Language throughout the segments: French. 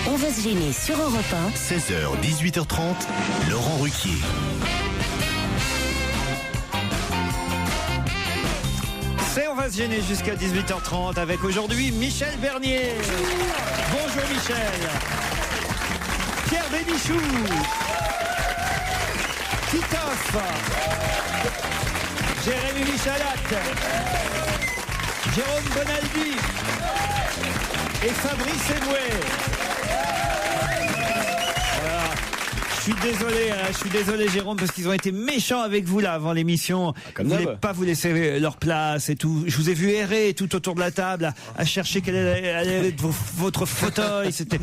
On va se gêner sur Europe 1. 16h, 18h30, Laurent Ruquier. On va se gêner jusqu'à 18h30 avec aujourd'hui Michel Bernier. Bonjour Michel. Pierre Bénichou. Titoff. Jérémy Michalak. Jérôme Bonaldi. Et Fabrice Eboué. Voilà. Je suis désolé Jérôme, parce qu'ils ont été méchants avec vous là avant l'émission. Ils ne voulaient pas vous laisser leur place et tout. Je vous ai vu errer tout autour de la table à chercher quel allait être votre fauteuil. C'était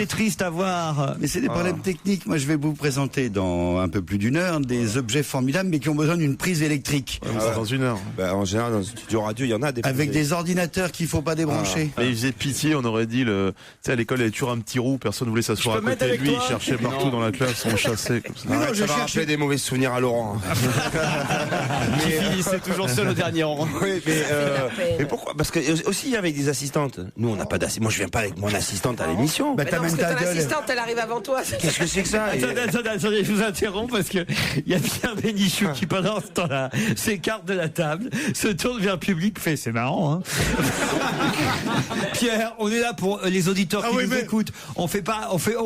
triste à voir. Mais c'est des problèmes techniques. Moi, je vais vous présenter dans un peu plus d'une heure des objets formidables, mais qui ont besoin d'une prise électrique. Dans une heure. En général, dans le studio radio, il y en a des. Avec des ordinateurs qu'il faut pas débrancher. Mais il faisait pitié, on aurait dit tu sais, à l'école, il y avait toujours un petit roux, personne ne voulait s'asseoir à côté de lui, il cherchait partout dans la classe. Sont chassés comme ça. Non, ça va rappeler des mauvais souvenirs à Laurent. Qui finissait toujours seul au dernier rang. Oui, mais pourquoi? Parce que aussi avec des assistantes. Nous, on n'a pas d'assistante. Moi, je viens pas avec mon assistante à l'émission. Bah, parce que ton assistante, elle arrive avant toi. Qu'est-ce que c'est que ça? Attendez, je vous interromps parce que il y a Pierre Bénichou qui pendant ce temps-là s'écarte de la table, se tourne vers le public, fait c'est marrant. Hein. Pierre, on est là pour les auditeurs qui nous écoutent. On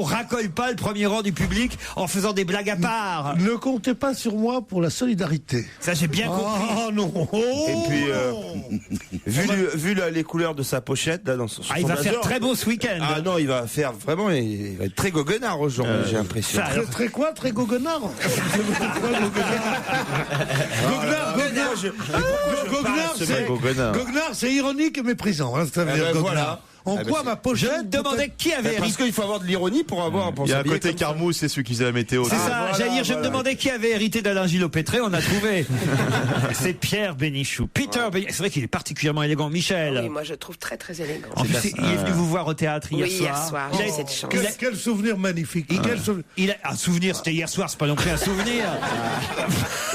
racole pas le premier rang du public en faisant des blagues à part. Ne comptez pas sur moi pour la solidarité. Ça, j'ai bien compris. Oh non. Et puis, vu les couleurs de sa pochette, là, dans son il va faire très beau ce week-end. Ah non, il va faire vraiment, il va être très goguenard aujourd'hui, j'ai l'impression. Très quoi? Très goguenard? Goguenard, c'est ironique et méprisant. Hein, voilà. En quoi ma pochette? Je me demandais qui avait hérité. Parce qu'il faut avoir de l'ironie pour avoir. Il y a un côté Carmouche, c'est celui qui faisait la météo. C'est ça, j'allais dire, je me demandais qui avait hérité d'Alain Gillot-Pétré, on a trouvé. C'est Pierre Bénichou. C'est vrai qu'il est particulièrement élégant. Michel. Oui, moi je trouve très très élégant. En plus, il est venu vous voir au théâtre hier soir. Hier soir, j'ai cette chance. Quel souvenir magnifique. Un souvenir, c'était hier soir, c'est pas non plus un souvenir.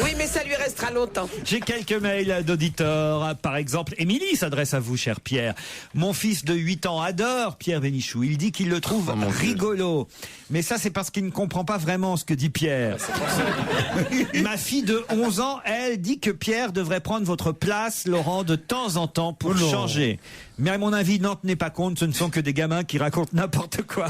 Oui, mais ça lui restera longtemps. J'ai quelques mails d'auditeurs. Par exemple, Émilie s'adresse à vous, cher Pierre. Mon fils de 8 ans adore Pierre Bénichou. Il dit qu'il le trouve rigolo. Mais ça, c'est parce qu'il ne comprend pas vraiment ce que dit Pierre. Ma fille de 11 ans, elle dit que Pierre devrait prendre votre place, Laurent, de temps en temps pour changer. Mais à mon avis, n'en tenez pas compte, ce ne sont que des gamins qui racontent n'importe quoi.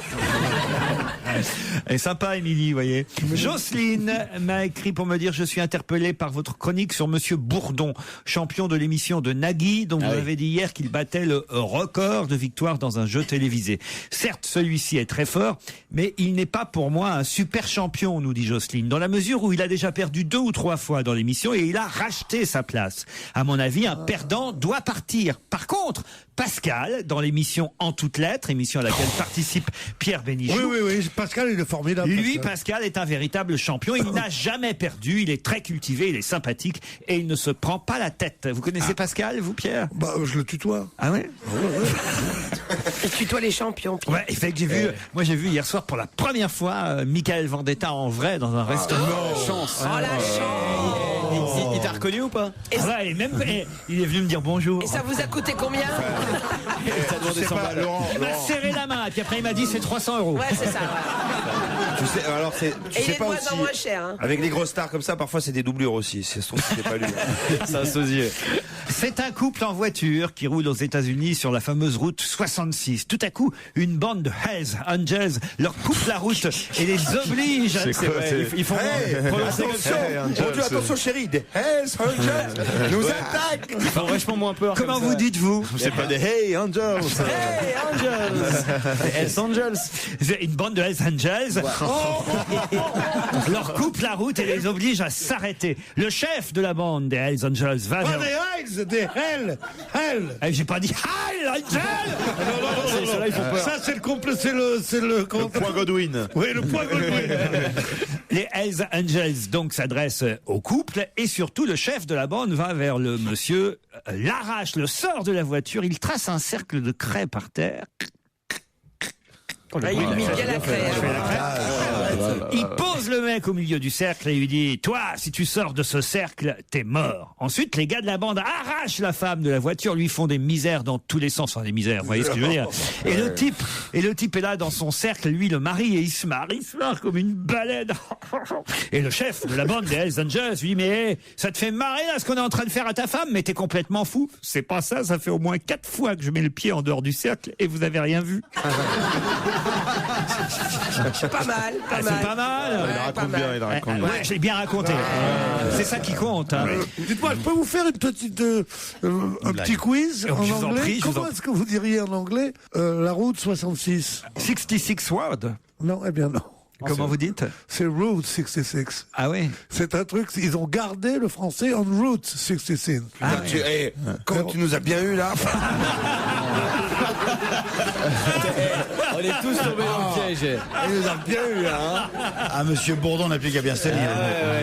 Elle est sympa, Émilie, vous voyez. Jocelyne m'a écrit pour me dire: je suis interpellé par votre chronique sur Monsieur Bourdon, champion de l'émission de Nagui, dont vous avez dit hier qu'il battait le record de victoires dans un jeu télévisé. Certes, celui-ci est très fort, mais il n'est pas pour moi un super champion, nous dit Jocelyne, dans la mesure où il a déjà perdu 2 ou 3 fois dans l'émission et il a racheté sa place. À mon avis, un perdant doit partir. Par contre, Pascal, dans l'émission En toutes lettres, émission à laquelle participe Pierre Bénichou. Oui, Pascal, il est formidable. Lui, Pascal est un véritable champion. Il n'a jamais perdu. Il est très cultivé, il est sympathique et il ne se prend pas la tête. Vous connaissez Pascal, vous, Pierre? Je le tutoie. Ah ouais? Il tutoie les champions, Pierre. Ouais, fait que j'ai vu hier soir pour la première fois Michael Vendetta en vrai dans un restaurant. Chance. Oh la chance. Il t'a reconnu ou pas? Et il est venu me dire bonjour. Et ça vous a coûté combien? Il m'a serré la main et puis après il m'a dit c'est 300 €. Ouais, c'est ça. Tu sais, alors et il est de moins en moins cher. Hein. Avec les grosses stars comme ça, parfois c'est des doublures aussi. C'est pas lui. C'est un sosie. C'est un couple en voiture qui roule aux États-Unis sur la fameuse route 66. Tout à coup, une bande de Hells Angels leur coupe la route et les oblige. Ils font attention chérie, des Hells Angels nous attaquent. Ils font vachement moins peur. Comment vous dites-vous? C'est pas des Hey Angels. Hey Angels. Hells Angels. Une bande de Hells Angels leur coupe la route et les oblige à s'arrêter. Le chef de la bande des Hells Angels va vers... Des Hell. J'ai pas dit Hell Angels. Non. Ça, c'est le point Godwin. Oui, le point Godwin. Les Hells Angels donc s'adressent au couple et surtout le chef de la bande va vers le monsieur, l'arrache, le sort de la voiture, il trace un cercle de craie par terre. Il imite bien la craie. Il pose le mec au milieu du cercle et lui dit « Toi, si tu sors de ce cercle, t'es mort. » Ensuite, les gars de la bande arrachent la femme de la voiture, lui font des misères dans tous les sens. Enfin, des misères, vous voyez ce que je veux dire. Et le type est là dans son cercle, lui, le mari, et il se marre comme une baleine. Et le chef de la bande des Hells Angels lui dit « Mais ça te fait marrer là ce qu'on est en train de faire à ta femme? Mais t'es complètement fou. C'est pas ça, ça fait au moins 4 fois que je mets le pied en dehors du cercle et vous avez rien vu. » Pas mal, pas mal. C'est pas mal. Il raconte bien, il raconte bien. Ouais, je l'ai bien raconté. C'est ça qui compte. Hein. Dites-moi, je peux vous faire une petite, un petit quiz en Je vous en anglais. prie, Comment est-ce que vous diriez en anglais la route 66? 66 Ward. Non, eh bien non. Comment vous dites? C'est Route 66. Ah oui. C'est un truc, ils ont gardé le français en Route 66. Quand tu nous as bien eu là. On est tous tombés dans le piège. Il nous a bien eu là. Hein. Ah, monsieur Bourdon n'a plus qu'à bien se tenir.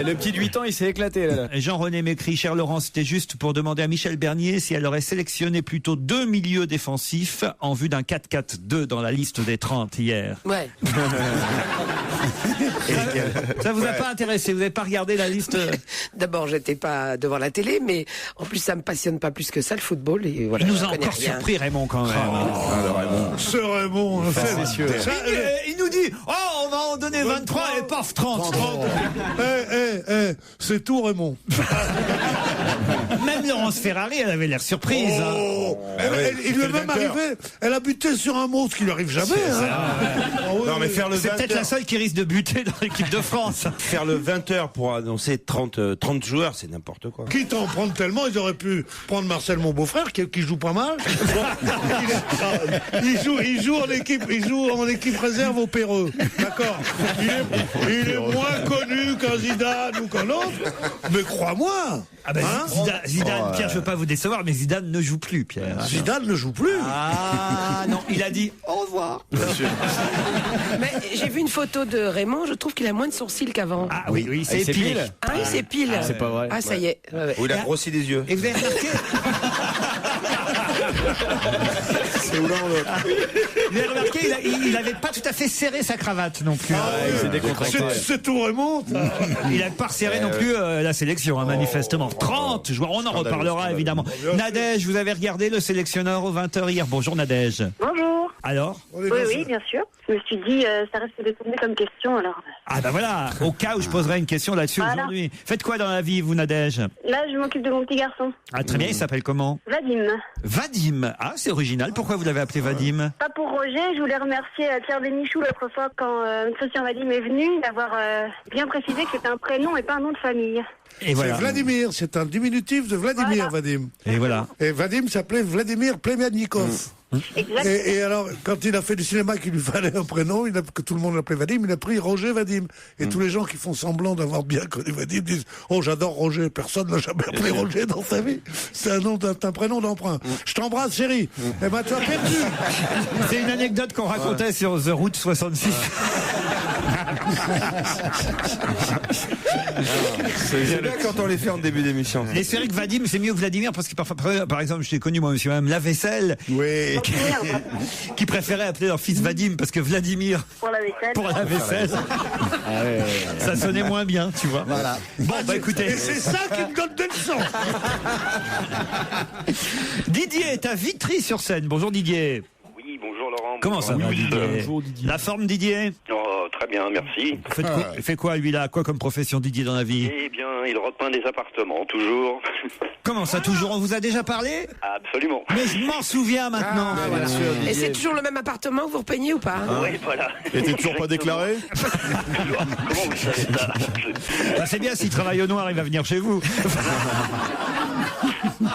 Le petit de 8 ans, il s'est éclaté là. Jean-René m'écrit, cher Laurent, c'était juste pour demander à Michel Bernier si elle aurait sélectionné plutôt 2 milieux défensifs en vue d'un 4-4-2 dans la liste des 30 hier. Ouais. Ça vous a pas intéressé? Vous n'avez pas regardé la liste? D'abord, j'étais pas devant la télé, mais en plus, ça me passionne pas plus que ça, le football. Et voilà, Il nous je a connais encore rien. surpris, Raymond, quand même. Ce Raymond, Il nous dit, oh, on va en donner 23 et paf, 30. c'est tout Raymond. Même Laurence Ferrari, elle avait l'air surprise. Il lui est même arrivé, elle a buté sur un mot, ce qui lui arrive jamais. Non mais faire le C'est 20 peut-être la seule qui risque de buter dans l'équipe de France. Faire le 20h pour annoncer 30 joueurs, c'est n'importe quoi. Quitte à en prendre tellement, ils auraient pu prendre Marcel, mon beau-frère, qui joue pas mal. Il joue en équipe réserve au Péreux. D'accord. Il est moins connu qu'un Zidane ou qu'un autre. Mais crois-moi. Ah ben, Zidane, Pierre, je veux pas vous décevoir, mais Zidane ne joue plus, Pierre. Zidane ne joue plus. Ah non, il a dit au revoir. Mais j'ai vu une photo de Raymond, je trouve qu'il a moins de sourcils qu'avant. Ah oui, c'est c'est épilé. pile. Ah, il s'épile. C'est pas vrai. Ah, ça y est. Ouais, ouais. Où il a grossi des yeux. Et vous avez remarqué C'est où là Vous avez remarqué, il avait pas tout à fait serré sa cravate non plus. C'est décontracté. C'est tout Raymond. Il a pas resserré non plus la sélection, hein, manifestement. 30 joueurs, on en reparlera évidemment. Nadège, vous avez regardé le sélectionneur aux 20h hier. Bonjour Nadège. Bonjour. Alors? Oui, bien sûr. Je me suis dit, ça reste détourné comme question, alors. Ah bah voilà, au cas où je poserai une question là-dessus aujourd'hui. Faites quoi dans la vie, vous Nadège? Là, je m'occupe de mon petit garçon. Ah très bien, il s'appelle comment? Vadim. Vadim. Ah, c'est original. Pourquoi vous l'avez appelé Vadim? Pas pour Roger, je voulais remercier Pierre Bénichou l'autre fois quand Christian Vadim est venu, d'avoir bien précisé que c'était un prénom et pas un nom de famille. Et voilà. C'est Vladimir, c'est un diminutif de Vladimir, Voilà. Vadim. Et voilà. Et Vadim s'appelait Vladimir Plemiadnikov. Exact. Et alors, quand il a fait du cinéma qu'il lui fallait un prénom, que tout le monde l'appelait Vadim, il a pris Roger Vadim. Et tous les gens qui font semblant d'avoir bien connu Vadim disent « Oh, j'adore Roger, personne n'a jamais appelé Roger dans sa vie. C'est un prénom d'emprunt. Je t'embrasse, chérie. Eh ben, tu as perdu. » C'est une anecdote qu'on racontait sur The Route 66. C'est bien quand on les fait en début d'émission. Et c'est vrai que Vadim, c'est mieux que Vladimir parce que parfois, par exemple, je t'ai connu moi, monsieur, même la vaisselle, Oui. qui préférait appeler leur fils Vadim parce que Vladimir Pour la vaisselle. pour la vaisselle, ça sonnait moins bien, tu vois. Voilà. Bon, bah écoutez, Et c'est ça qui me donne des leçons. Didier est à Vitry-sur-Seine. Bonjour Didier. Oui, bonjour Laurent. Comment ça va Didier? La forme Didier? Oh, très bien, merci. Il fait quoi lui là? Quoi comme profession Didier dans la vie? Eh bien, il repeint des appartements, toujours. Comment ça toujours? On vous a déjà parlé? Absolument. Mais je m'en souviens maintenant. Ah, voilà. Et c'est toujours le même appartement que vous repeignez ou pas? Oui, voilà. Et t'es toujours pas déclaré? Comment vous savez ça? Bah, c'est bien, s'il travaille au noir, il va venir chez vous. Non,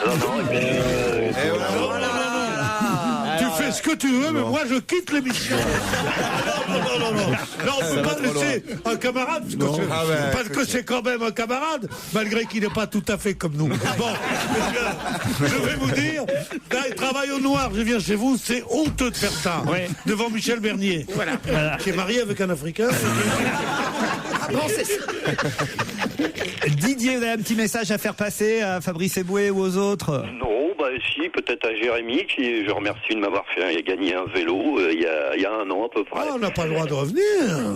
Tu fais ce que tu veux, mais moi je quitte l'émission. Non, on peut pas laisser un camarade, parce que c'est quand même un camarade, malgré qu'il n'est pas tout à fait comme nous. Bon, je vais vous dire, là, il travaille au noir, je viens chez vous, c'est honteux de faire ça. Ouais. Devant Michel Bernier, qui est marié avec un Africain. Ah bon, c'est ça. Didier, vous avez un petit message à faire passer à Fabrice Eboué ou aux autres? non, bah si, peut-être à Jérémy, qui je remercie de m'avoir fait gagner un vélo il y a un an à peu près. Ah, on n'a pas le droit de revenir.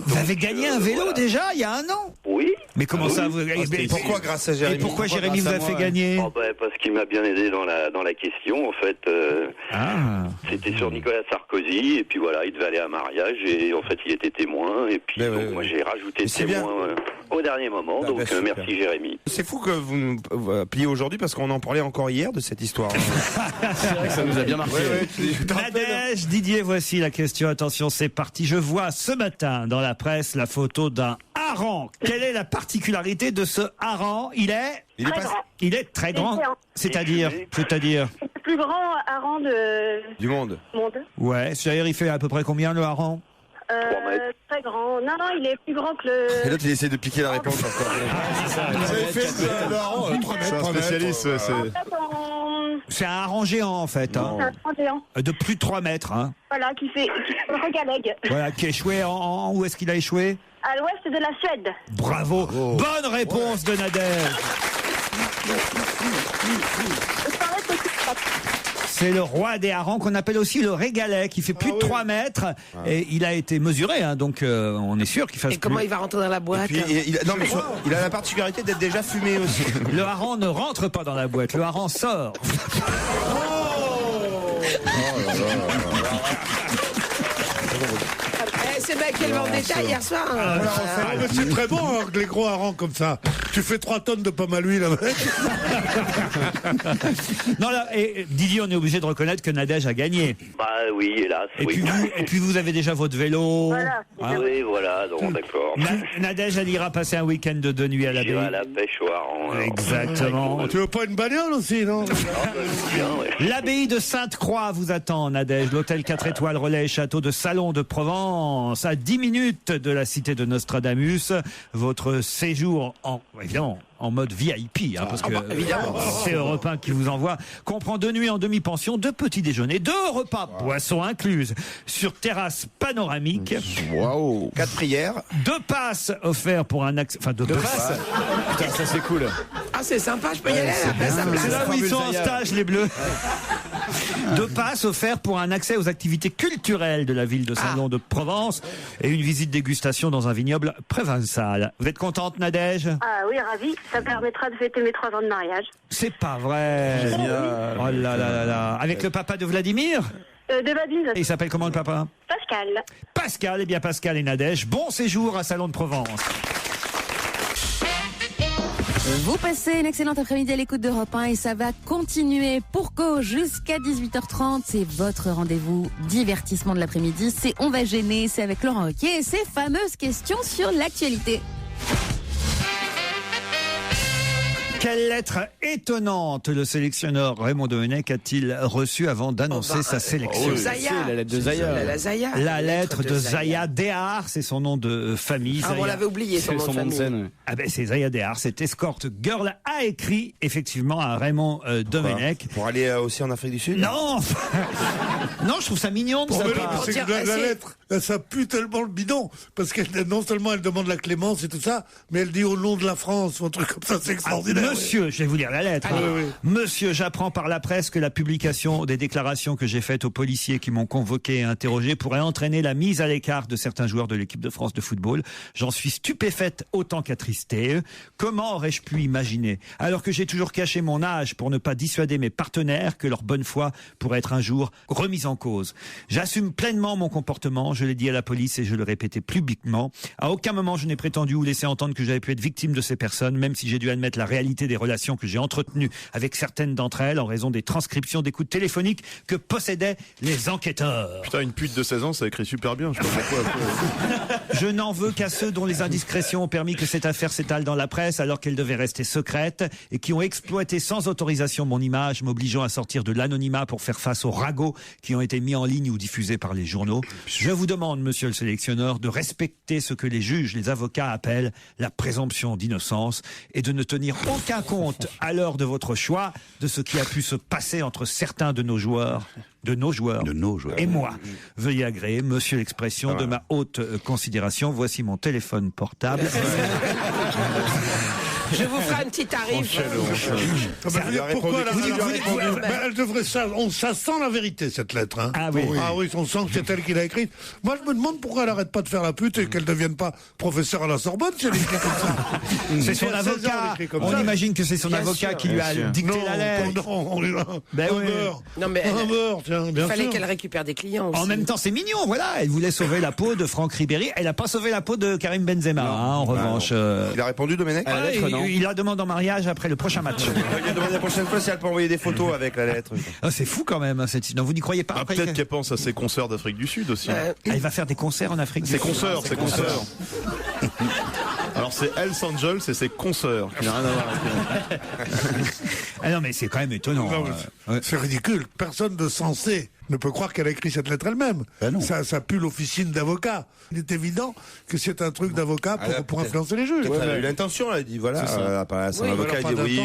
Vous avez gagné un vélo déjà il y a un an? Oui. Mais comment ça vous... Pourquoi grâce à Jérémy? Et pourquoi Jérémy vous a fait gagner? Parce qu'il m'a bien aidé dans la question, en fait. C'était sur Nicolas Sarkozy, et puis voilà, il devait aller à un mariage, et en fait, il était témoin, et puis donc, moi, j'ai rajouté témoin au dernier moment, donc merci Jérémy. C'est fou que vous nous appeliez aujourd'hui, parce qu'on en parlait encore hier de cette histoire. C'est vrai que ça nous a bien marqué. Nadège, Didier, voici la question. Attention, c'est parti. Je vois ce matin dans la presse la photo d'un hareng. Quelle est la particularité de ce hareng? Il est très grand. C'est-à-dire C'est le plus grand hareng du monde. Ouais, c'est-à-dire il fait à peu près combien le hareng? Très grand. Non, il est plus grand que le... Et l'autre, il essaie de piquer la réponse encore. Vous avez fait le hareng, 3 mètres. C'est un spécialiste. C'est un hareng géant en fait. C'est un hareng géant. De plus de 3 mètres. Hein. Voilà, qui regalègue. Voilà, qui a échoué où est-ce qu'il a échoué? À l'ouest de la Suède. Bravo. Bonne réponse de Nadège. C'est le roi des harengs qu'on appelle aussi le régalet, qui fait plus de 3 mètres. Et il a été mesuré, hein, donc on est sûr qu'il fasse. Et comment il va rentrer dans la boîte? Il a la particularité d'être déjà fumé aussi. Le hareng ne rentre pas dans la boîte, le hareng sort. C'est bien qu'elle va en détail hier soir. C'est très bon, hein, les gros harengs comme ça. Tu fais 3 tonnes de pomme à l'huile avec. Non, là, et Didier, on est obligé de reconnaître que Nadège a gagné. Bah oui, hélas. Et puis vous avez déjà votre vélo. Voilà. Oui, voilà, donc d'accord. Nadège, elle ira passer un week-end de 2 nuits à l'abbaye. J'irai à la pêche au hareng. Exactement. Tu veux pas une bagnole aussi, non? L'abbaye de Sainte-Croix vous attend, Nadège. L'hôtel 4 étoiles relais château de Salon de Provence, à 10 minutes de la cité de Nostradamus. Votre séjour en mode VIP, hein, parce que c'est Europe 1 qui vous envoie, comprend 2 nuits en demi-pension, 2 petits déjeuners, 2 repas, boissons incluses, sur terrasse panoramique. Waouh. 4 prières. 2 passes offerts pour un accès. Enfin, 2 passes. Putain, ça c'est cool. Ah, c'est sympa, je peux y aller à la place. C'est là où ils sont en stage, les Bleus. 2 passes offerts pour un accès aux activités culturelles de la ville de Salon de Provence et une visite dégustation dans un vignoble provençal. Vous êtes contente, Nadège? Ah oui, ravi. Ça permettra de fêter mes 3 ans de mariage. C'est pas vrai. Génial. Oh là là là là. Avec le papa de Vladimir? De Vadine. Et il s'appelle comment le papa? Pascal. Pascal, eh bien Pascal et Nadège, bon séjour à Salon de Provence. Vous passez une excellente après-midi à l'écoute d'Europe 1 et ça va continuer pour cause jusqu'à 18h30. C'est votre rendez-vous divertissement de l'après-midi. C'est On va gêner, c'est avec Laurent Ruquier et ses fameuses questions sur l'actualité. Quelle lettre étonnante le sélectionneur Raymond Domenech a-t-il reçue avant d'annoncer sa sélection? La lettre de Zaya. La lettre de Zaya Dehar, c'est son nom de famille. Ah, on l'avait oublié, son nom de famille. Ah ben c'est Zaya Dehar, cette escorte girl a écrit effectivement à Raymond Domenech. Pour aller aussi en Afrique du Sud? Non. Non, je trouve ça mignon de sa part. C'est que la lettre, ça pue tellement le bidon, parce que non seulement elle demande la clémence et tout ça, mais elle dit au nom de la France ou un truc comme ça, c'est extraordinaire. Monsieur, je vais vous lire la lettre. Monsieur, j'apprends par la presse que la publication des déclarations que j'ai faites aux policiers qui m'ont convoqué et interrogé pourrait entraîner la mise à l'écart de certains joueurs de l'équipe de France de football. J'en suis stupéfaite autant qu'attristée. Comment aurais-je pu imaginer, alors que j'ai toujours caché mon âge pour ne pas dissuader mes partenaires, que leur bonne foi pourrait être un jour remise en cause? J'assume pleinement mon comportement, je l'ai dit à la police et je le répétais publiquement. À aucun moment je n'ai prétendu ou laissé entendre que j'avais pu être victime de ces personnes, même si j'ai dû admettre la réalité des relations que j'ai entretenues avec certaines d'entre elles en raison des transcriptions d'écoutes téléphoniques que possédaient les enquêteurs. Putain, une pute de 16 ans, ça écrit super bien. Je sais pas pourquoi. Je n'en veux qu'à ceux dont les indiscrétions ont permis que cette affaire s'étale dans la presse alors qu'elle devait rester secrète et qui ont exploité sans autorisation mon image, m'obligeant à sortir de l'anonymat pour faire face aux ragots qui ont été mis en ligne ou diffusés par les journaux. Je vous demande, monsieur le sélectionneur, de respecter ce que les juges, les avocats appellent la présomption d'innocence et de ne tenir aucun compte à l'heure de votre choix de ce qui a pu se passer entre certains de nos joueurs et moi. Veuillez agréer, monsieur, l'expression de ma haute considération. Voici mon téléphone portable. Je vous ferai un petit tarif. Pourquoi elle devrait ça? Ça sent la vérité, cette lettre. Hein. Ah oui. Ah oui, on sent que c'est elle qui l'a écrite. Moi, je me demande pourquoi elle arrête pas de faire la pute et qu'elle ne devienne pas professeure à la Sorbonne si elle écrit comme ça. C'est son avocat. On imagine que c'est son avocat qui lui a dicté la lettre. Non, mais il fallait qu'elle récupère des clients aussi. En même temps, c'est mignon, voilà. Elle voulait sauver la peau de Franck Ribéry. Elle n'a pas sauvé la peau de Karim Benzema, en revanche. Il a répondu, Domenech? Il la demande en mariage après le prochain match. Il a demandé la prochaine fois si elle peut envoyer des photos avec la lettre. C'est fou quand même, cette... Non, vous n'y croyez pas? Peut-être qu'elle pense à ses concerts d'Afrique du Sud aussi. Elle va faire des concerts en Afrique du Sud. Ses concerts. Alors c'est Hells Angels et ses concerts qui n'a rien à voir avec Ah non, mais c'est quand même étonnant. C'est ridicule. Personne de sensé ne peut croire qu'elle a écrit cette lettre elle-même. Ça pue l'officine d'avocat. Il est évident que c'est un truc d'avocat pour influencer les juges. Elle a eu l'intention, elle a dit voilà, son avocat dit oui.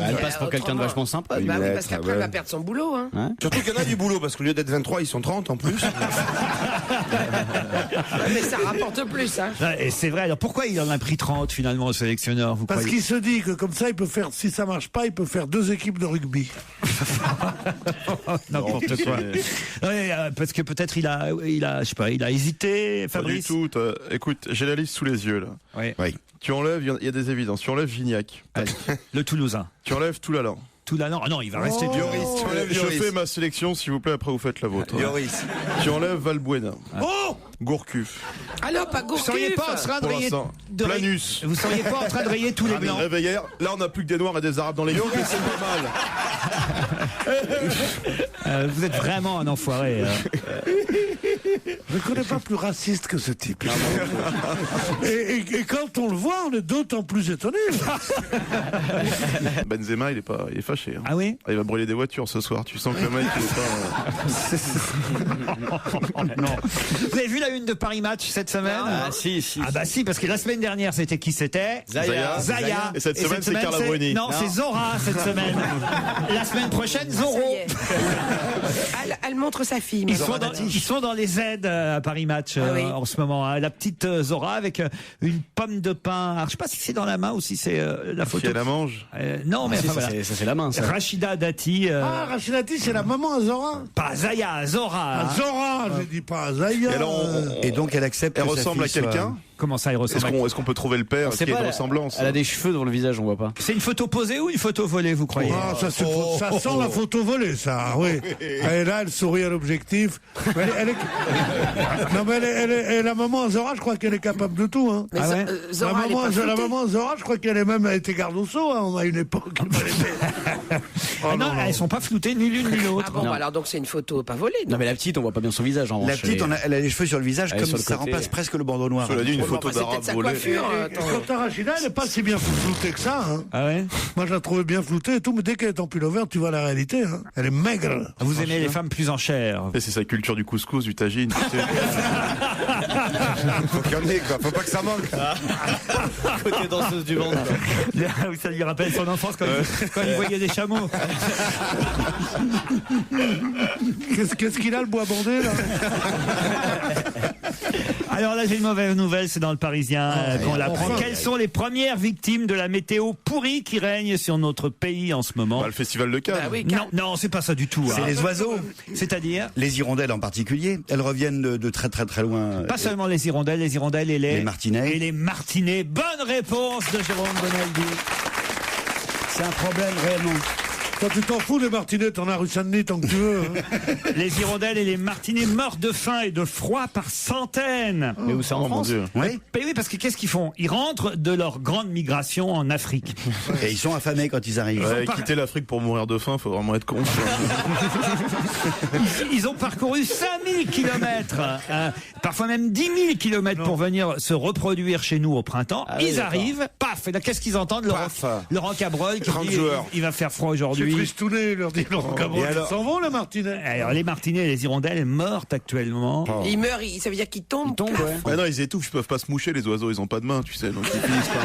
Elle passe pour quelqu'un de vachement sympa. Bah oui, parce qu'après elle va perdre son boulot. Hein. Surtout qu'il y en a du boulot, parce qu'au lieu d'être 23, ils sont 30 en plus. Mais ça rapporte plus. Hein. Et c'est vrai, alors pourquoi il en a pris 30 finalement, le sélectionneur, vous Parce croyez? qu'il se dit que comme ça, il peut faire, si ça marche pas, il peut faire 2 équipes de rugby. N'importe quoi. Parce que peut-être il a, je sais pas, il a hésité, Fabrice. Pas du tout. Écoute, j'ai la liste sous les yeux là. Oui. Tu enlèves, il y a des évidences. Tu enlèves Gignac. Le Toulousain. Tu enlèves Toulalan. Toulalan. Ah non, il va rester Lloris. Tu enlèves Je Lloris. fais ma sélection, s'il vous plaît. Après, vous faites la vôtre. Lloris. Tu enlèves Valbuena. Gourcuff. Ah non, pas Gourcuff. Vous seriez pas en train de rayer Planus. Vous seriez pas en train de rayer tous les blancs. Là, on n'a plus que des noirs et des arabes dans les lieux, mais c'est normal. Vous êtes vraiment un enfoiré. Je ne connais pas plus raciste que ce type. et quand on le voit, on est d'autant plus étonné. Benzema, il est fâché. Hein. Ah oui? Il va brûler des voitures ce soir. Tu sens que le mec, il est pas. Non. Vous avez vu la une de Paris Match cette semaine? Ah si. Ah bah si, parce que la semaine dernière, c'était qui c'était? Zaya. Et cette semaine, c'est Carla Bruni. Non, c'est Zora cette semaine. La semaine prochaine, Zorro. Elle montre sa fille. Ils sont dans les aides à Paris Match en ce moment. Hein. La petite Zora avec une pomme de pain. Alors, je sais pas si c'est dans la main ou si c'est la photo. Si elle la mange. Non, mais ça c'est la main. Ça. Rachida Dati. Rachida Dati, c'est la maman à Zora? Pas Zaya, Zora. Zora, je dis pas Zaya. Et donc elle accepte. Elle ressemble à quelqu'un. Comment ça, il ressemble? Est-ce qu'on peut trouver le père? Est-ce qu'il y a une ressemblance? Elle a des cheveux dans le visage, on voit pas. C'est une photo posée ou une photo volée, vous croyez? Ça sent la photo volée, ça, oui. Et là, elle sourit à l'objectif. Non, mais la maman Zora, je crois qu'elle est capable de tout. Hein. Mais la maman Zora, je crois qu'elle est même été garde au sceau à une époque. Non, elles sont pas floutées ni l'une ni l'autre. Ah bon, alors donc c'est une photo pas volée. Non, mais la petite, on voit pas bien son visage. En la petite, elle a les cheveux sur le visage, comme ça remplace presque le bandeau noir. Cela dit, une photo d'arabe volée. Quant à Rachida, elle n'est pas si bien floutée que ça. Hein. Ah ouais? Moi, je la trouvais bien floutée et tout, mais dès qu'elle est en pullover, tu vois la réalité. Hein. Elle est maigre. Vous aimez les femmes plus en chair? C'est sa culture du couscous, du tagine. Faut qu'il y en ait, quoi. Faut pas que ça manque. Côté danseuse du ventre. Ça lui rappelle son enfance quand il voyait des chameaux. Qu'est-ce qu'il a, le bois bandé, là? Alors là, j'ai une mauvaise nouvelle, c'est dans le Parisien qu'on l'apprend. Quelles sont les premières victimes de la météo pourrie qui règne sur notre pays en ce moment? Le festival de Cannes. Non, c'est pas ça du tout. C'est les oiseaux. C'est-à-dire? Les hirondelles en particulier. Elles reviennent de très très très loin. Pas seulement les hirondelles et les martinets. Et les martinets. Bonne réponse de Jérôme Bonaldi. C'est un problème réellement. Toi, tu t'en fous des martinets, t'en as rue Saint-Denis tant que tu veux. Hein. Les hirondelles et les martinets meurent de faim et de froid par centaines. Mais où ça en France? Oui, parce que qu'est-ce qu'ils font? Ils rentrent de leur grande migration en Afrique. Et ils sont affamés quand ils arrivent. Quitter l'Afrique pour mourir de faim, faut vraiment être con. Ils ont parcouru 5000 kilomètres, parfois même 10 000 kilomètres pour venir se reproduire chez nous au printemps. Ils arrivent, paf, et là qu'est-ce qu'ils entendent? Laurent Cabrol qui dit il va faire froid aujourd'hui. C'est tristouné, leur dit Laurent Cabrol. Ils s'en vont, les martinets. Alors, les martinets et les hirondelles meurent actuellement. Ils meurent, ça veut dire qu'ils tombent. Ouais. Non, ils étouffent, ils peuvent pas se moucher, les oiseaux, ils ont pas de main, tu sais, donc ils finissent par...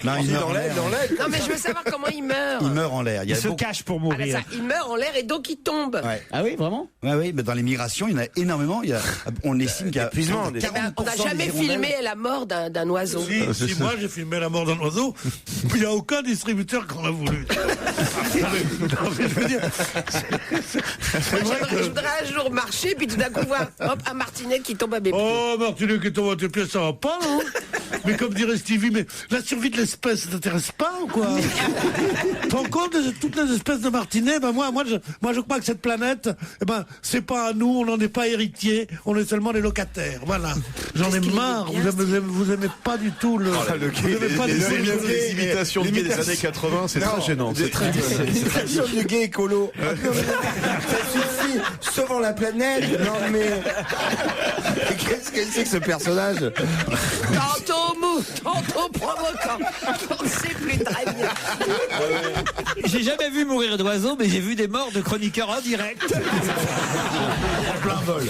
Non, il meurt en l'air. Non, mais je veux savoir comment il meurt. Il meurt en l'air. Il se cache pour Ah, là, mourir. ça, il meurt en l'air et donc il tombe. Ouais. Ah oui, vraiment? Oui, mais dans les migrations, il y en a énormément. On estime qu'il y a Épuisement, 40% On n'a jamais des hirondelles. filmé la mort d'un oiseau. Si moi j'ai filmé la mort d'un oiseau, il n'y a aucun distributeur qui en a voulu. Non, mais je veux dire, Je voudrais un jour marcher, puis tout d'un coup voir un martinet qui tombe à mes pieds. oh, Martinet qui tombe à tes pieds, ça va pas, non? Mais comme dirait Stevie, mais la survie de l'espèce, ça t'intéresse pas ou quoi? Tu te rends compte de toutes les espèces de martinets? Ben moi je crois que cette planète, eh ben, c'est pas à nous, on n'en est pas héritiers, on est seulement les locataires. Voilà. J'en ai marre. Vous aimez pas du tout le. Les imitations de gays des années 80, c'est très gênant. C'est très Imitations de gay écolo. Ça suffit. Sauvons la planète. Non mais. Qu'est-ce que c'est que ce personnage? Tantôt mou, tantôt provoquant. On ne sait plus très bien. J'ai jamais vu mourir d'oiseaux, mais j'ai vu des morts de chroniqueurs en direct. En plein vol.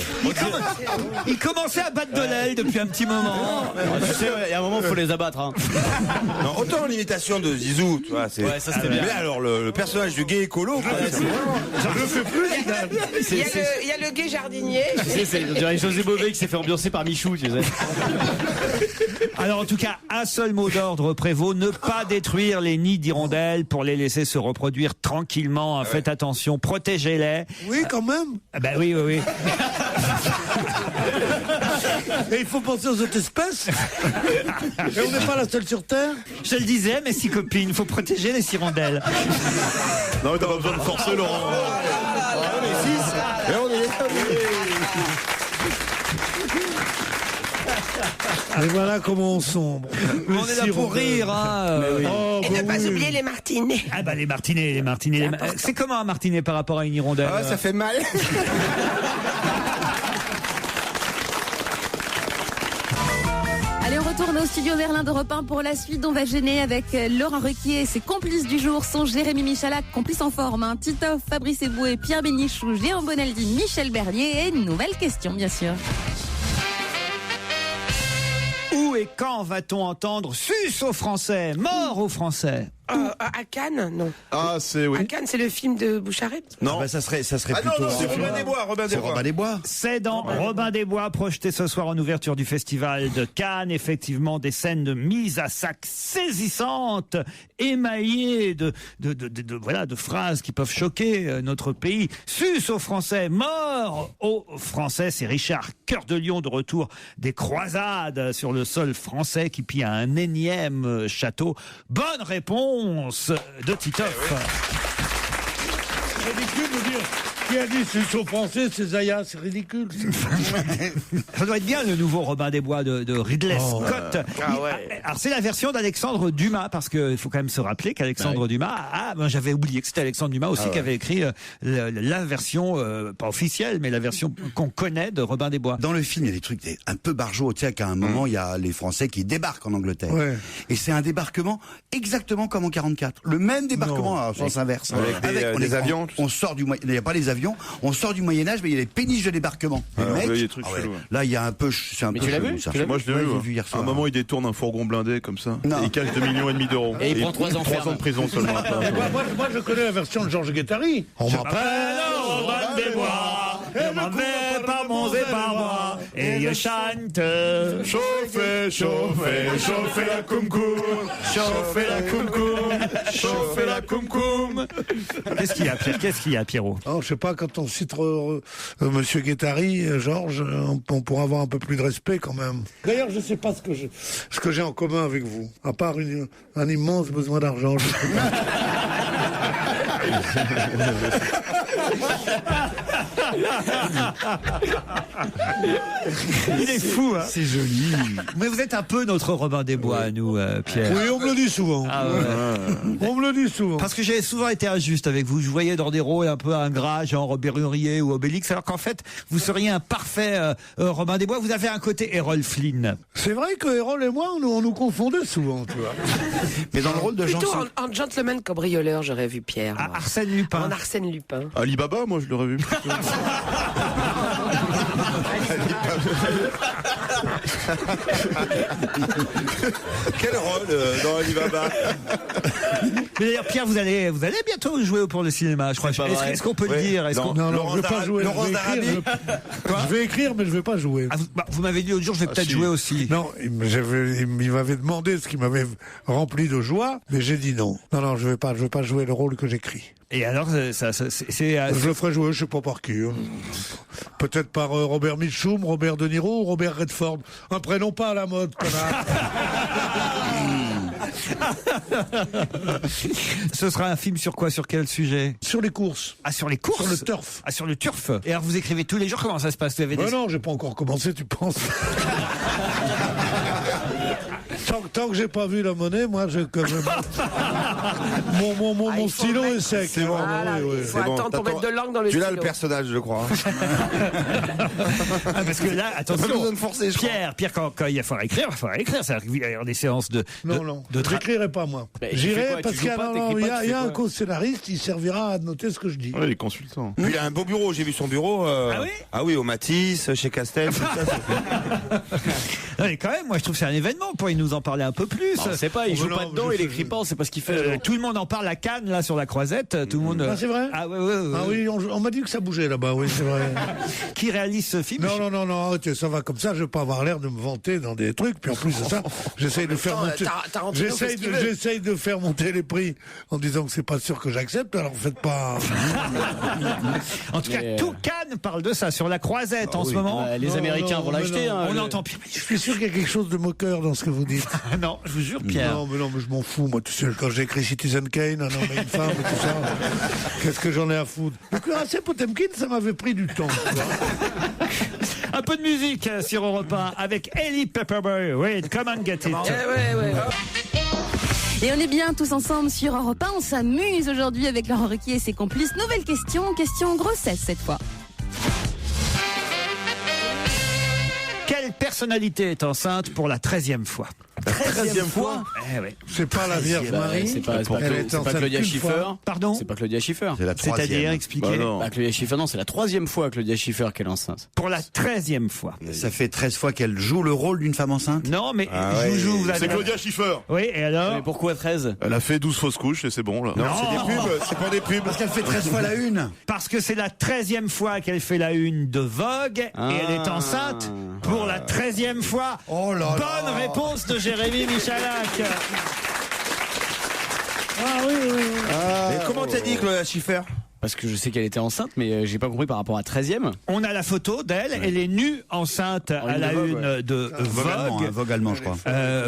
Il commençait à battre de l'aile depuis un petit moment. Tu sais, il y a un moment, il faut les abattre. Hein. Non, autant l'imitation de Zizou, tu vois, c'est. Ouais, ça c'était bien. Mais alors le personnage du gay écolo, quoi, c'est vraiment. Je le fais plus, Il y a le gay jardinier. Tu sais, on dirait José Bové qui s'est fait ambiancer par Michou, tu sais. Alors en tout cas, un seul mot d'ordre prévaut, ne pas détruire les nids d'hirondelles pour les laisser se reproduire tranquillement. Faites attention, protégez-les. Oui, quand même. Ah ben oui. Et il faut penser aux autres espèces. Et on n'est pas la seule sur Terre. Je le disais, mes six copines, il faut protéger les hirondelles. Non, mais t'as pas besoin de forcer, Laurent. Et voilà comment on sombre. On est là pour rire, hein. Oh, Et ne pas oublier les martinets. Ah bah les martinets. C'est comment un martinet par rapport à une hirondelle? Ah, ça fait mal. Allez, on retourne au studio Merlin d'Europe 1 pour la suite. On va gêner avec Laurent Ruquier et ses complices du jour sont Jérémy Michalak, complice en forme, hein, Titoff, Fabrice Eboué, Pierre Bénichou, Géant Bonaldi, Michel Bernier et une nouvelle question, bien sûr. Où et quand va-t-on entendre sus aux Français, mort aux Français? À Cannes, non. Ah, c'est oui. À Cannes, c'est le film de Boucharet. Non, bah, ça serait Ah plutôt. non, c'est Robin des Bois. C'est Robin des Bois. C'est dans Robin des Bois, projeté ce soir en ouverture du festival de Cannes. Effectivement, des scènes de mise à sac saisissantes, émaillées de phrases qui peuvent choquer notre pays. Sus aux Français, mort aux Français. C'est Richard Cœur de Lion de retour des croisades sur le sol français qui pille un énième château. Bonne réponse de Titoff. C'est ridicule de dire qui a dit c'est au français, c'est Zaya, c'est ridicule. Ça doit être bien le nouveau Robin des Bois de Ridley Scott. Alors c'est la version d'Alexandre Dumas, parce qu'il faut quand même se rappeler qu'Alexandre Dumas, j'avais oublié que c'était Alexandre Dumas aussi qui avait écrit la version, pas officielle, mais la version qu'on connaît de Robin des Bois. Dans le film, il y a des trucs un peu barjots. Tu sais qu'à un moment, il y a les Français qui débarquent en Angleterre. Ouais. Et c'est un débarquement exactement comme en 44. Le même débarquement, à sens inverse. Avec des avions. On sort du il n'y a pas les avions. On sort du Moyen-Âge, mais il y a les péniches de débarquement. Les mecs, il y a des trucs chelous, ouais. là, il y a un peu, c'est un peu tu l'as chelou, vu ça. Moi, je l'ai vu. j'ai vu hier À soir. un moment, il détourne un fourgon blindé comme ça. Non. Et il cache 2,5 millions d'euros. Et il prend 3 ans 3 ans de prison seulement. Moi, je connais la version de Georges Guettari. On m'appelle Robin des Bois, je m'en vais par monts et par bois, et je chante. Chauffez, chauffez, chauffez la coum-coum. Chauffez la coum-coum. Chauffez la coum-coum. Qu'est-ce qu'il y a, Pierre? Qu'est-ce qu'il y a, Pierrot? Oh, je sais pas, quand on cite Monsieur Guettari, Georges, on pourra avoir un peu plus de respect quand même. D'ailleurs, je sais pas ce que j'ai en commun avec vous, à part un immense besoin d'argent. Il est fou, hein. C'est joli. Mais vous êtes un peu notre Robin des Bois, nous, Pierre. Oui, on me le dit souvent. Ah ouais. On me le dit souvent. Parce que j'ai souvent été injuste avec vous. Je voyais dans des rôles un peu ingrats, genre Berrurier ou Obélix, alors qu'en fait, vous seriez un parfait Robin des Bois. Vous avez un côté Errol Flynn. C'est vrai que Errol et moi, on nous confondait souvent, tu vois. Mais dans le rôle de Jean Plutôt en gentleman cambrioleur, j'aurais vu Pierre. Ah, moi. Arsène Lupin. En Arsène Lupin. Alibaba. Alibaba, moi je l'aurais vu plutôt. Quel rôle dans Alibaba? Mais d'ailleurs, Pierre, vous allez bientôt jouer pour le cinéma, je crois. Est-ce qu'on peut le dire? Non, je vais pas jouer. Je vais écrire, mais je vais pas jouer. Vous m'avez dit l'autre jour, je vais peut-être jouer aussi. Non, il m'avait demandé ce qui m'avait rempli de joie, mais j'ai dit non. Non, je vais pas jouer le rôle que j'écris. Et alors, je le ferai jouer, je sais pas par qui. Peut-être par Robert Mitchum, Robert De Niro ou Robert Redford. Un prénom pas à la mode, connard. Ce sera un film sur quoi? Sur quel sujet? Sur les courses. Ah, sur les courses? Sur le turf. Ah, sur le turf. Et alors, vous écrivez tous les jours? Comment ça se passe? Non, j'ai pas encore commencé, tu penses? Tant que j'ai pas vu la monnaie, moi, mon stylo est sec. Il faut attendre pour mettre de l'encre dans le stylo. Tu l'as le personnage, je crois. Parce que là, attention, pas besoin de forcer, Pierre, quand il faudra écrire, C'est-à-dire qu'il va y avoir des séances de j'écrirai pas, moi. J'irai parce qu'il y a un co-scénariste, il servira à noter ce que je dis. Ouais, les consultants. Puis il a un beau bureau, j'ai vu son bureau. Ah oui, au Matisse, chez Castel, tout ça. Non, mais quand même, moi je trouve que c'est un événement. Vous pourriez nous en parler un peu plus. On sait pas, il joue pas dedans, il écrit pas, on sait pas ce qu'il fait. Tout le monde en parle à Cannes, là, sur la Croisette. Tout le monde. Ah, c'est vrai? Ah, ouais. Ah oui, on m'a dit que ça bougeait là-bas, oui, c'est vrai. Qui réalise ce film? Non, arrêtez, ça va comme ça, je vais pas avoir l'air de me vanter dans des trucs, puis en plus de ça, j'essaye de faire monter. J'essaye de faire monter les prix en disant que c'est pas sûr que j'accepte, alors faites pas. En tout cas, tout Cannes parle de ça, sur la Croisette en ce moment. Les Américains vont l'acheter. On entend Pierre. Je suis sûr qu'il y a quelque chose de moqueur dans ce que vous dites. Non, je vous jure, Pierre. Non, mais je m'en fous, moi, tu sais, quand j'écris Citizen Kane, un homme et une femme et tout ça, qu'est-ce que j'en ai à foutre? Le cuirassé Potemkin, ça m'avait pris du temps. Un peu de musique sur Europe 1 avec Ellie Pepperberry. Wait, come and get it. Et on est bien tous ensemble sur Europe 1. On s'amuse aujourd'hui avec Laurent Ruquier et ses complices. Nouvelle question grossesse cette fois. Quelle personnalité est enceinte pour la 13e fois? 13e fois? Oui. C'est pas la Vierge Marie. C'est pas Claudia Schiffer. Pardon? C'est pas Claudia Schiffer. C'est la troisième. C'est-à-dire, expliquez. Claudia Schiffer, non, c'est la 3e fois Claudia Schiffer qu'elle est enceinte. Pour la 13e fois. Ça fait 13 fois qu'elle joue le rôle d'une femme enceinte? Non, mais joue. C'est Claudia Schiffer. Oui, et alors? Mais pourquoi 13? Elle a fait 12 fausses couches et c'est bon, là. Non, c'est des pubs, c'est pas des pubs. Parce qu'elle fait 13 fois la une. Parce que c'est la 13e fois qu'elle fait la une de Vogue et elle est enceinte pour la 13e fois. Oh là là. Bonne réponse de Jérémy Michalak. Mais comment t'as dit Claudia Schiffer? Parce que je sais qu'elle était enceinte, mais j'ai pas compris par rapport à 13e. On a la photo d'elle, elle est nue, enceinte à la une de Vogue. Vogue allemand, je crois.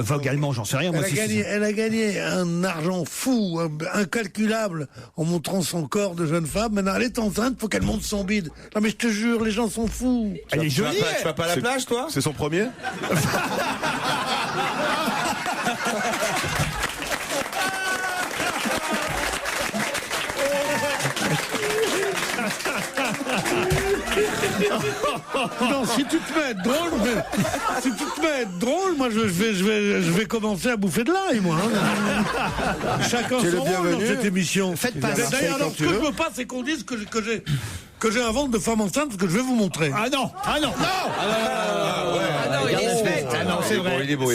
Vogue allemand, j'en sais rien. Elle a gagné un argent fou, incalculable, en montrant son corps de jeune femme. Maintenant, elle est enceinte, faut qu'elle montre son bide. Non mais je te jure, les gens sont fous. Elle est jolie. Tu vas pas à la plage, toi? C'est son premier? Non, si tu te mets à être drôle, moi je vais commencer à bouffer de l'ail, moi. Chacun son rôle dans cette émission. Faites pas ça. D'ailleurs, alors, ce que je veux pas, c'est qu'on dise que j'ai un ventre de femme enceinte, ce que je vais vous montrer. Ah non. Il est fait. Ah non, c'est vrai. Il est beau.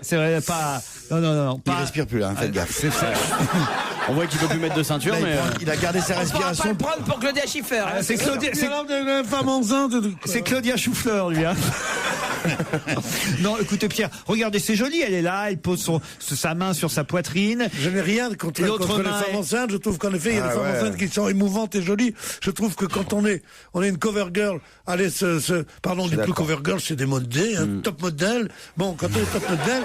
C'est vrai, pas. Non. Il respire plus là, faites gaffe. On voit qu'il peut plus mettre de ceinture, mais. Il a gardé sa On pourra pas respiration. le prendre pour Claudia Schiffer. C'est Claudia. Une femme enceinte. C'est Claudia Chou-Fleur, lui. Non, écoutez Pierre, regardez, c'est joli. Elle est là, elle pose sa main sur sa poitrine. Je n'ai rien contre les femmes enceintes. Je trouve qu'en effet, il y a des femmes enceintes qui sont émouvantes et jolies. Je trouve que quand on est une cover girl, allez, pardon, du plus cover girl, c'est des modèles, top modèle. Bon, quand on est top modèle,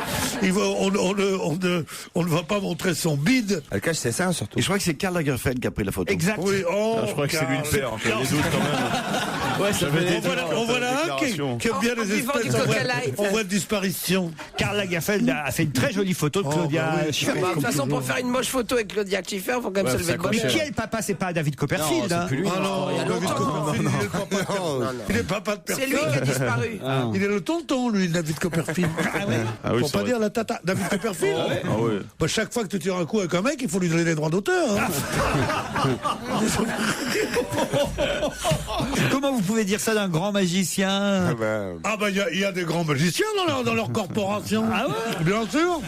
on ne va pas montrer son bide. Elle cache ses seins, surtout. Et je crois que c'est Karl Lagerfeld qui a pris la photo. Exact. Oui, Je crois que c'est lui le père. J'ai des doutes quand même. Ouais, ça fait on voit là un qui aime bien les espèces en voie de disparition. Karl Lagerfeld a fait une très jolie photo de Claudia Schiffer. De toute façon, pour faire une moche photo avec Claudia Schiffer, il faut quand même se lever de bonne Mais heure. qui est le papa? C'est pas David Copperfield. Non, c'est plus lui. Ah non, David Copperfield, il est le papa. Il est papa de personne. C'est lui qui a disparu. Il est le tonton, lui, David Copperfield. Ah oui, Pour c'est pas vrai. dire la tata. David Copperfield. Ah ouais. Bah, chaque fois que tu tires un coup avec un mec, il faut lui donner des droits d'auteur. Hein. Comment vous pouvez dire ça d'un grand magicien? Ah bah il y a des grands magiciens dans leur corporation. Ah ouais? Bien sûr.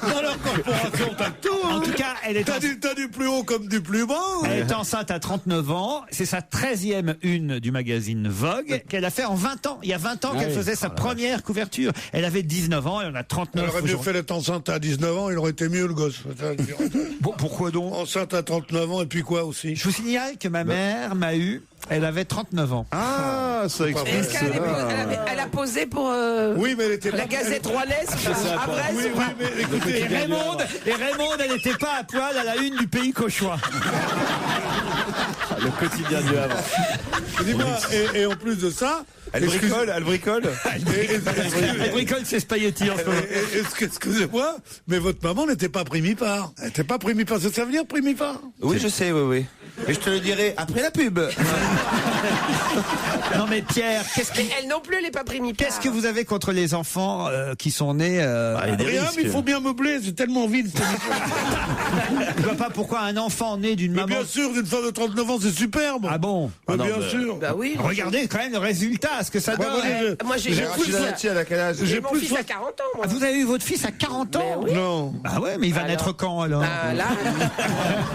Dans leur corporation, t'as tout. Hein. En tout cas, elle est t'as du plus haut comme du plus bas. Elle est enceinte à 39 ans. C'est sa 13e une du magazine Vogue qu'elle a fait en 20 ans. Il y a 20 ans qu'elle faisait sa première couverture. Elle avait 19 ans et on a 39 ans. Elle aurait mieux fait d'être enceinte à 19 ans, il aurait été mieux le gosse. Bon, pourquoi donc? Enceinte à 39 ans et puis quoi aussi? Je vous signale que ma mère m'a eu, elle avait 39 ans. Ah, ça explique Est-ce qu'elle elle a posé pour oui, mais elle était la Gazette Rouennaise à Brest? Oui, mais écoutez, Et Raymond, elle n'était pas à poil à la une du Pays Cauchois. Le quotidien du Havre. Dis-moi, et en plus de ça, Elle bricole. Elle bricole ses spaghettis en ce moment. Excusez-moi, mais votre maman n'était pas primipare. Elle n'était pas primipare. Ça veut dire primipare? Oui, je sais, oui. Mais je te le dirai après la pub. Non mais Pierre, Mais elle non plus, elle n'est pas primipare. qu'est-ce que vous avez contre les enfants qui sont nés Rien, mais il faut bien meubler, c'est tellement vide. Je vois pas pourquoi un enfant né d'une Mais maman... bien sûr, d'une femme de 39 ans, c'est superbe. Ah bon? Mais bien sûr. Bah oui. Regardez quand même le résultat, ce que ça donne. Moi j'ai plus Elle a quel âge? J'ai mon fils à 40 ans, moi. Ah, vous avez eu votre fils à 40 ans? Mais oui. Non. Bah ouais, mais il va Alors naître quand alors? Là.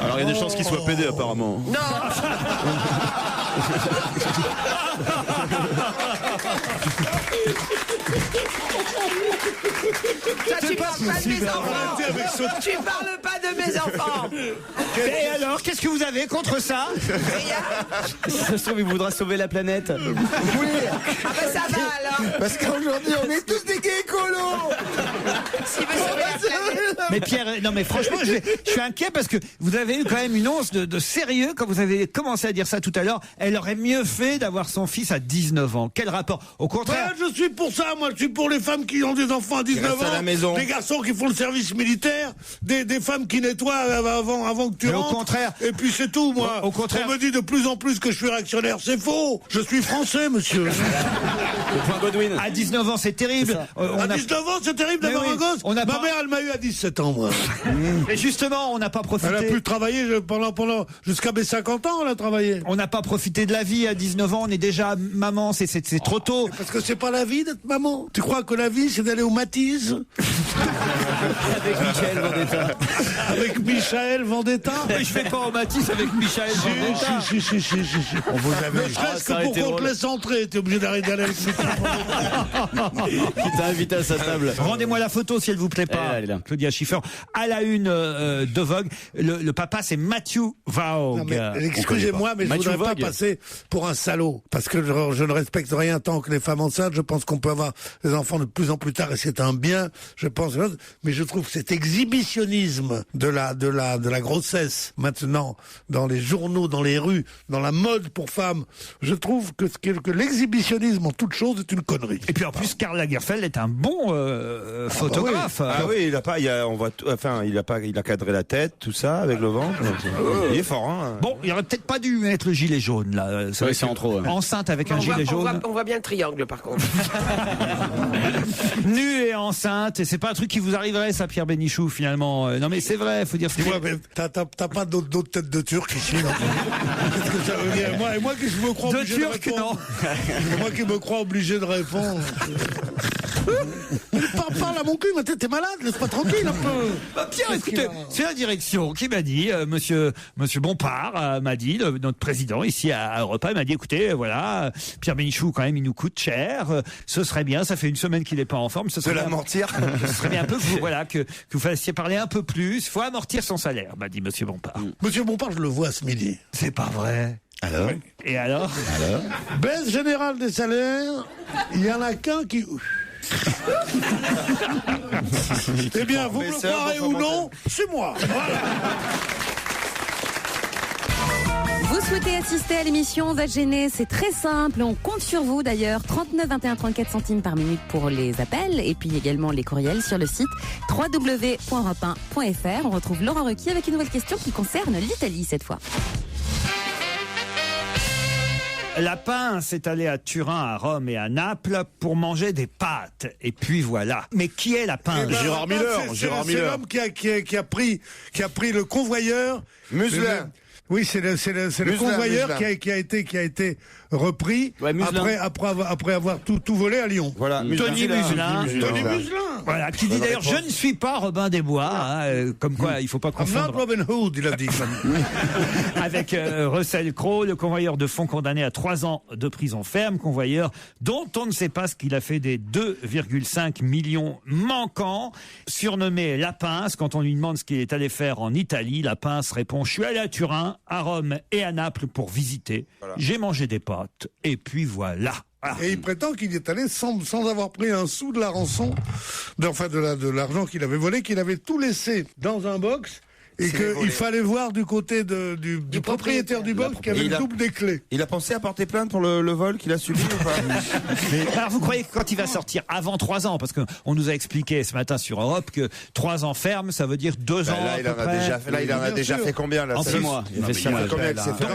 Alors il y a des chances qu'il soit pédé apparemment. Non. Ça, tu parles pas de mes enfants. Tu parles pas de mes enfants. Et alors, qu'est-ce que vous avez contre ça? Si ça se trouve, il voudra sauver la planète. Oui, Ah bah ça va alors. parce qu'aujourd'hui, on est tous des gays écolos. S'il veut sauver la planète. Mais Pierre, non mais franchement, je suis inquiet parce que vous avez eu quand même une once de sérieux quand vous avez commencé à dire ça tout à l'heure. Elle aurait mieux fait d'avoir son fils à 19 ans. Quel rapport? Au contraire... Ouais, je suis pour ça, moi, je suis pour les femmes qui ont des enfants à 19 restent à la maison. des garçons qui font le service militaire, des femmes qui nettoient avant que tu Mais au rentres. contraire. Et puis c'est tout, moi. Au contraire. On me dit de plus en plus que je suis réactionnaire, c'est faux. Je suis français, monsieur. Le point Godwin. À 19 ans, c'est terrible. À 19 ans, c'est terrible d'avoir Mais oui, un gosse. on n'a Ma pas- mère, elle m'a eu à 17 ans, moi. Et justement, on n'a pas profité... Elle a pu travailler pendant jusqu'à mes 50 ans, elle a travaillé. On n'a pas profité de la vie à 19 ans, on est déjà maman, c'est trop tôt. Parce que c'est pas la vie d'être maman. Tu crois que la vie, c'est d'aller au Matisse Avec Michel Vendetta. avec Michael Vendetta? Mais je fais pas au Matisse avec Michael Vendetta. Si. On vous avait. Ne Ah, serait-ce ça que aurait pour été qu'on te drôle. laisse entrer, t'es obligé d'arrêter d'aller avec Qui t'a invité à sa table. Rendez-moi la photo s'il vous plaît pas, Elle est là. Claudia Schiffer. À la une de Vogue, le papa c'est Matthew Vaughn. Non, mais, excusez-moi, mais je Matthew voudrais pas Vogue. passer pour un salaud. Parce que je ne respecte rien tant que les femmes enceintes. Je pense qu'on peut avoir des enfants de plus en plus tard et c'est un bien. Je pense, mais je trouve que cet exhibitionnisme de la grossesse maintenant dans les journaux, dans les rues, dans la mode pour femmes, je trouve que l'exhibitionnisme en toute chose est une connerie. Et puis en plus, Karl Lagerfeld est un bon photographe. Ah oui, il a cadré la tête, tout ça, avec le ventre. Il est fort, hein. Bon, il aurait peut-être pas dû mettre le gilet jaune là. Oui, vrai c'est que en trop, ouais. Enceinte avec un gilet jaune, On voit bien le triangle par contre. nue et enceinte, et c'est pas un truc qui vous arriverait ça, Pierre Bénichou finalement. Non mais c'est vrai, faut dire ce Dis-moi, mais t'as pas d'autres têtes de Turcs ici, non? Qu'est-ce que ça veut dire? Moi qui me crois De obligé Turcs, de répondre. Moi qui me crois obligé de répondre. Parle à mon cul, mais t'es malade, laisse pas tranquille un peu. Bah, Pierre, Qu'est-ce écoutez, qu'il a c'est la direction qui m'a dit, monsieur Bompard m'a dit, notre président ici à Europe 1, il m'a dit, écoutez, voilà, Pierre Bénichou, quand même, il nous coûte cher, ce serait bien, ça fait une semaine qu'il n'est pas en forme, ce serait De bien, l'amortir. ce serait bien un peu que vous, voilà, que vous fassiez parler un peu plus, il faut amortir son salaire, m'a dit monsieur Bompard. Monsieur Bompard, je le vois ce midi. C'est pas vrai. Alors? Et alors? Baisse générale des salaires, il y en a qu'un qui... Eh bien, vous me le croirez ou non, c'est moi. Voilà. Vous souhaitez assister à l'émission On va gêner, c'est très simple, on compte sur vous d'ailleurs, 39 21 34 centimes par minute pour les appels et puis également les courriels sur le site www.europe1.fr. On retrouve Laurent Ruquier avec une nouvelle question qui concerne l'Italie cette fois. La pince est allée à Turin, à Rome et à Naples pour manger des pâtes. Et puis voilà. Mais qui est la pince? Gérard Miller. C'est l'homme qui a pris le convoyeur. Muselin. Oui, c'est le convoyeur qui a été repris après avoir tout volé à Lyon. Voilà. Tony Muselin. Tony Muselin. Voilà, qui dit d'ailleurs, je ne suis pas Robin des Bois, comme quoi il faut pas confondre. I'm not Robin Hood, il a dit. Avec Russell Crowe, le convoyeur de fonds condamné à 3 ans de prison ferme, convoyeur dont on ne sait pas ce qu'il a fait des 2,5 millions manquants, surnommé La Pince. Quand on lui demande ce qu'il est allé faire en Italie, La Pince répond: je suis allé à Turin, à Rome et à Naples pour visiter. Voilà. J'ai mangé des pâtes et puis voilà. Ah. Et il prétend qu'il est allé sans avoir pris un sou de la rançon, de l'argent qu'il avait volé, qu'il avait tout laissé dans un box. Et qu'il fallait voir du côté du propriétaire du box qui avait le double des clés. Il a pensé à porter plainte pour le vol qu'il a subi ou pas? Alors vous croyez que quand il va sortir avant 3 ans, parce qu'on nous a expliqué ce matin sur Europe que 3 ans ferme, ça veut dire 2 ans là, il en a déjà fait combien là? En 6 mois. Il fait 6 mois. Donc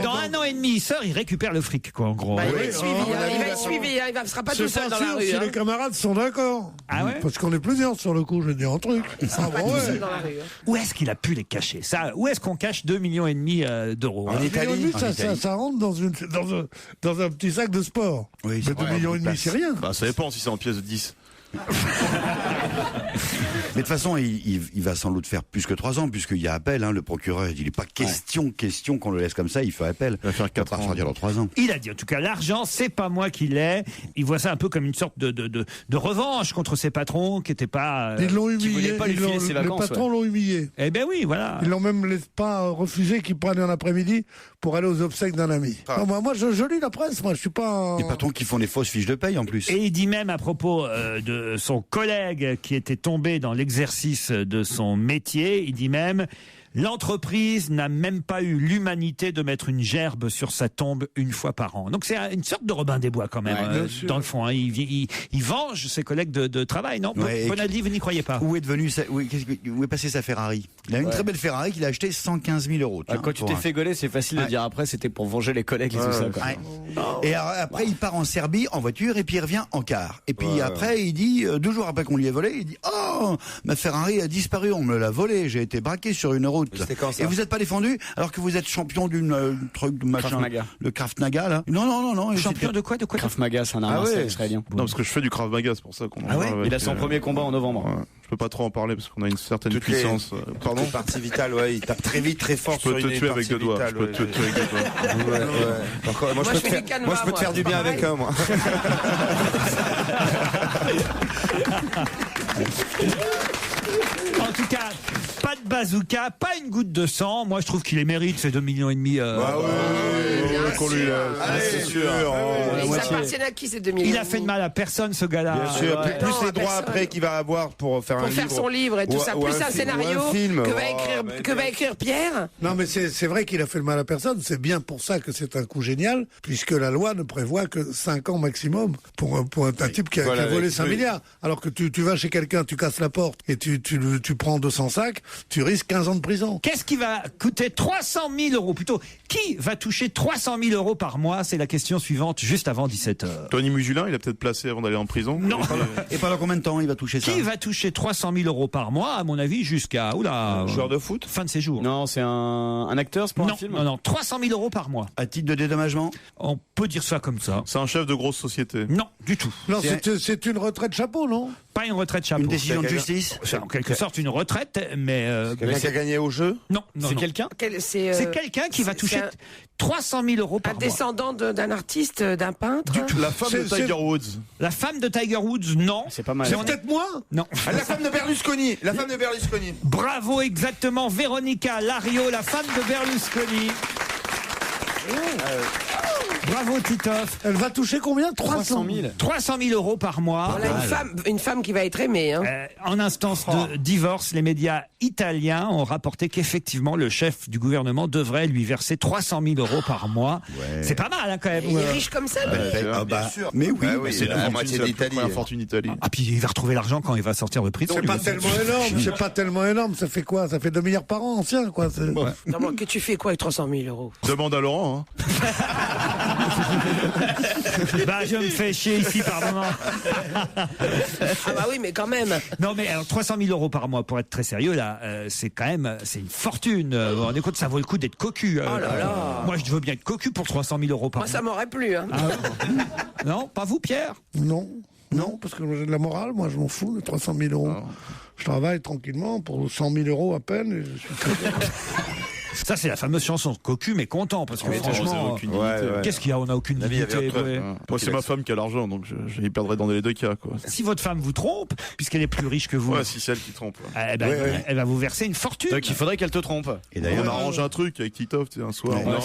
dans 1 an et demi, il sort, il récupère le fric, quoi, en gros. Il va être suivi, il ne sera pas tout seul dans la rue. Si les camarades sont d'accord. Ah ouais? Parce qu'on est plusieurs sur le coup, je vais dire un truc. Où est-ce qu'il a pu les cacher? Ça, où est-ce qu'on cache 2,5 millions d'euros? En Italie, ça rentre dans un petit sac de sport. Oui, mais 2,5 millions, c'est rien. Bah, ça dépend si c'est en pièces de 10. Mais de toute façon, il va sans doute faire plus que 3 ans, puisqu'il y a appel. Le procureur, il n'est pas question qu'on le laisse comme ça, il fait appel. Il va faire 4 ans. Sortir dans 3 ans. Il a dit, en tout cas, l'argent, c'est pas moi qui l'ai. Il voit ça un peu comme une sorte de revanche contre ses patrons qui n'étaient pas... Ils l'ont humilié, pas lui filer ses vacances, les patrons l'ont humilié. Eh ben oui, voilà. Ils l'ont même pas refusé qu'il prenne un après-midi pour aller aux obsèques d'un ami. Non, moi, je lis la presse, moi, je suis pas... Des patrons qui font des fausses fiches de paye, en plus. Et il dit même à propos de son collègue qui était tombé dans l'exercice de son métier, il dit même: l'entreprise n'a même pas eu l'humanité de mettre une gerbe sur sa tombe une fois par an. Donc c'est une sorte de Robin des Bois quand même, dans le fond. Il venge ses collègues de travail, non? Bonaldi, vous n'y croyez pas? Où est passée sa Ferrari? Il a une très belle Ferrari qu'il a achetée 115 000 euros. Quand tu t'es fait gauler, c'est facile de dire après, c'était pour venger les collègues et tout ça. Quoi. Et après, il part en Serbie en voiture et puis il revient en car. Et puis après, il dit, 2 jours après qu'on lui ait volé, il dit: oh, ma Ferrari a disparu, on me l'a volée, j'ai été braqué sur une route. Et vous n'êtes pas défendu alors que vous êtes champion d'une truc de machin, le Krav Maga là? Non. Champion de quoi? Krav Maga, c'est un art martial israélien. Non, parce que je fais du Krav Maga, c'est pour ça qu'on. Il a son premier combat en novembre. Je peux pas trop en parler parce qu'on a une certaine puissance. Pardon. Partie vitale, il tape très vite, très fort. Je peux te tuer avec 2 doigts. Je peux te tuer avec 2 doigts. Moi, je peux te faire du bien avec un, moi. En tout cas, pas de bazooka, pas une goutte de sang. Moi, je trouve qu'il les mérite, ces 2,5 millions. Qu'on lui laisse. C'est sûr. Ça appartient à qui, ces 2 millions? Il a fait de mal à personne, ce gars-là. Bien sûr. Plus les droits après qu'il va avoir pour faire un livre. Pour faire son livre et tout ça. Plus un scénario que va écrire Pierre. Non, mais c'est vrai qu'il a fait le mal à personne. C'est bien pour ça que c'est un coup génial, puisque la loi ne prévoit que 5 ans maximum pour un type qui a volé 5 milliards. Alors que tu vas chez quelqu'un, tu casses la porte et tu prends 200 sacs, tu risques 15 ans de prison. Qu'est-ce qui va coûter 300 000 euros? Plutôt, qui va toucher 300 000 euros par mois? C'est la question suivante, juste avant 17h. Tony Muselin, il a peut-être placé avant d'aller en prison? Non. Et pendant combien de temps il va toucher ça? Qui va toucher 300 000 euros par mois, à mon avis, jusqu'à... joueur de foot? Fin de ses jours. Non, c'est un acteur, c'est pour un film? Non, 300 000 euros par mois. À titre de dédommagement? On peut dire ça comme ça. C'est un chef de grosse société? Non, du tout. Non, c'est une retraite chapeau, non? Pas une retraite chapeau. Une décision de justice? C'est en quelque sorte une retraite, mais... quelqu'un qui a gagné au jeu? Non. C'est quelqu'un? C'est quelqu'un qui va toucher 300 000 euros par mois. Un descendant d'un artiste, d'un peintre? La femme de Tiger Woods? La femme de Tiger Woods, non. C'est pas mal. C'est peut-être moi? Non. La femme de Berlusconi. Bravo, exactement. Véronica Lario, la femme de Berlusconi. Bravo Titoff. Elle va toucher combien? 300 000. 300 000 euros par mois. Voilà une femme qui va être aimée. En instance de divorce, les médias italiens ont rapporté qu'effectivement le chef du gouvernement devrait lui verser 300 000 euros par mois. Ouais. C'est pas mal quand même. Il est riche comme ça. Bien sûr. Mais oui, c'est la moitié d'Italie. La fortune d'Italie. Ah puis il va retrouver l'argent quand il va sortir de prison. C'est pas tellement énorme. C'est pas tellement énorme. Ça fait quoi? Ça fait 2 milliards par an ancien quoi. Non, que tu fais quoi avec 300 000 euros? Demande à Laurent. Bah, je me fais chier ici par moment. Ah bah oui, mais quand même. Non, mais alors 300 000 euros par mois, pour être très sérieux, là, c'est quand même, c'est une fortune. Vous vous rendez compte, ça vaut le coup d'être cocu. Oh là là. Moi, je veux bien être cocu pour 300 000 euros par Moi, mois. ça m'aurait plu. Hein. Non, pas vous, Pierre? Non. Non, parce que j'ai de la morale, moi je m'en fous de 300 000 euros. Je travaille tranquillement pour 100 000 euros à peine. Et je suis très bien. Ça, c'est la fameuse chanson cocu, mais content, parce que franchement, qu'est-ce qu'il y a? On n'a aucune dignité. Moi, c'est ma femme qui a l'argent, donc je y perdrai dans les deux cas, quoi. Si votre femme vous trompe, puisqu'elle est plus riche que vous, si c'est elle qui trompe. Elle va vous verser une fortune. Donc il faudrait qu'elle te trompe. Et d'ailleurs, on arrange un truc avec Titov, tu sais, un soir. Non,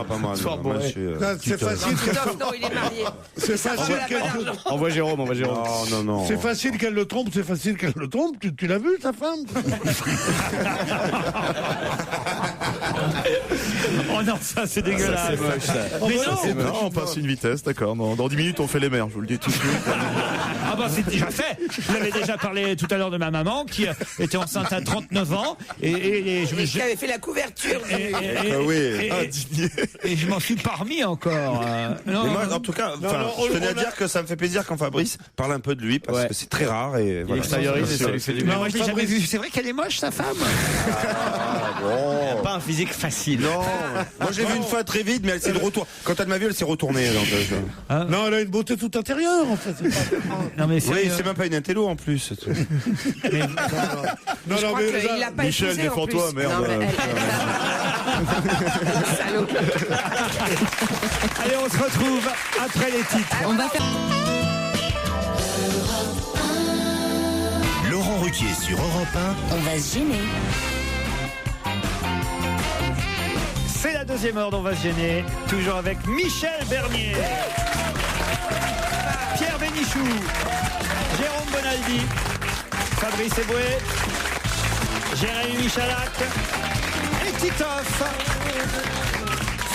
pas moi. C'est facile. Non, il est marié. C'est facile qu'elle. Envoie Jérôme. Non. C'est facile qu'elle le trompe. C'est facile qu'elle le trompe. Tu l'as vu, ta femme? Oh non, ça c'est dégueulasse. C'est moche, ça. Mais non, On passe une vitesse, d'accord. Dans 10 minutes, on fait les mers, je vous le dis tout de suite. Ah bah c'est déjà fait. Je l'avais déjà parlé tout à l'heure de ma maman qui était enceinte à 39 ans et Qui avait fait la couverture. et je m'en suis pas remis encore. Non, Mais moi, en tout cas, je tenais à dire que ça me fait plaisir quand Fabrice parle un peu de lui, parce que c'est très rare. Et voilà. Extériorise et ça lui fait du bien. moi, je l'ai jamais vu. C'est vrai qu'elle est moche, sa femme. Pas un physique facile. Non, moi j'ai vu une fois très vite, mais elle s'est de retour. Quand elle m'a vu, elle s'est retournée. Non, elle a une beauté toute intérieure, en fait. Non mais Oui, c'est même pas une intello en plus. Non, mais Il a pas Michel, épousé, en défends-toi, plus. merde. Non, mais Salaud. Allez, on se retrouve après les titres. On va faire. Laurent Ruquier sur Europe On va se gêner. C'est la deuxième heure dont on va se gêner. Toujours avec Michel Bernier, Pierre Bénichou, Jérôme Bonaldi, Fabrice Eboué, Jérémy Michalak et Titoff.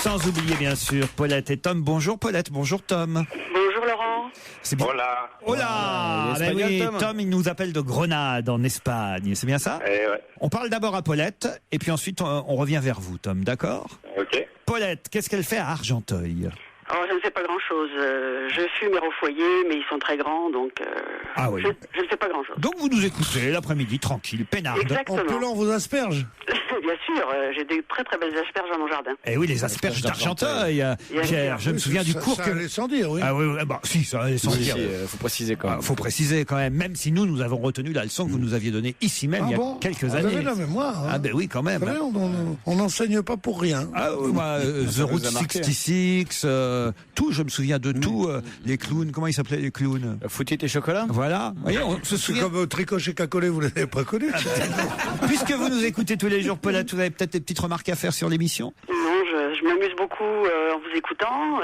Sans oublier bien sûr Paulette et Tom. Bonjour Paulette, bonjour Tom. Bonjour Laurent. C'est bien. Hola. Hola. Ben oui, Tom, il nous appelle de Grenade en Espagne, c'est bien ça? Ouais. On parle d'abord à Paulette et puis ensuite on revient vers vous Tom, d'accord? Ok. Paulette, qu'est-ce qu'elle fait à Argenteuil? Oh, je ne fais pas grand-chose. Je fume au foyer, mais ils sont très grands, donc Ah oui. je ne fais pas grand-chose. Donc vous nous écoutez l'après-midi, tranquille, peinarde. en Exactement. pelant vos asperges. Bien sûr, j'ai des très très belles asperges dans mon jardin. Eh oui, les asperges d'Argenteuil, Pierre. Je me souviens du cours ça que... allait sans dire, oui. Ah oui, bah si, ça allait sans dire. Faut préciser quand même. Faut préciser quand même, même si nous avons retenu la leçon que vous nous aviez donnée ici même il y a quelques Vous années. avez la mémoire. Hein. Ah ben oui, quand même. Vous savez, on n'enseigne pas pour rien. Ah oui, moi, The Route 66, tout, je me souviens de tout. Les clowns, comment ils s'appelaient les clowns? Foutit et chocolat. Voilà. Vous voyez, on se C'est souvient. comme Tricot chez Cacolé, vous l'avez pas connu. Puisque vous nous écoutez tous les jours, Paulette, vous avez peut-être des petites remarques à faire sur l'émission? Non, je m'amuse beaucoup en vous écoutant.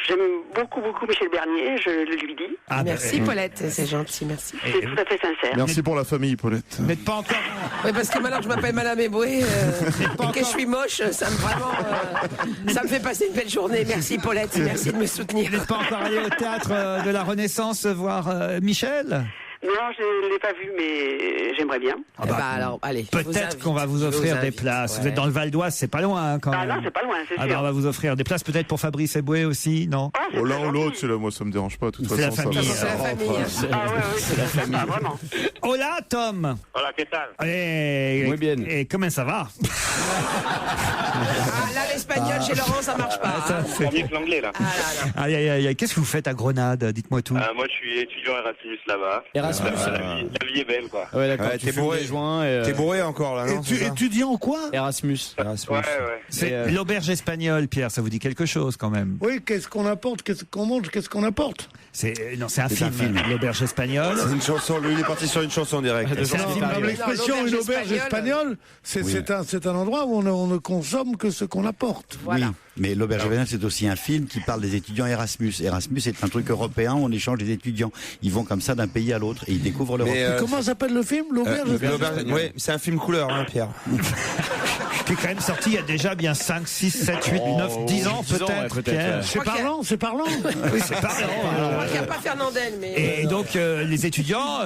J'aime beaucoup Michel Bernier, je le lui dis. Ah, Merci Paulette, c'est gentil, merci. C'est tout à fait sincère. Merci pour la famille, Paulette. Vous n'êtes pas encore... Oui, parce que maintenant que je m'appelle Madame Eboué, et que je suis moche, ça me vraiment, ça me fait passer une belle journée. Merci Paulette, merci de me soutenir. Vous n'êtes pas encore allé au théâtre de la Renaissance voir Michel? Non, je ne l'ai pas vu, mais j'aimerais bien. Ah bah, alors, allez. peut-être qu'on va vous offrir des places. Vous êtes dans le Val d'Oise, c'est pas loin quand même. Ah non, c'est pas loin, c'est sûr. On va vous offrir des places peut-être pour Fabrice Eboué aussi, non? Oh, l'un ou l'autre, moi ça me dérange pas. De toute C'est la façon, famille. C'est la famille. Ah ouais, c'est la famille. Ah, vraiment. Hola Tom. Hola, ¿qué tal? Muy bien. Et comment ça va? Ah, là, l'espagnol chez Laurent, ça marche pas. C'est mieux que l'anglais, là. Ah là là. Aïe, aïe, aïe. Qu'est-ce que vous faites à Grenade? Dites-moi tout. Moi, je suis étudiant Erasmus là-bas. Erasmus. La vie est belle, quoi. Ouais, d'accord. Ouais, Tu t'es fumes bourré. des joints et, T'es bourré encore là, non? Étudiant quoi? Erasmus. Ouais. C'est l'auberge espagnole, Pierre. Ça vous dit quelque chose quand même? Oui, qu'est-ce qu'on apporte? Qu'est-ce qu'on mange? Qu'est-ce qu'on apporte? C'est un film. L'auberge espagnole. C'est une chanson, lui il est parti sur une chanson directe. C'est un film. L'expression l'auberge une auberge espagnole, c'est un endroit où on ne consomme que ce qu'on apporte. Voilà. Oui, mais l'auberge espagnole, c'est aussi un film qui parle des étudiants Erasmus. Erasmus, c'est un truc européen où on échange des étudiants. Ils vont comme ça d'un pays à l'autre et ils découvrent l'Europe. Comment s'appelle le film? L'auberge espagnole. Oui, c'est un film couleur, hein, Pierre. qui est quand même sorti il y a déjà bien 5, 6, 7, 8, 9, 10 ans peut-être. Pierre. C'est parlant, c'est parlant. Oui, c'est parlant. Je crois qu'il n'y a pas Fernandel, mais... Et donc, les étudiants,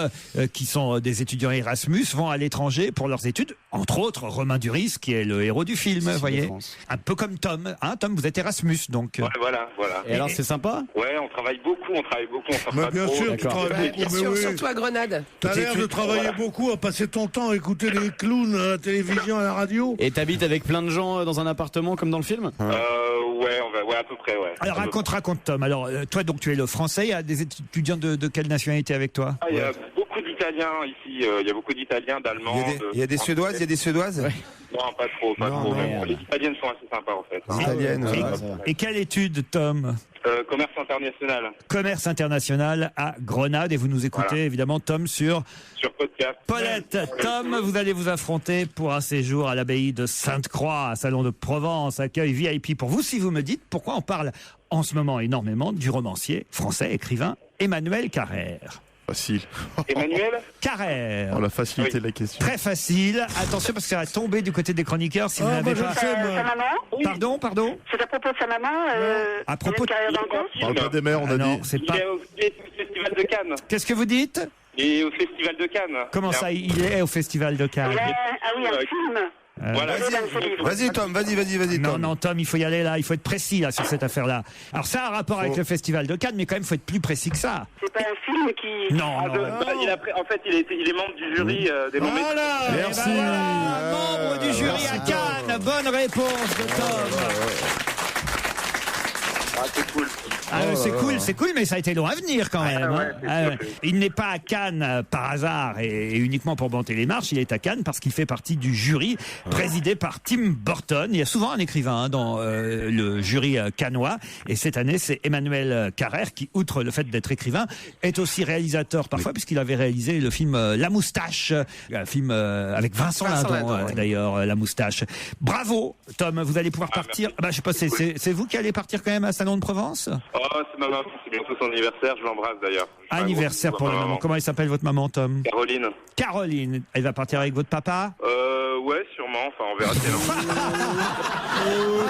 qui sont des étudiants Erasmus, vont à l'étranger pour leurs études. Entre autres, Romain Duris, qui est le héros du film, vous voyez. Un peu comme Tom. Hein, Tom, vous êtes Erasmus, donc. Ouais, voilà. Et alors, c'est sympa? Ouais, on travaille beaucoup. Mais bien sûr, tu travailles beaucoup. Bien sûr, surtout à Grenade. T'as l'air de travailler beaucoup, à passer ton temps à écouter les clowns à la télévision, à la radio. Et t'habites avec plein de gens dans un appartement comme dans le film? Ouais, à peu près, ouais. Alors, raconte, Tom. Alors, toi, donc, tu es le français. Il y a des étudiants de quelle nationalité avec toi? Il y a beaucoup d'Italiens ici. Il y a beaucoup d'Italiens, d'Allemands. Il y a des Suédoises, Ouais. Non, pas trop. Les Italiennes sont assez sympas, en fait. Italiennes. Et quelle étude, Tom? Commerce international. Commerce international à Grenade. Et vous nous écoutez, évidemment, Tom, sur podcast. Paulette. Tom, vous allez vous affronter pour un séjour à l'abbaye de Sainte-Croix, à Salon de Provence, accueil VIP pour vous. Si vous me dites pourquoi on parle en ce moment énormément du romancier français, écrivain Emmanuel Carrère. Facile. Emmanuel Carrère. Oh, la facilité de la question. Très facile. Attention parce que ça va tomber du côté des chroniqueurs si vous n'avez pas... Sa maman. Pardon. C'est à propos de sa maman. À propos de... On parle pas des mères, on a dit. C'est pas... Il est au Festival de Cannes. Qu'est-ce que vous dites? Il est au Festival de Cannes. Comment ça, il est au Festival de Cannes? Ah oui, un film. Voilà. Vas-y, Tom, vas-y. Non, Tom, il faut y aller là, il faut être précis là sur cette affaire-là. Alors ça a un rapport avec le Festival de Cannes, mais quand même, il faut être plus précis que ça. C'est pas un film qui... Non. En fait, il est membre du jury des longs métrages. Voilà. Merci. Membre du jury à Cannes. Bonne réponse de Tom. Ah, c'est cool. C'est cool, mais ça a été long à venir quand même. Il n'est pas à Cannes par hasard et uniquement pour monter les marches. Il est à Cannes parce qu'il fait partie du jury présidé par Tim Burton. Il y a souvent un écrivain dans le jury cannois. Et cette année, c'est Emmanuel Carrère qui, outre le fait d'être écrivain, est aussi réalisateur parfois puisqu'il avait réalisé le film La Moustache, un film avec Vincent Lindon d'ailleurs, La Moustache. Bravo, Tom. Vous allez pouvoir partir. Je sais pas, c'est vous qui allez partir quand même à Salon de Provence? Oh, c'est ma maman, c'est bientôt son anniversaire, je l'embrasse d'ailleurs. Anniversaire pour la maman. Comment elle s'appelle votre maman, Tom? Caroline. Elle va partir avec votre papa? Ouais, sûrement, enfin on verra.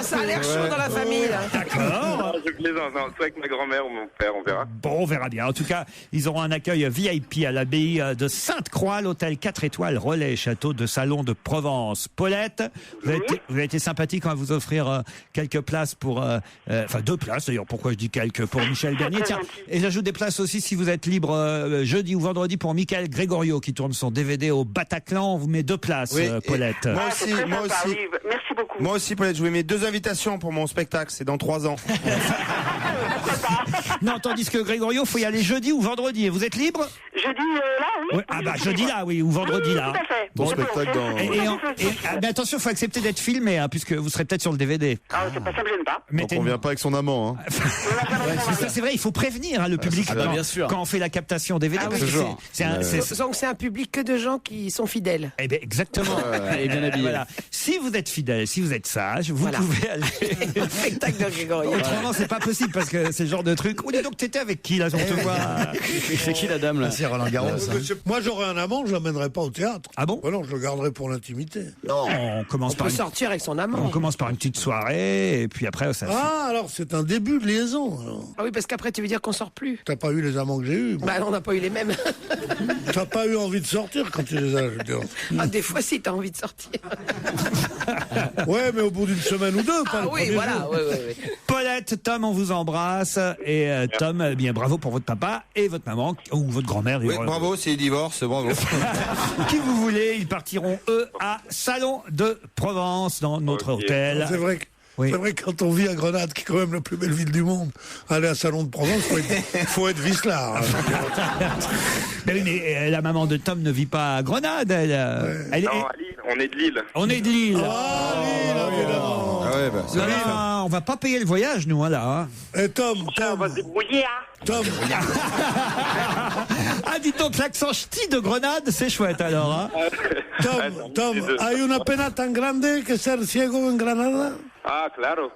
Ça a l'air chaud dans la famille là. D'accord. Je plaisante, soit avec ma grand-mère ou mon père, on verra. Bon, on verra bien. En tout cas, ils auront un accueil VIP à l'abbaye de Sainte-Croix, l'hôtel 4 étoiles Relais Château de Salon de Provence. Paulette, vous avez été sympathique, on va vous offrir quelques places pour... Enfin, 2 places d'ailleurs, pourquoi je dis quelques, pour Michel Bernier. Tiens, et j'ajoute des places aussi si vous êtes libre jeudi ou vendredi pour Michael Gregorio qui tourne son DVD au Bataclan. On vous met 2 places, Paulette. Moi aussi. Merci beaucoup. Moi aussi, Paulette, je vous mets 2 invitations pour mon spectacle, c'est dans 3 ans. Non, tandis que Gregorio, faut y aller jeudi ou vendredi. Vous êtes libre? Jeudi là, oui. Jeudi là, oui, ou vendredi là. Tout à fait. Ton spectacle dans... Mais attention, il faut accepter d'être filmé, puisque vous serez peut-être sur le DVD. Ah, c'est pas ça, me gêne pas. Donc on vient pas avec son amant. Ça, c'est vrai, il faut prévenir le public bien sûr. quand on fait la captation DVD. C'est un public que de gens qui sont fidèles. Eh bien, exactement. Et bien habillé. Voilà. Si vous êtes fidèle, si vous êtes sage, vous pouvez aller. Le spectacle de Grégorio. Autrement, c'est pas possible parce que c'est le genre de truc. Oh, dis donc, t'étais avec qui là? On te voit. C'est qui la dame là? C'est Roland Garros. Moi, j'aurais un amant, je l'amènerais pas au théâtre. Ah bon? Non, je le garderais pour l'intimité. Non, on commence par sortir avec son amant. On commence par une petite soirée et puis après ça. Ah, alors c'est un début de liaison. Alors. Ah oui, parce qu'après tu veux dire qu'on sort plus. T'as pas eu les amants que j'ai eus. Bah on n'a pas eu les mêmes. T'as pas eu envie de sortir quand tu les as, je veux dire. Ah, des fois si t'as envie de sortir. Ouais, mais au bout d'une semaine ou 2, pas le premier jour. Oui. Paulette, Tom, on vous embrasse et Tom, bien bravo pour votre papa et votre maman ou votre grand-mère. Oui, bravo, c'est divorce, bravo. Qui vous voulez, ils partiront eux à Salon de Provence dans notre hôtel. C'est vrai que c'est vrai que quand on vit à Grenade, qui est quand même la plus belle ville du monde, aller à Salon de Provence, faut être vicelard. Mais la maman de Tom ne vit pas à Grenade. Non, à Lille. On est de Lille. On est de Lille. Lille, évidemment. Ah ouais, on va pas payer le voyage, nous, là. Et Tom, On va se débrouiller, Tom. Dites donc, l'accent ch'ti de Grenade, c'est chouette, alors. Tom, hay una pena tan grande que ser ciego en Granada? Ah, claro.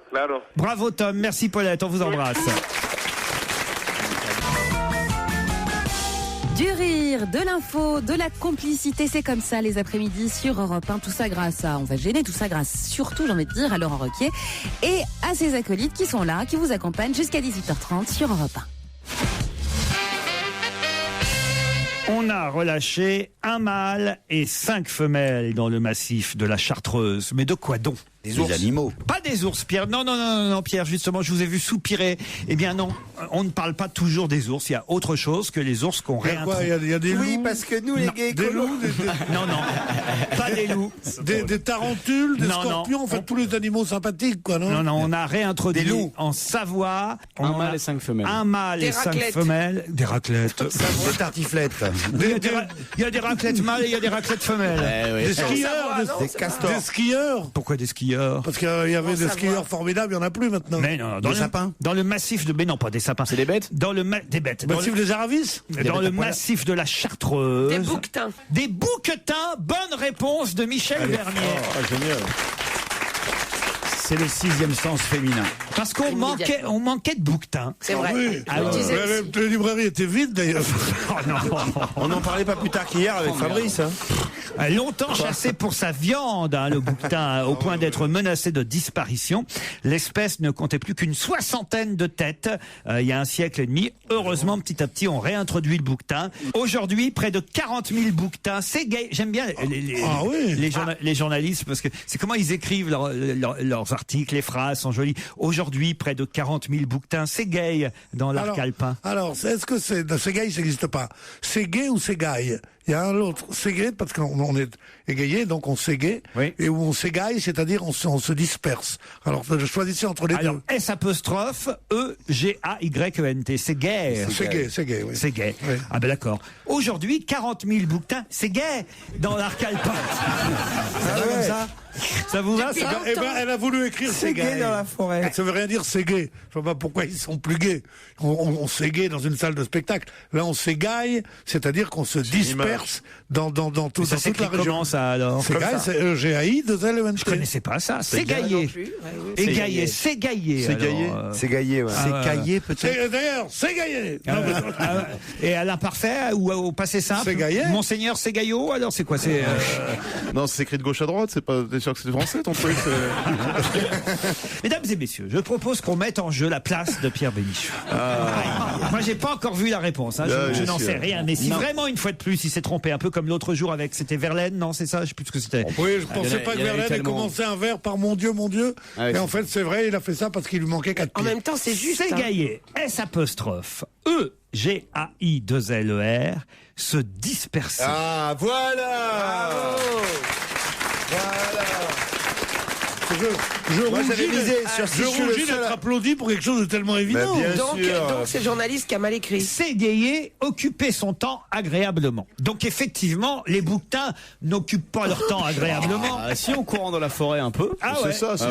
Bravo, Tom. Merci, Paulette. On vous embrasse. Du rire, de l'info, de la complicité, c'est comme ça les après-midi sur Europe 1. Tout ça grâce à On va gêner, tout ça grâce surtout, j'ai envie de dire, à Laurent Ruquier et à ses acolytes qui sont là, qui vous accompagnent jusqu'à 18h30 sur Europe 1. On a relâché un mâle et 5 femelles dans le massif de la Chartreuse. Mais de quoi donc? Des animaux. Pas des ours, Pierre. Non, Pierre, justement, je vous ai vu soupirer. Eh bien non, on ne parle pas toujours des ours. Il y a autre chose que les ours qu'on réintroduit. Il y a des loups. Oui, parce que nous, les gays Des écolos... loups, Non, pas des loups. des tarentules, des scorpions, en fait, tous les animaux sympathiques, quoi, non? Non, on a réintroduit Des loups. en Savoie. Un mâle et 5 femelles. Un mâle et 5 femelles. Des raclettes. Des tartiflettes. Il y a des raclettes mâles et il y a des raclettes femelles. Des skieurs, Des castors. des skieurs. Pourquoi des skieurs? Parce qu'il y avait des skieurs formidables, il n'y en a plus maintenant. Mais non, Des sapins. dans le massif de... Mais non, pas des sapins. C'est des bêtes? Des bêtes. Massif des Aravis. Dans le massif de la Chartreuse. Des bouquetins. Des bouquetins. Bonne réponse de Michel Bernier. Génial. C'est le 6e sens féminin. Parce qu'on manquait de bouquetins. C'est vrai. Oui. Ah oui. La librairie était vide d'ailleurs. Oh non. On n'en parlait pas plus tard qu'hier avec Fabrice. Hein. Longtemps chassé pour sa viande, le bouquetin, au point d'être menacé de disparition. L'espèce ne comptait plus qu'une 60aine de têtes il y a un siècle et demi. Heureusement, petit à petit, on réintroduit le bouquetin. Aujourd'hui, près de 40 000 bouquetins. C'est gay. J'aime bien les journalistes parce que c'est comment ils écrivent leurs articles, les phrases sont jolies. Aujourd'hui, près de 40 000 bouquetins. C'est gay dans l'arc alpin. Alors, est-ce que c'est gay, ça n'existe pas? C'est gay ou c'est gaille? Il y a un autre, ségaye, parce qu'on est égayé, donc on ségaye, oui. Et où on ségaille, c'est-à-dire on se disperse. Alors, je choisissais entre les deux. S apostrophe E-G-A-Y-E-N-T. C'est gay. C'est gay, oui. C'est gay. Oui. Ah ben d'accord. Aujourd'hui, 40 000 bouquetins, c'est gay dans l'arc alpin. Ça va comme ça? Ça vous va, ça? Eh ben, elle a voulu écrire c'est gay dans la forêt. Ça veut rien dire c'est gay. Je sais pas pourquoi ils sont plus gays. On s'égaye dans une salle de spectacle. Là, on s'égaye, c'est-à-dire qu'on se disperse dans toute la région. Comment ça alors? C'est gaille, c'est E-G-A-I-2-L-E-N-T. Je connaissais pas ça. C'est gaillé. Égaillé, c'est gaillé. C'est gaillé, ouais. C'est caillé peut-être. D'ailleurs, c'est gaillé. Et à l'imparfait ou au passé simple? C'est gaillé. Monseigneur Ségaillot, alors c'est quoi? C'est Non, c'est écrit de gauche à droite, c'est pas. T'es sûr que c'est français ton truc? Mesdames et messieurs, je propose qu'on mette en jeu la place de Pierre Bénichou. Moi, j'ai pas encore vu la réponse. Je n'en sais rien. Mais si vraiment une fois de plus, il s'est trompé, un peu comme l'autre jour avec, c'était Verlaine, non? C'est ça? Je sais plus ce que c'était. Oui, je pensais pas que Verlaine ait commencé un vers par mon Dieu, mon Dieu. Et en fait, c'est vrai, il a fait ça parce qu'il lui manquait 4 pieds. En même temps, c'est juste. C'est gaillé. S apostrophe E-G-A-I-2-L-E-R se disperser. Ah, voilà. Voilà. Je rougis d'être applaudi pour quelque chose de tellement évident. Donc c'est le journaliste qui a mal écrit. S'égayer, occuper son temps agréablement. Donc effectivement, les bouquetins n'occupent pas leur temps agréablement. Si on court dans la forêt un peu. Ah ouais. C'est ça, c'est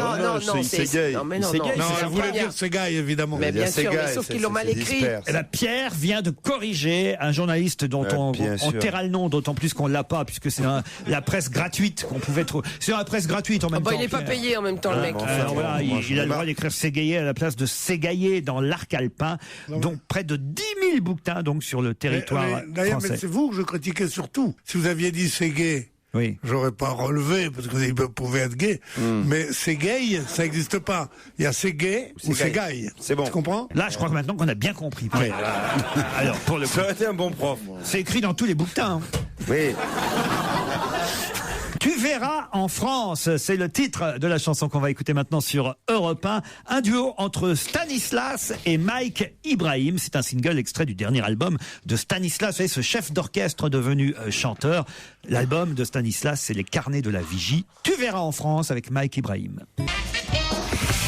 gay. Non, mais non. Elle voulait dire c'est gay, évidemment. Mais bien sûr, mais sauf qu'ils l'ont mal écrit. Eh ben, Pierre vient de corriger un journaliste dont on taira le nom, d'autant plus qu'on l'a pas, puisque c'est la presse gratuite qu'on pouvait trouver. C'est la presse gratuite en même temps. Il n'est pas payé en même temps, le mec. Alors voilà, il a le droit d'écrire s'égayer à la place de s'égailler dans l'arc alpin. Donc près de 10 000 bouquetins donc sur le territoire D'ailleurs, français. mais c'est vous que je critiquais surtout. Si vous aviez dit c'est gay, oui. J'aurais pas relevé parce que vous pouvez être gay. Mais c'est gay, ça n'existe pas. Il y a c'est gay ou c'est gay. C'est bon. Tu comprends? Là, je crois que maintenant qu'on a bien compris. Ouais. Alors pour le coup, ça aurait été un bon prof. C'est écrit dans tous les bouquetins. Oui. Tu verras en France, c'est le titre de la chanson qu'on va écouter maintenant sur Europe 1. Un duo entre Stanislas et Mike Ibrahim. C'est un single extrait du dernier album de Stanislas. Vous savez, ce chef d'orchestre devenu chanteur. L'album de Stanislas, c'est Les Carnets de la Vigie. Tu verras en France avec Mike Ibrahim.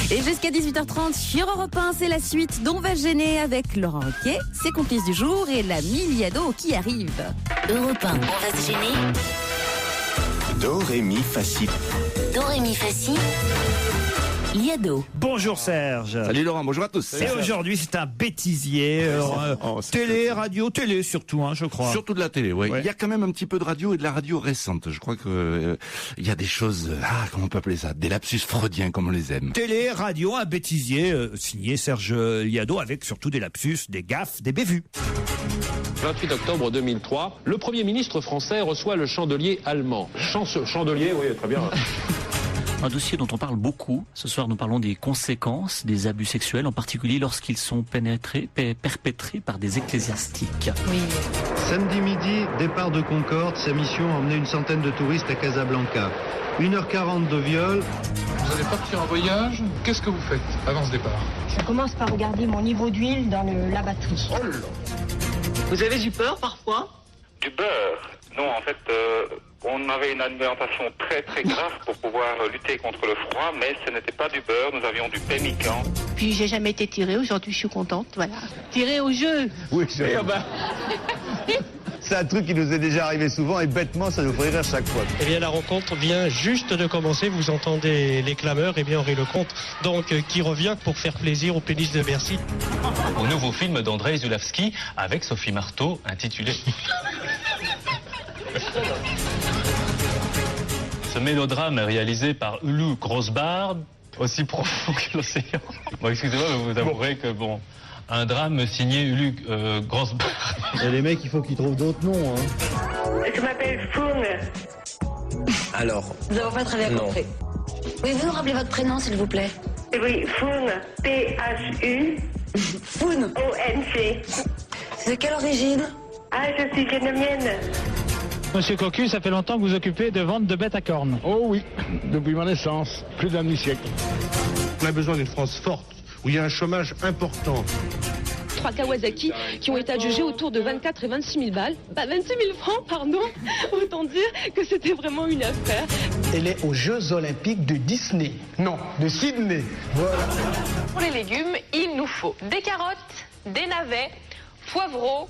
Et jusqu'à 18h30 sur Europe 1, c'est la suite d'On va gêner avec Laurent Ruquier, ses complices du jour et la Miliado qui arrive. Europe 1, on va se gêner. Do, ré, mi, fa, si. Do, ré, mi, fa, si. Liado. Bonjour Serge. Salut Laurent, bonjour à tous. Et aujourd'hui, c'est un bêtisier. Télé, radio, télé surtout, je crois. Surtout de la télé, oui. Il y a quand même un petit peu de radio et de la radio récente. Je crois que il y a des choses, comment on peut appeler ça, des lapsus freudiens comme on les aime. Télé, radio, un bêtisier signé Serge Liado avec surtout des lapsus, des gaffes, des bévues. 28 octobre 2003, le Premier ministre français reçoit le chandelier allemand. Chandelier, oui, très bien. Un dossier dont on parle beaucoup. Ce soir, nous parlons des conséquences des abus sexuels, en particulier lorsqu'ils sont perpétrés par des ecclésiastiques. Oui. Samedi midi, départ de Concorde. Sa mission, emmener une centaine de touristes à Casablanca. 1h40 de viol. Vous allez partir en voyage. Qu'est-ce que vous faites avant ce départ? Je commence par regarder mon niveau d'huile dans la batterie. Oh là. Vous avez du beurre parfois? Du beurre? Non, en fait, on avait une alimentation très très grasse pour pouvoir lutter contre le froid, mais ce n'était pas du beurre, nous avions du pemmican. Puis j'ai jamais été tirée, aujourd'hui je suis contente, voilà. Tirée au jeu. Oui, c'est un truc qui nous est déjà arrivé souvent et bêtement ça nous fait rire chaque fois. Eh bien la rencontre vient juste de commencer, vous entendez les clameurs, et bien Henri Lecomte, donc qui revient pour faire plaisir au pénis de Bercy. Au nouveau film d'Andrei Zulawski avec Sophie Marteau intitulé... Ce mélodrame est réalisé par Ulu Grossbard, aussi profond que l'océan. Bon, excusez-moi, mais vous avouerez que un drame signé Ulu Grossbard. Et les mecs, il faut qu'ils trouvent d'autres noms. Je m'appelle Foung. Alors. Nous n'avons pas très bien compris. Pouvez-vous nous rappeler votre prénom, s'il vous plaît? Oui, Foung. P-H-U. Foun. O-N-G. C'est de quelle origine? Ah, je suis vietnamienne. Monsieur Cocu, ça fait longtemps que vous occupez de vente de bêtes à cornes. Oh oui, depuis ma naissance, plus d'un demi-siècle. On a besoin d'une France forte, où il y a un chômage important. 3 Kawasaki qui ont été adjugés autour de 24 et 26 000 balles. 26 000 francs, pardon. Autant dire que c'était vraiment une affaire. Elle est aux Jeux Olympiques de Disney. Non, de Sydney. Voilà. Pour les légumes, il nous faut des carottes, des navets, poivreaux.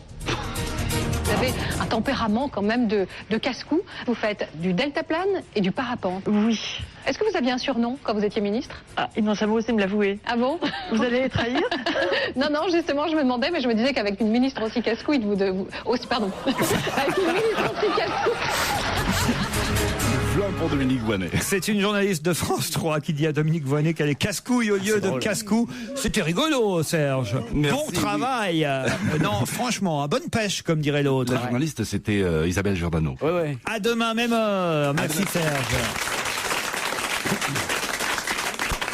Vous avez un tempérament quand même de casse-cou. Vous faites du deltaplane et du parapente. Oui. Est-ce que vous aviez un surnom quand vous étiez ministre? Ah, ils n'ont jamais osé me l'avouer. Ah bon? Vous allez les trahir? Non, justement, je me demandais, mais je me disais qu'avec une ministre aussi casse-cou, avec une ministre aussi casse-cou. Pour Dominique Voynet. C'est une journaliste de France 3 qui dit à Dominique Voynet qu'elle est casse-couille au lieu de casse-cou. C'était rigolo, Serge. Merci, bon travail. Non, franchement, bonne pêche, comme dirait l'autre. La journaliste, c'était Isabelle Giordano. Ouais. À demain, même heure. Merci, Serge.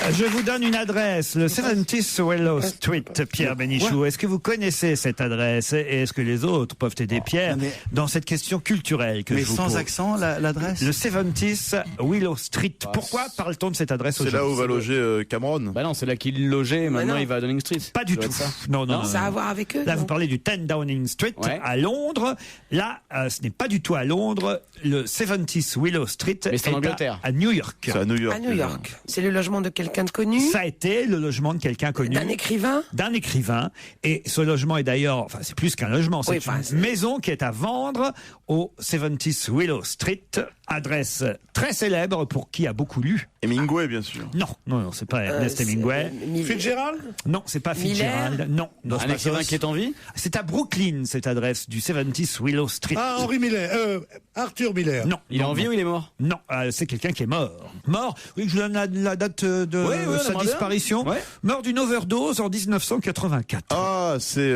Je vous donne une adresse, le 70 Willow Street, Pierre Bénichou. Est-ce que vous connaissez cette adresse et est-ce que les autres peuvent aider Pierre dans cette question culturelle que je vous pose? Mais sans accent, l'adresse? Le 70 Willow Street. Pourquoi parle-t-on de cette adresse aujourd'hui? C'est là où va loger Cameron. Bah non, c'est là qu'il logeait, maintenant il va à Downing Street. Pas du tout. Non. Ça a à voir avec eux. Là, vous parlez du 10 Downing Street à Londres. Là, ce n'est pas du tout à Londres. Le 70 Willow Street est en Angleterre. À New York. C'est à New York. À New York. C'est le logement de quelqu'un de connu. Ça a été le logement de quelqu'un connu. D'un écrivain. D'un écrivain. Et ce logement est d'ailleurs, enfin, c'est plus qu'un logement, c'est une maison qui est à vendre au 70 Willow Street. Adresse très célèbre pour qui a beaucoup lu. Hemingway, bien sûr. Non, c'est pas Ernest Hemingway. Fitzgerald? Non, c'est pas Fitzgerald. Non, un écrivain qui est en vie? C'est à Brooklyn, cette adresse du 70 Willow Street. Ah, Henri Miller. Arthur Miller. Non. Il est en vie ou il est mort? Non, c'est quelqu'un qui est mort. Mort, oui, je vous donne la date de sa disparition. Mort d'une overdose en 1984. Ah, c'est...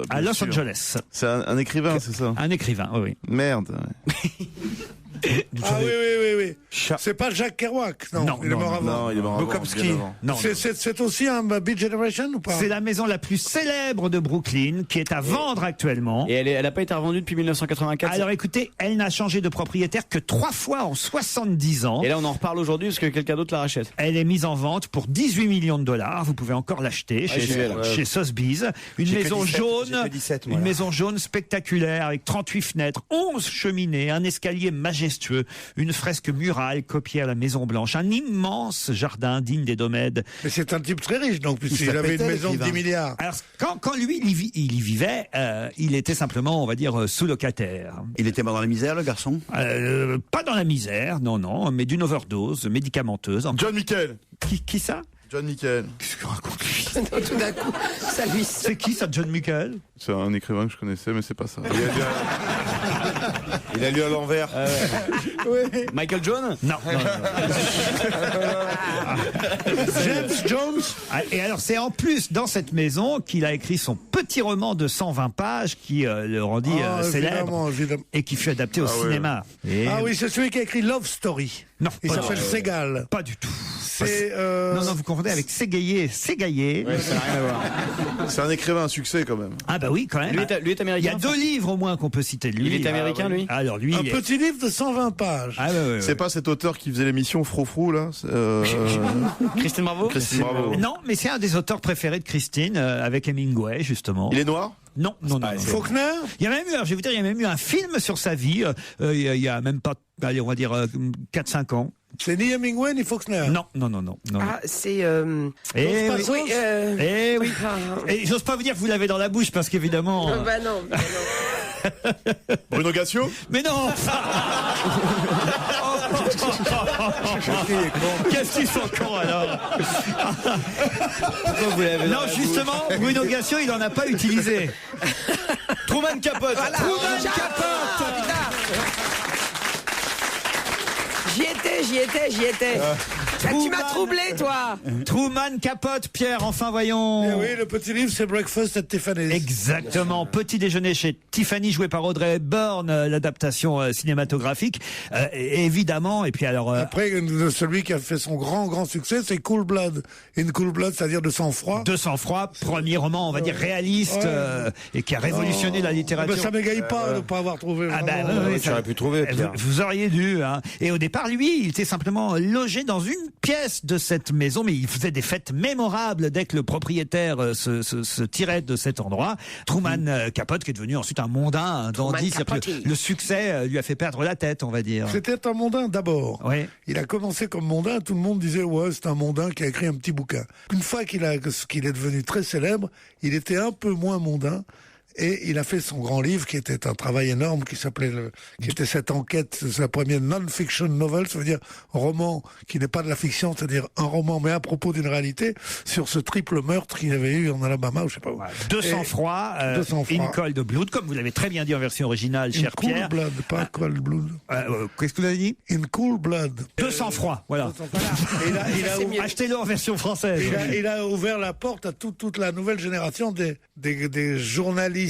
à Los Angeles. C'est un écrivain, c'est ça? Un écrivain, oui. Merde. Ah oui. C'est pas Jacques Kerouac, non. Il est mort avant. Non, il est mort avant. Bukowski. Non. C'est aussi un Beat Generation ou pas? C'est la maison la plus célèbre de Brooklyn qui est à vendre actuellement. Et elle n'a pas été revendue depuis 1984. Alors écoutez, elle n'a changé de propriétaire que 3 fois en 70 ans. Et là on en reparle aujourd'hui parce que quelqu'un d'autre la rachète. Elle est mise en vente pour 18 millions de dollars. Vous pouvez encore l'acheter chez Sotheby's. Une maison jaune, une maison jaune spectaculaire avec 38 fenêtres, 11 cheminées, un escalier majestueux, une fresque murale copiée à la Maison Blanche, un immense jardin digne des Domèdes. Mais c'est un type très riche, donc, puisqu'il avait une maison de 10 milliards. Alors, quand lui, il y vivait, il était simplement, on va dire, sous-locataire. Il était mort dans la misère, le garçon? Pas dans la misère, non, mais d'une overdose médicamenteuse. John Michael. Qui ça? John Michael. Qu'est-ce que raconte lui? Tout d'un coup, ça lui... C'est qui ça, John Michael? C'est un écrivain que je connaissais, mais c'est pas ça. Il a lu à l'envers. Michael John? Non. James Jones. Et alors, c'est en plus dans cette maison qu'il a écrit son petit roman de 120 pages qui le rendit célèbre évidemment. et qui fut adapté au cinéma. Et... Ah oui, c'est celui qui a écrit Love Story. Non, il s'appelle Segal. Pas du tout. C'est Non, vous confondez avec Ségaillé. Ségaillé. Ouais, ça n'a rien à voir. C'est un écrivain à succès quand même. Ah bah oui, quand même. Lui est américain. Il y a 2 livres au moins qu'on peut citer de lui. Il est américain, lui. Alors lui, un petit livre de 120 pages. Ah, ouais. C'est pas cet auteur qui faisait l'émission Frofrou là Christine Bravo. Christine Bravo. Non, mais c'est un des auteurs préférés de Christine, avec Hemingway justement. Il est noir? Non. Faulkner. Il y a même eu, je vais vous dire, il y a même eu un film sur sa vie. Il y a même pas, allez, on va dire 4-5 ans. C'est ni Hemingway ni Faulkner. Non. Ah, c'est. Eh oui. Eh oui. Et j'ose pas vous dire que vous l'avez dans la bouche parce qu'évidemment. Bah non. Bruno Gassio? Mais non. Qu'est-ce qu'ils sont cons alors? Pourquoi vous l'avez? Non, justement, Bruno Gassio, il en a pas utilisé. Truman Capote. Voilà. Truman Capote. J'y étais. Tu m'as troublé, toi. Truman Capote, Pierre, enfin voyons. Eh oui, le petit livre, c'est Breakfast at Tiffany's. Exactement. Petit déjeuner chez Tiffany, joué par Audrey Hepburn, l'adaptation cinématographique. Évidemment, et puis alors... Après, celui qui a fait son grand succès, c'est Cool Blood. In Cool Blood, c'est-à-dire de sang-froid. De sang-froid, premier roman, on va dire, réaliste, et qui a révolutionné la littérature. Ben, ça m'égaye pas de ne pas avoir trouvé. Ah ben, oui, j'aurais pu trouver, Pierre. Vous auriez dû. Hein. Et au départ, lui, il était simplement logé dans une pièce de cette maison, mais il faisait des fêtes mémorables dès que le propriétaire se tirait de cet endroit. Truman Capote, qui est devenu ensuite un mondain, un dandy. Le succès lui a fait perdre la tête, on va dire. C'était un mondain d'abord. Oui. Il a commencé comme mondain, tout le monde disait ouais, c'est un mondain qui a écrit un petit bouquin. Une fois qu'il est devenu très célèbre, il était un peu moins mondain. Et il a fait son grand livre, qui était un travail énorme, qui était cette enquête, sa première non-fiction novel, ça veut dire un roman qui n'est pas de la fiction, c'est-à-dire un roman, mais à propos d'une réalité, sur ce triple meurtre qu'il avait eu en Alabama, ou je sais pas où. De sang-froid, In Cold Blood, comme vous l'avez très bien dit en version originale, cher Pierre. In Cold Blood, pas Cold Blood. Qu'est-ce que vous avez dit? In Cool Blood. De sang-froid, voilà. Achetez-le en version française. Il a ouvert la porte à toute la nouvelle génération des journalistes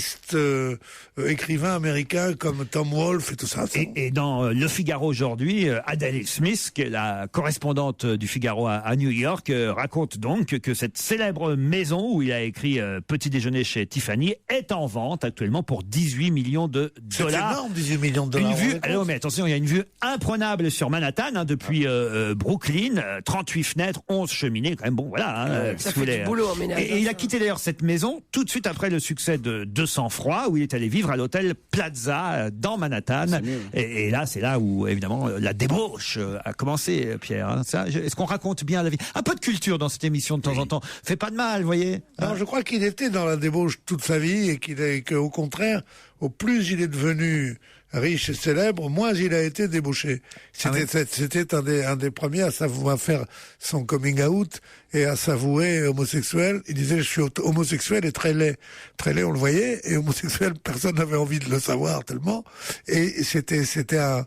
écrivains américains comme Tom Wolfe et tout ça. Et dans Le Figaro aujourd'hui, Adèle Smith, qui est la correspondante du Figaro à New York, raconte donc que cette célèbre maison où il a écrit Petit déjeuner chez Tiffany est en vente actuellement pour 18 millions de dollars. C'est énorme, 18 millions de dollars. Une vue, mais attention, il y a une vue imprenable sur Manhattan, depuis Brooklyn, 38 fenêtres, 11 cheminées, quand même, bon, voilà. Ça fait du boulot en ménage. Et il a quitté d'ailleurs cette maison tout de suite après le succès de sang-froid, où il est allé vivre à l'hôtel Plaza dans Manhattan. Et là, c'est là où, évidemment, la débauche a commencé, Pierre. Hein. Est-ce qu'on raconte bien la vie? Un peu de culture dans cette émission de temps en temps. Fait pas de mal, vous voyez. Non, je crois qu'il était dans la débauche toute sa vie et qu'au contraire, au plus il est devenu riche et célèbre, moins il a été débauché. C'était un des premiers à faire son coming out et à s'avouer homosexuel. Il disait, je suis homosexuel et très laid. Très laid, on le voyait, et homosexuel, personne n'avait envie de le savoir tellement. Et c'était un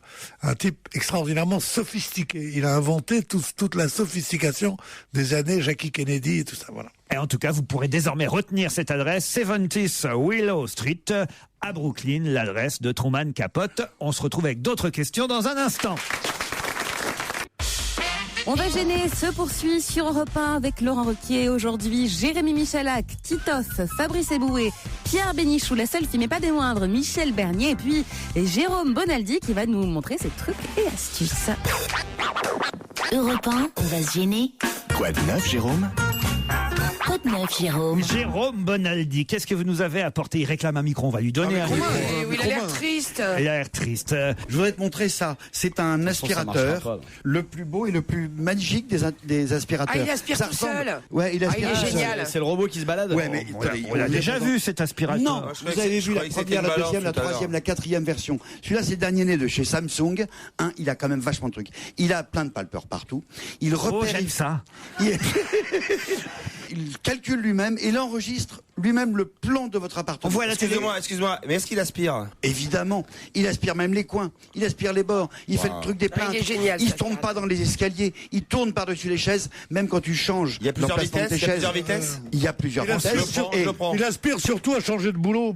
type extraordinairement sophistiqué. Il a inventé toute la sophistication des années Jackie Kennedy et tout ça, voilà. Et en tout cas, vous pourrez désormais retenir cette adresse, 70 Willow Street, à Brooklyn, l'adresse de Truman Capote. On se retrouve avec d'autres questions dans un instant. On va gêner se poursuit sur Europe 1 avec Laurent Ruquier. Aujourd'hui, Jérémy Michalak, Titoff, Fabrice Eboué, Pierre Bénichou, la seule fille mais pas des moindres, Michel Bernier, et puis Jérôme Bonaldi qui va nous montrer ses trucs et astuces. Europe 1, on va se gêner. Quoi de neuf, Jérôme? Quoi de neuf, Jérôme? Jérôme Bonaldi, qu'est-ce que vous nous avez apporté? Il réclame un micro, on va lui donner un micro. Il a l'air triste. Il a l'air triste. Je voudrais te montrer ça. C'est un aspirateur, le plus beau et le plus magique des aspirateurs. Ah, il aspire tout seul. Ouais, il aspire il est génial. C'est le robot qui se balade. Ouais, mais on l'a déjà vu cet aspirateur. Non, vous avez vu la première, la deuxième, la troisième, la quatrième version. Celui-là, c'est le dernier né de chez Samsung. Il a quand même vachement de trucs. Il a plein de palpeurs partout. Il repère. J'aime ça. Il calcule lui-même et il enregistre lui-même le plan de votre appartement. On voit la télé. Excuse-moi, mais est-ce qu'il aspire? Évidemment, il aspire même les coins, il aspire les bords, il fait le truc des plaintes. Il est génial, Il ça, tourne pas dans les escaliers, il tourne par-dessus les chaises, même quand tu changes. Il y a plusieurs l'emplacement de tes vitesses, chaises. Il y a plusieurs vitesses. Il aspire surtout à changer de boulot.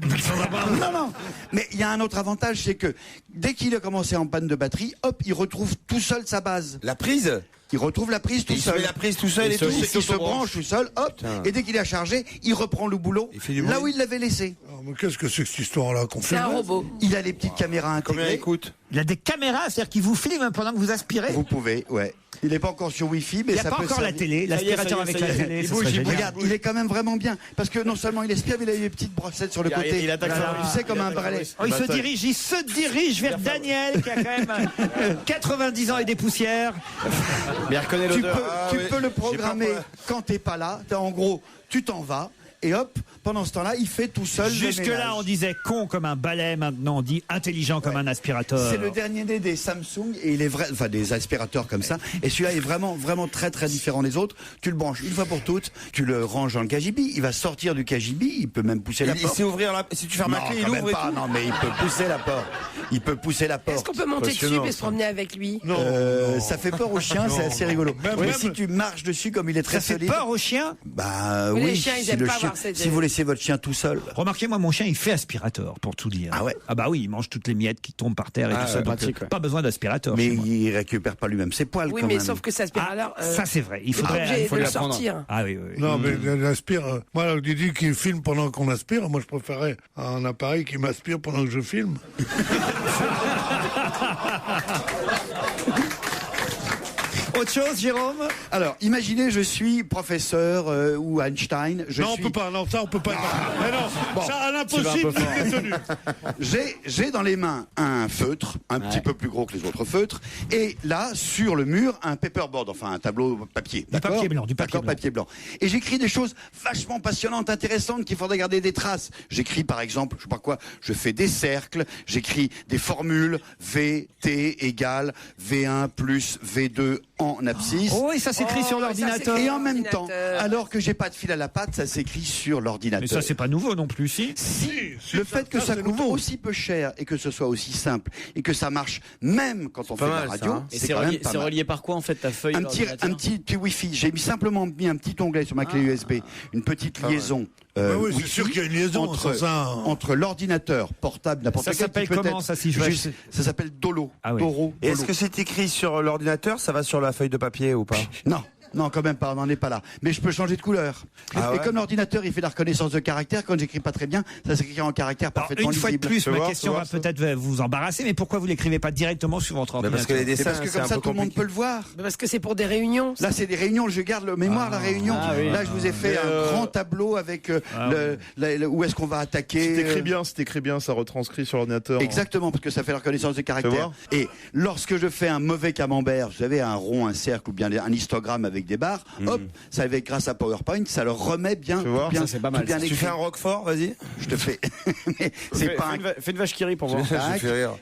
Non. Mais il y a un autre avantage, c'est que dès qu'il a commencé en panne de batterie, hop, il retrouve tout seul sa base. La prise? Il retrouve la prise tout seul. Il met la prise tout seul et tout. Il se branche tout seul, hop, et dès qu'il a chargé, il reprend le boulot là où il l'avait laissé. Mais qu'est-ce que c'est que cette histoire-là qu'on fait? C'est un robot. Il a les petites caméras Combien intégrées. il coûte? Il a des caméras, c'est-à-dire qu'il vous filme pendant que vous aspirez. Vous pouvez, ouais. Il n'est pas encore sur Wi-Fi, mais Il n'y a ça pas peut encore la servir. télé, l'aspirateur avec la télé. Il ça bouge, serait il génial. regarde, il est quand même vraiment bien. Parce que non seulement il aspire, mais il a des petites brossettes sur le côté. il attaque Tu sais, comme un balai. Oh, il se dirige vers Daniel, qui a quand même 90 ans et des poussières. Mais il reconnaît Tu l'odeur. peux le programmer quand t'es pas là. En gros, tu t'en vas. Et hop, pendant ce temps-là, il fait tout seul. Jusque-là, on disait con comme un balai, maintenant on dit intelligent comme un aspirateur. C'est le dernier des Samsung et il est vrai, enfin des aspirateurs comme ça. Et celui-là est vraiment très très différent des autres. Tu le branches une fois pour toutes, tu le ranges dans le KGB, il va sortir du KGB, il peut même pousser la porte. Il sait ouvrir la... Si tu fermes la clé, il ouvre et tout. Non, mais il peut pousser la porte. Il peut pousser la porte. Est-ce qu'on peut monter dessus et se promener avec lui? Ça fait peur aux chiens, c'est assez rigolo. Mais si tu marches dessus comme il est très solide. Ça fait peur aux chiens? Bah mais oui. les chiens, ils aiment pas avoir Si vous laissez votre chien tout seul. Remarquez, moi, mon chien, il fait aspirateur, pour tout dire. Ah ouais? Ah bah oui, il mange toutes les miettes qui tombent par terre et tout ça. Donc, pas besoin d'aspirateur. Mais il récupère pas lui-même ses poils. Oui, quand mais même. sauf que ça aspire alors. Ça, c'est vrai. Il faudrait de le sortir. Ah oui. Non, mais il aspire. Moi, Didi qui filme pendant qu'on aspire, moi je préférais un appareil qui m'aspire pendant que je filme. Autre chose, Jérôme? Alors, imaginez, je suis professeur ou Einstein. On peut pas. Non, ça, on peut pas. Mais non, ça, à l'impossible, il est tenu. J'ai dans les mains un feutre, un petit peu plus gros que les autres feutres, et là, sur le mur, un paperboard, enfin un tableau papier. Du papier blanc, du papier blanc. Et j'écris des choses vachement passionnantes, intéressantes, qu'il faudrait garder des traces. J'écris, par exemple, je sais pas quoi, je fais des cercles, j'écris des formules, V, T égale V1 plus V2 en abscisse. Oh, et ça s'écrit sur l'ordinateur. Et en même temps, alors que j'ai pas de fil à la patte, ça s'écrit sur l'ordinateur. Mais ça, c'est pas nouveau non plus, si. Le fait que ça coûte aussi peu cher et que ce soit aussi simple et que ça marche même quand on fait de la radio, Et c'est c'est quand même pas mal. relié par quoi en fait ta feuille? Un petit Wi-Fi. J'ai simplement mis un petit onglet sur ma clé USB, une petite liaison. Oui, c'est Wi-Fi sûr qu'il y a une liaison entre l'ordinateur portable, n'importe quel. Ça s'appelle comment ça, si je veux acheter? Ça s'appelle Dolo. Ah oui. Doro. Et est-ce que c'est écrit sur l'ordinateur? Ça va sur la feuille de papier ou pas? Non, quand même pas, on n'en est pas là. Mais je peux changer de couleur. Et comme l'ordinateur, il fait la reconnaissance de caractère, quand j'écris pas très bien, ça s'écrit en caractère parfaitement une fois de lisible. plus, ma question va peut-être vous embarrasser, mais pourquoi vous l'écrivez pas directement sur votre ordinateur? Parce que les dessins, parce que comme ça, tout le monde peut le voir. Parce que c'est pour des réunions. Là, c'est des réunions, je garde le mémoire, la réunion. Là, je vous ai fait un grand tableau avec où est-ce qu'on va attaquer. C'est écrit bien, ça retranscrit sur l'ordinateur. Exactement, parce que ça fait la reconnaissance de caractère. Et lorsque je fais un mauvais camembert, vous savez, un rond, un cercle ou bien un histogramme avec des barres, hop, ça avec grâce à PowerPoint, ça le remet bien. Ça c'est pas mal. Tu fais un Roquefort, vas-y. Je te fais. Mais c'est pas Fais une vache qui rit pour voir.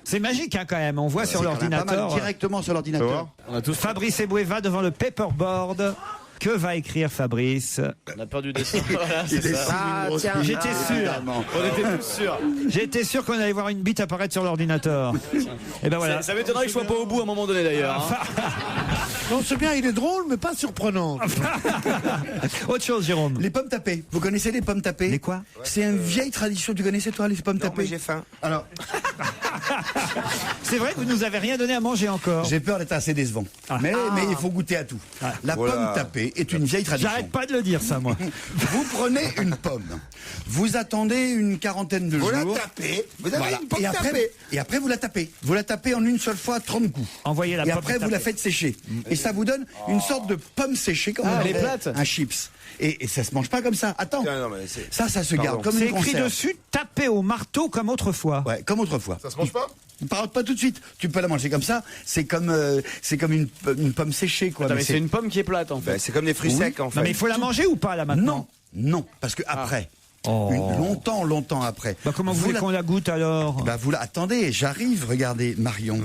C'est magique quand même. On voit sur pas mal, l'ordinateur. directement sur l'ordinateur. Fabrice Eboué va devant le paperboard. Que va écrire Fabrice? On a peur du dessin. Voilà, c'est ça. J'étais sûr. On était tous sûrs. J'étais sûr qu'on allait voir une bite apparaître sur l'ordinateur. Et ben voilà. Ça m'étonnerait que je sois pas au bout à un moment donné d'ailleurs. Non, c'est bien, il est drôle, mais pas surprenant. Autre chose, Jérôme. Les pommes tapées. Vous connaissez les pommes tapées? Les quoi? C'est une vieille tradition. Tu connaissais toi les pommes tapées? J'ai faim. Alors, c'est vrai que vous nous avez rien donné à manger encore. j'ai peur d'être assez décevant. Mais il faut goûter à tout. La pomme tapée est une vieille tradition. J'arrête pas de le dire, ça, moi. Vous prenez une pomme, vous attendez une quarantaine de jours. Vous la tapez, vous avez une pomme tapée. Et après, vous la tapez. Vous la tapez en une seule fois 30 coups. Envoyez la Et pomme après, vous tapée. la faites sécher. Et ça vous donne une sorte de pomme séchée, comme on elle est dirait plate. un chips. Et ça se mange pas comme ça. Attends. Non, mais c'est- Ça se garde comme C'est une écrit conserve. dessus, tapez au marteau comme autrefois. Ouais, comme autrefois. Ça se mange pas? Pas tout de suite. Tu peux la manger comme ça. C'est comme une pomme séchée, quoi. Attends, Mais mais c'est une pomme qui est plate en fait. C'est comme des fruits secs en fait. Non, mais il faut la manger ou pas, là, maintenant? Non, parce que après. Oh. Longtemps après. Bah, comment vous voulez qu'on la goûte alors? Attendez, j'arrive, regardez, Marion.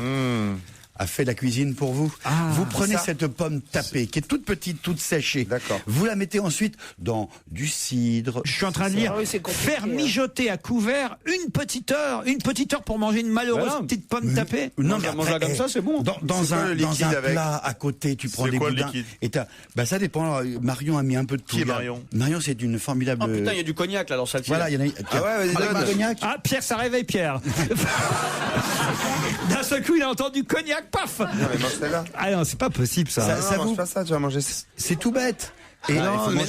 a fait la cuisine pour vous. Vous prenez cette pomme tapée, qui est toute petite, toute séchée. Vous la mettez ensuite dans du cidre. Je suis en train de lire, faire mijoter à couvert une petite heure pour manger une malheureuse petite pomme tapée. Non, mais manger comme ça, c'est bon. Dans un plat à côté, tu prends des boudins. Et ça dépend. Marion a mis un peu de tout. Qui est Marion ? Marion, c'est une formidable. Oh putain, il y a du cognac là dans cette Voilà, il y en a. vas-y, cognac. Pierre, ça réveille Pierre. D'un seul coup, il a entendu cognac, paf. Non, mais mange celle-là. Ah non, c'est pas possible ça. Ça mange pas ça, tu vas manger. C'est tout bête. Et non, mais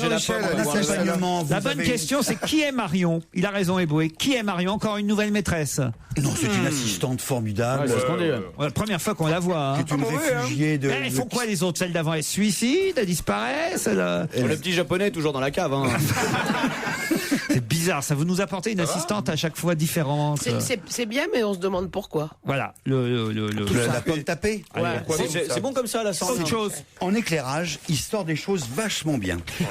la bonne question, c'est qui est Marion? Il a raison, Eboué. Qui est Marion? Encore une nouvelle maîtresse? Non, c'est une assistante formidable. La première fois qu'on la voit. C'est une réfugiée de. Elles font quoi les autres? Celles d'avant, elles se suicident, elles disparaissent. Le petit japonais toujours dans la cave. C'est bizarre, ça. Vous nous apportez une assistante à chaque fois différente. C'est bien, mais on se demande pourquoi. Voilà. La pomme tapée. C'est bon comme ça, la santé. Autre chose. En éclairage, il sort des choses vachement bien.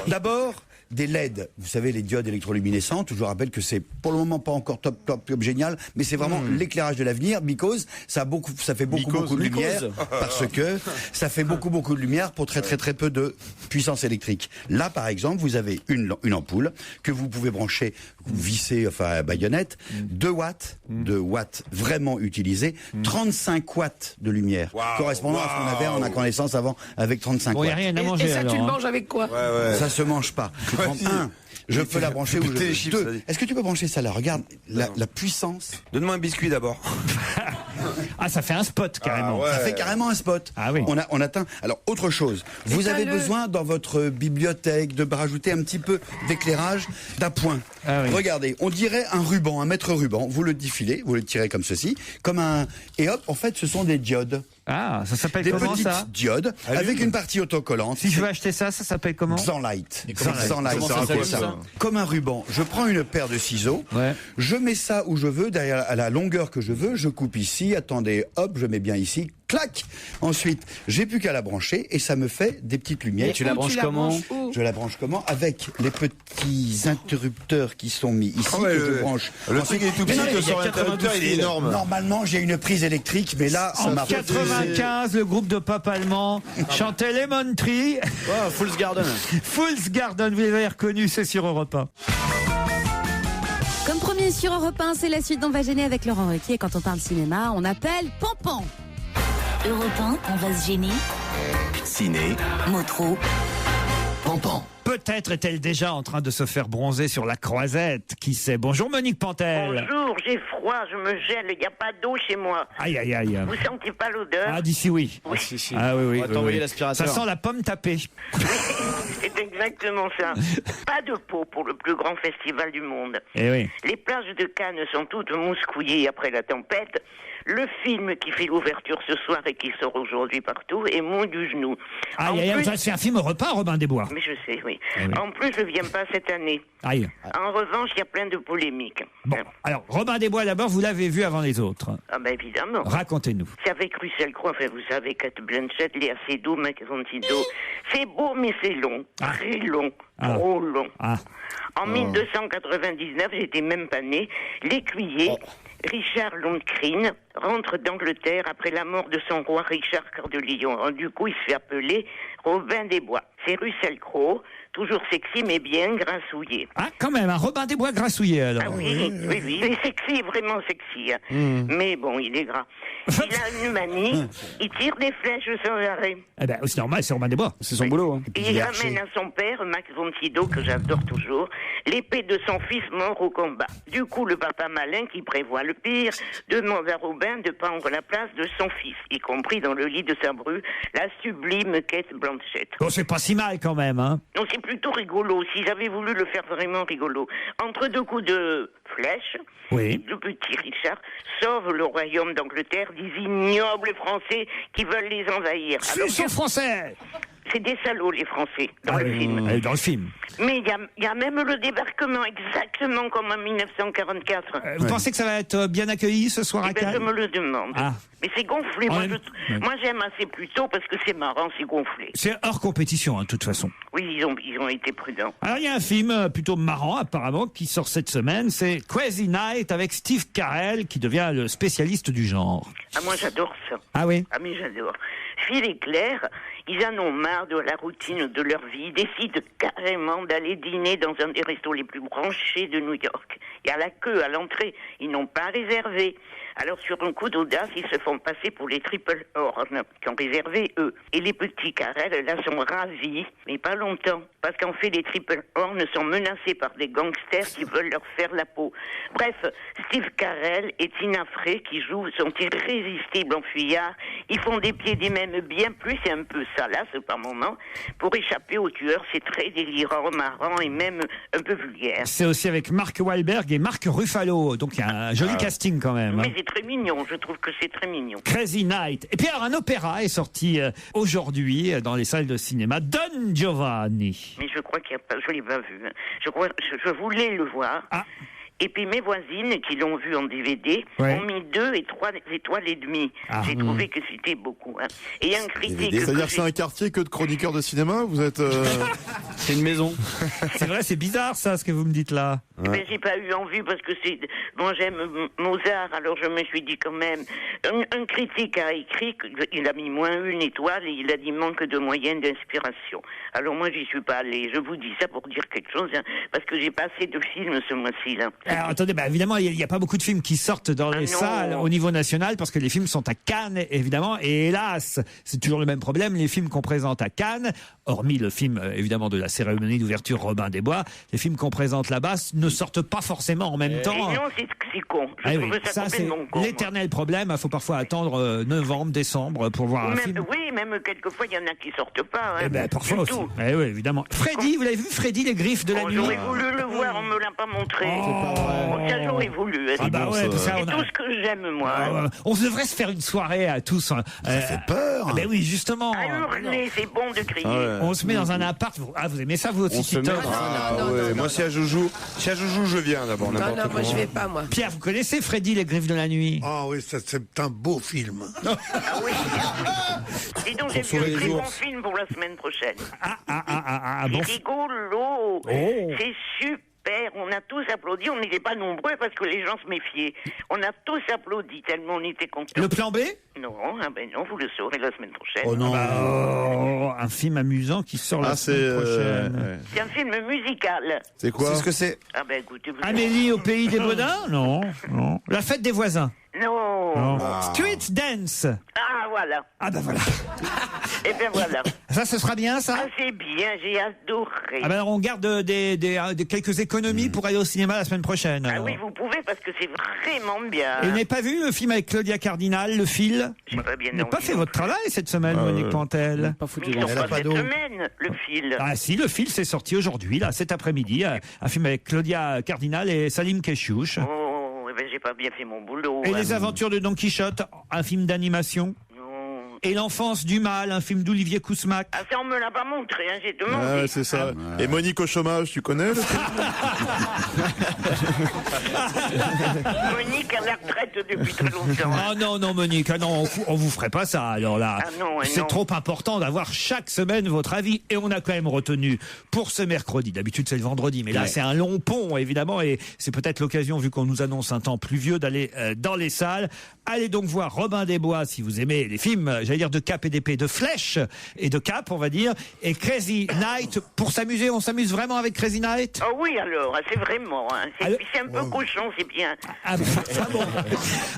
D'abord, des LED, vous savez, les diodes électroluminescentes. Je vous rappelle que c'est pour le moment pas encore top génial, mais c'est vraiment l'éclairage de l'avenir, because ça fait beaucoup de lumière, parce que ça fait beaucoup de lumière pour très peu de puissance électrique. Là, par exemple, vous avez une ampoule que vous pouvez brancher, visser, à baïonnette, 2 watts vraiment utilisés, 35 watts de lumière, correspondant à ce qu'on avait en incandescence avant avec 35 watts. Y a rien à manger, et ça, alors, tu le manges avec quoi? Ça se mange pas. Je peux la brancher où je veux. 2, est-ce que tu peux brancher ça là? Regarde la puissance. Donne-moi un biscuit d'abord. Ça fait un spot carrément. Ça fait carrément un spot. Ah oui. On atteint. Alors autre chose. Vous avez besoin dans votre bibliothèque de rajouter un petit peu d'éclairage d'un point. Regardez, on dirait un ruban, un mètre ruban. Vous le défilez, vous le tirez comme ceci, et hop, en fait, ce sont des diodes. Ça s'appelle des comment petites ça? diodes avec une partie autocollante. Si je veux acheter ça s'appelle comment? Xanlight. Ça. Comme un ruban. Je prends une paire de ciseaux, je mets ça où je veux, derrière à la longueur que je veux, je coupe ici, attendez, hop, je mets bien ici, clac. Ensuite, j'ai plus qu'à la brancher et ça me fait des petites lumières. Et tu la branches comment? Je la branche comment? Avec les petits interrupteurs qui sont mis ici que je branche. Le truc est tout petit, l'interrupteur il est énorme. Normalement, j'ai une prise électrique, mais là, en 95, le groupe de pop allemand chantait Lemon Tree. Fool's Garden. Fool's Garden, vous l'avez reconnu, c'est sur Europe 1. Comme promis sur Europe 1, c'est la suite d'On va gêner avec Laurent Ruquier. Et quand on parle cinéma, on appelle Pampan. Europe 1, on va se gêner. Ciné. Motro. Pampan. Peut-être est-elle déjà en train de se faire bronzer sur la Croisette. Qui sait? Bonjour Monique Pantel. Bonjour, j'ai froid, je me gèle, il n'y a pas d'eau chez moi. Aïe, aïe, aïe. Vous sentez pas l'odeur? Ah, d'ici oui. Oui. Ah oui. On va t'envoyer l'aspirateur. Ça sent la pomme tapée. C'est exactement ça. Pas de peau pour le plus grand festival du monde. Eh oui. Les plages de Cannes sont toutes mouscouillées après la tempête. Le film qui fait l'ouverture ce soir et qui sort aujourd'hui partout est Mon du genou. C'est un film repas, Robin des Bois. Mais je sais, oui. En plus, je viens pas cette année. Aïe. En revanche, il y a plein de polémiques. Bon, alors, Robin des Bois, d'abord, vous l'avez vu avant les autres. Ah ben évidemment. Racontez-nous. C'est avec Russell Crowe, vous savez, Kate Blanchett, Léa Seydoux, Mike Fontido. C'est beau, mais c'est long. Très long. Trop long. En 1299, j'étais même pas né, l'écuyer Richard Loncrin rentre d'Angleterre après la mort de son roi Richard Cœur de Lion. Du coup, il se fait appeler Robin des Bois. C'est Russell Crowe, toujours sexy mais bien grassouillé. Ah, quand même, un Robin des Bois grassouillé alors. Ah oui. Il est sexy, vraiment sexy. Mais bon, il est gras. Il a une manie, il tire des flèches sans arrêt. Eh ben, c'est normal, c'est Robin des Bois. C'est son boulot. Et il ramène à son père, Max von Sydow, que j'adore toujours, l'épée de son fils mort au combat. Du coup, le papa malin, qui prévoit le pire, demande à Robin de prendre la place de son fils, y compris dans le lit de sa bru, la sublime Kate Blanchett. Bon, c'est pas si mal quand même, hein. Non, c'est plutôt rigolo, si j'avais voulu le faire vraiment rigolo. Entre deux coups de flèche, le petit Richard sauve le royaume d'Angleterre des ignobles Français qui veulent les envahir. Ils sont français. c'est des salauds, les Français, dans le film. Dans le film. Mais il y a même le débarquement, exactement comme en 1944. Vous pensez que ça va être bien accueilli ce soir à Cannes? Je me le demande. Ah. Mais c'est gonflé. Moi, j'aime assez plutôt parce que c'est marrant, c'est gonflé. C'est hors compétition, de toute façon. Oui, ils ont été prudents. Alors, il y a un film plutôt marrant, apparemment, qui sort cette semaine. C'est Crazy Night avec Steve Carell, qui devient le spécialiste du genre. Ah, moi, j'adore ça. Ah oui? Ah, mais j'adore. Phil et Claire, ils en ont marre de la routine de leur vie. Ils décident carrément d'aller dîner dans un des restos les plus branchés de New York. Et à la queue, à l'entrée, ils n'ont pas réservé. Alors, sur un coup d'audace, ils se font passer pour les Triple Horn, qui ont réservé eux. Et les petits Carell, là, sont ravis, mais pas longtemps. Parce qu'en fait, les Triple Horn sont menacés par des gangsters qui veulent leur faire la peau. Bref, Steve Carell et Tina Fey, qui jouent, sont irrésistibles en fuyards. Ils font des pieds des mêmes bien plus, c'est un peu salace par moment. Pour échapper aux tueurs, c'est très délirant, marrant et même un peu vulgaire. C'est aussi avec Mark Wahlberg et Mark Ruffalo. Donc, il y a un joli casting quand même. Mais c'est très mignon, je trouve que c'est très mignon. Crazy Night. Et puis alors, un opéra est sorti aujourd'hui dans les salles de cinéma, Don Giovanni. Mais je crois qu'il n'y a pas, je l'ai pas vu. Je voulais le voir. Et puis mes voisines qui l'ont vu en DVD ont mis 2 et 3 étoiles et demie. J'ai trouvé que c'était beaucoup. Hein. Et il y a un critique. C'est-à-dire que c'est un quartier que de chroniqueurs de cinéma? Vous êtes C'est une maison. C'est vrai, c'est bizarre ça, ce que vous me dites là. Mais j'ai pas eu envie parce que c'est. Bon, j'aime Mozart, alors je me suis dit quand même. Un critique a écrit qu'il a mis moins 1 étoile et il a dit manque de moyens d'inspiration. Alors moi, j'y suis pas allé. Je vous dis ça pour dire quelque chose, hein, parce que j'ai pas assez de films ce mois-ci là. Alors attendez, évidemment, il n'y a pas beaucoup de films qui sortent dans les salles au niveau national parce que les films sont à Cannes, évidemment. Et hélas, c'est toujours le même problème. Les films qu'on présente à Cannes, hormis le film, évidemment, de la cérémonie d'ouverture Robin des Bois, les films qu'on présente là-bas ne sortent pas forcément en même temps. Et non, c'est con. Je trouve ça complètement con. L'éternel problème. Il faut parfois attendre novembre, décembre pour voir un film. Oui, même quelquefois, il y en a qui sortent pas. Hein, parfois aussi. Oui, évidemment. Freddy, vous l'avez vu, Freddy, les griffes de la nuit? J'aurais voulu le voir, on me l'a pas montré. Ça, j'aurais voulu. C'est tout ce que j'aime, moi. On devrait se faire une soirée à tous. Ça fait peur. Oui, justement. À hurler, c'est bon de crier. On se met dans un appart. Vous aimez ça, vous aussi, Titoff? Moi, si à Joujou, je viens d'abord. Non, moi, je vais pas, moi. Pierre, vous connaissez Freddy, les griffes de la nuit? Ah oui, c'est un beau film. Ah oui. Et donc, j'ai vu un très bon film pour la semaine prochaine. C'est rigolo. C'est super. On a tous applaudi, on n'était pas nombreux parce que les gens se méfiaient. On a tous applaudi tellement on était contents. Le plan B? Non, non, vous le saurez la semaine prochaine. Oh non. Un film amusant qui sort la semaine prochaine. C'est un film musical. C'est quoi? C'est ce que c'est? Écoutez, Amélie au pays des Baudins? Non. La fête des voisins? Non. Street Dance? Ah, voilà. Voilà. Et bien voilà. Ça, ce sera bien, ça? C'est bien, j'ai adoré. Alors on garde quelques économies pour aller au cinéma la semaine prochaine. Ah oui, vous pouvez parce que c'est vraiment bien. Et vous n'avez pas vu le film avec Claudia Cardinal, Le Fil? J'ai pas bien Vous n'avez pas fait votre travail cette semaine, Monique Pantel? Pas foutu. Mais non, pas cette semaine, Le Fil. Ah si, Le Fil, c'est sorti aujourd'hui, là, cet après-midi. Un film avec Claudia Cardinal et Salim Keshiouch. J'ai pas bien fait mon boulot. Et Les Aventures de Don Quichotte, un film d'animation. Et L'Enfance du Mal, un film d'Olivier Kousmak. Ah, ça, on me l'a pas montré, hein, j'ai demandé. C'est ça. Et Monique au chômage, tu connais Monique à la retraite depuis très longtemps. Ah non, Monique, on vous ferait pas ça, alors là. C'est trop important d'avoir chaque semaine votre avis. Et on a quand même retenu pour ce mercredi, d'habitude c'est le vendredi, mais là c'est un long pont, évidemment, et c'est peut-être l'occasion, vu qu'on nous annonce un temps pluvieux, d'aller dans les salles. Allez donc voir Robin des Bois, si vous aimez les films, j'allais dire de cap et d'épée, de flèche et de cap, on va dire. Et Crazy Night, pour s'amuser, on s'amuse vraiment avec Crazy Night? Oh oui, alors, c'est vraiment. Hein. C'est un peu cochon, c'est bien. Bon.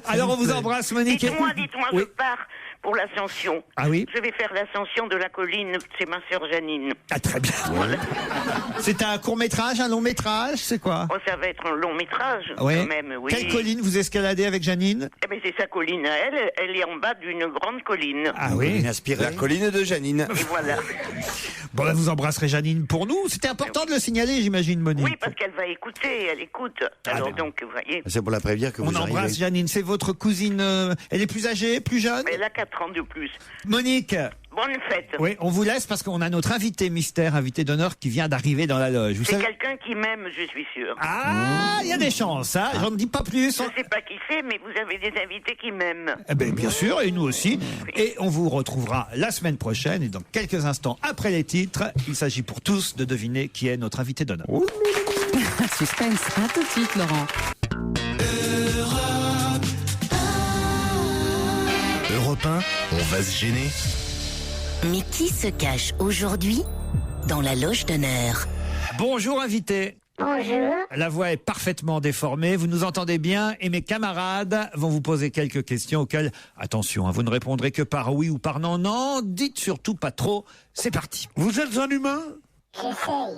Alors on vous embrasse, Monique. Dites-moi, je pars pour l'ascension. Ah oui? Je vais faire l'ascension de la colline, c'est ma sœur Janine. Ah, très bien. Voilà. C'est un court-métrage, un long-métrage, c'est quoi? Oh, ça va être un long-métrage, quand même, oui. Quelle colline vous escaladez avec Janine? Eh bien, c'est sa colline à elle est en bas d'une grande colline. Ah oui? La colline de Janine. Et voilà. Bon, là, vous embrasserez Janine pour nous. C'était important de le signaler, j'imagine, Monique. Oui, parce qu'elle va écouter, elle écoute. Alors donc, vous voyez. C'est pour la prévenir que vous arrivez. On embrasse Janine, c'est votre cousine, elle est plus âgée, plus jeune? Elle a 4 ans de plus. Monique, Bonne fête. Oui, on vous laisse parce qu'on a notre invité mystère, invité d'honneur qui vient d'arriver dans la loge. Vous C'est savez... quelqu'un qui m'aime, je suis sûr. Ah, il y a des chances, hein. J'en dis pas plus. Je sais pas qui c'est, mais vous avez des invités qui m'aiment. Eh ben, bien sûr, et nous aussi. Et on vous retrouvera la semaine prochaine. Et dans quelques instants, après les titres, il s'agit pour tous de deviner qui est notre invité d'honneur. Suspense, à tout de suite, Laurent. Europe 1, on va se gêner. Mais qui se cache aujourd'hui dans la loge d'honneur? Bonjour invité. Bonjour. La voix est parfaitement déformée, vous nous entendez bien et mes camarades vont vous poser quelques questions auxquelles, attention, hein, vous ne répondrez que par oui ou par non. Non, dites surtout pas trop, c'est parti. Vous êtes un humain? J'essaye.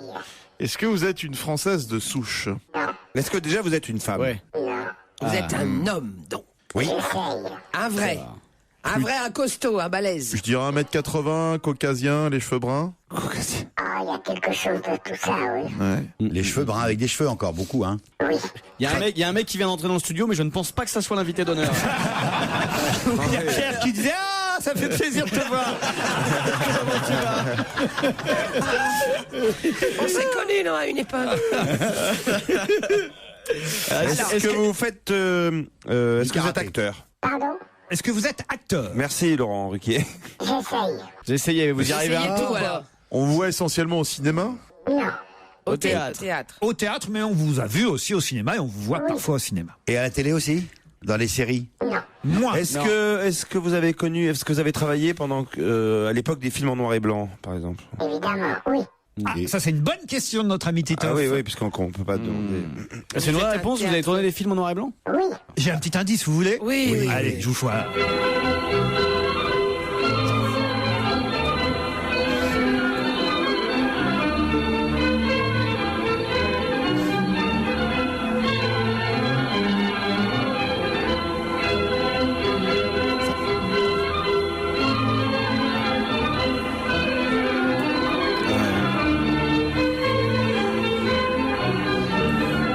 Est-ce que vous êtes une Française de souche? Est-ce que déjà vous êtes une femme? Ouais. Vous êtes un homme, donc. Oui. J'essaye. Un vrai. Un vrai, un costaud, un balèze. Je dirais 1m80, caucasien, les cheveux bruns. Caucasien. Ah, il y a quelque chose de tout ça, oui. Ouais. Les cheveux bruns avec des cheveux encore beaucoup, hein. Oui. Il y a un mec qui vient d'entrer dans le studio, mais je ne pense pas que ça soit l'invité d'honneur. Il y a Pierre qui disait ah, ça fait plaisir de te voir. Comment tu vas? On s'est connus, non, à une époque. Est-ce que vous faites... est-ce que vous êtes acteur? Pardon? Est-ce que vous êtes acteur? Merci Laurent Ruquier. J'essaye. Vous essayez, vous y arrivez Essayez un tout, peu. alors. On vous voit essentiellement au cinéma? Non. Au théâtre. Au théâtre, mais on vous a vu aussi au cinéma et on vous voit parfois au cinéma. Et à la télé aussi? Dans les séries? Moi. Est-ce que vous avez connu, est-ce que vous avez travaillé pendant à l'époque des films en noir et blanc, par exemple? Évidemment, oui. Ah, ça c'est une bonne question de notre ami Titoff. Ah oui, oui, puisqu'on peut pas demander. C'est une vraie réponse, vous avez tourné des films en noir et blanc? Oui. J'ai un petit indice, vous voulez? Oui. Allez, je vous choisis.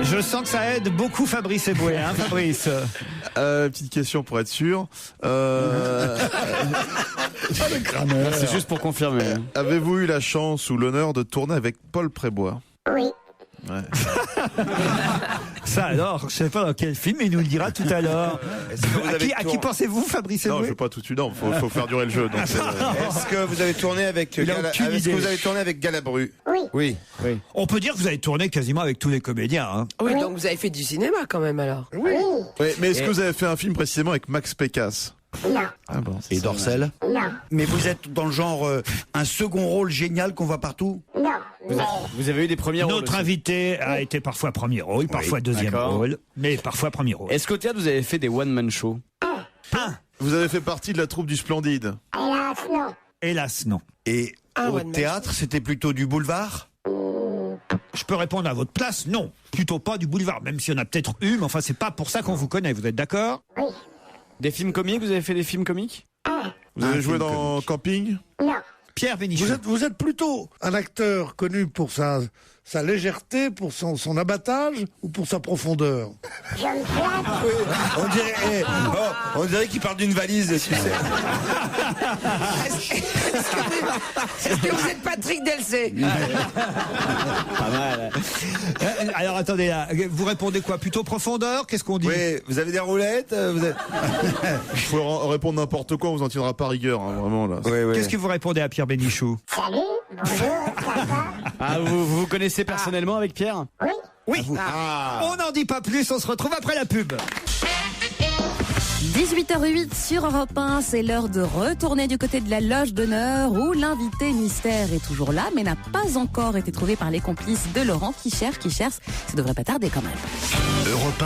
Je sens que ça aide beaucoup Fabrice Eboué, hein, Fabrice? Petite question pour être sûr. C'est juste pour confirmer. Avez-vous eu la chance ou l'honneur de tourner avec Paul Prébois? Oui. Ouais. Ça alors, je sais pas dans quel film, il nous le dira tout à l'heure. À qui pensez-vous, Fabrice Non, Eboué? je veux pas tout de suite. Non, faut faire durer le jeu. Donc Est-ce que vous avez tourné avec Galabru? Oui. Oui. On peut dire que vous avez tourné quasiment avec tous les comédiens. Hein. Oui, donc vous avez fait du cinéma quand même, alors. Oui. Ouais, mais est-ce que vous avez fait un film précisément avec Max Pécasse? Non. Ah bon. Et Dorcel? Non. Mais vous êtes dans le genre un second rôle génial qu'on voit partout? Non. Vous avez eu des premiers rôles Notre aussi. invité a été parfois premier rôle, parfois deuxième d'accord. rôle, mais parfois premier rôle. Est-ce qu'au théâtre, vous avez fait des one-man shows? Vous avez fait partie de la troupe du Splendide? Hélas, non. Hélas, non. Et au one man théâtre, c'était plutôt du boulevard? Je peux répondre à votre place, non. Plutôt pas du boulevard, même s'il y en a peut-être eu, mais enfin, c'est pas pour ça qu'on vous connaît, vous êtes d'accord? Oui. Des films comiques? Vous avez fait des films comiques? Vous avez joué dans Camping? Non. Pierre Bénichou. Vous êtes plutôt un acteur connu pour sa légèreté, pour son abattage ou pour sa profondeur? Je me flatte. On dirait qu'il parle d'une valise, tu sais. Est-ce que vous êtes Patrick Delcé? Pas mal. Alors attendez, là, vous répondez quoi? Plutôt profondeur? Qu'est-ce qu'on dit? Oui, vous avez des roulettes, vous êtes... Il faut répondre n'importe quoi, on vous en tiendra pas rigueur, hein, vraiment là. Oui, oui. Qu'est-ce que vous répondez à Pierre Bénichou? Salut. Bonjour. Ça va? Ah, vous vous connaissez personnellement avec Pierre? Oui. Oui. On n'en dit pas plus, on se retrouve après la pub. 18h08 sur Europe 1, c'est l'heure de retourner du côté de la loge d'honneur où l'invité mystère est toujours là mais n'a pas encore été trouvé par les complices de Laurent qui cherche. Ça devrait pas tarder quand même. Europe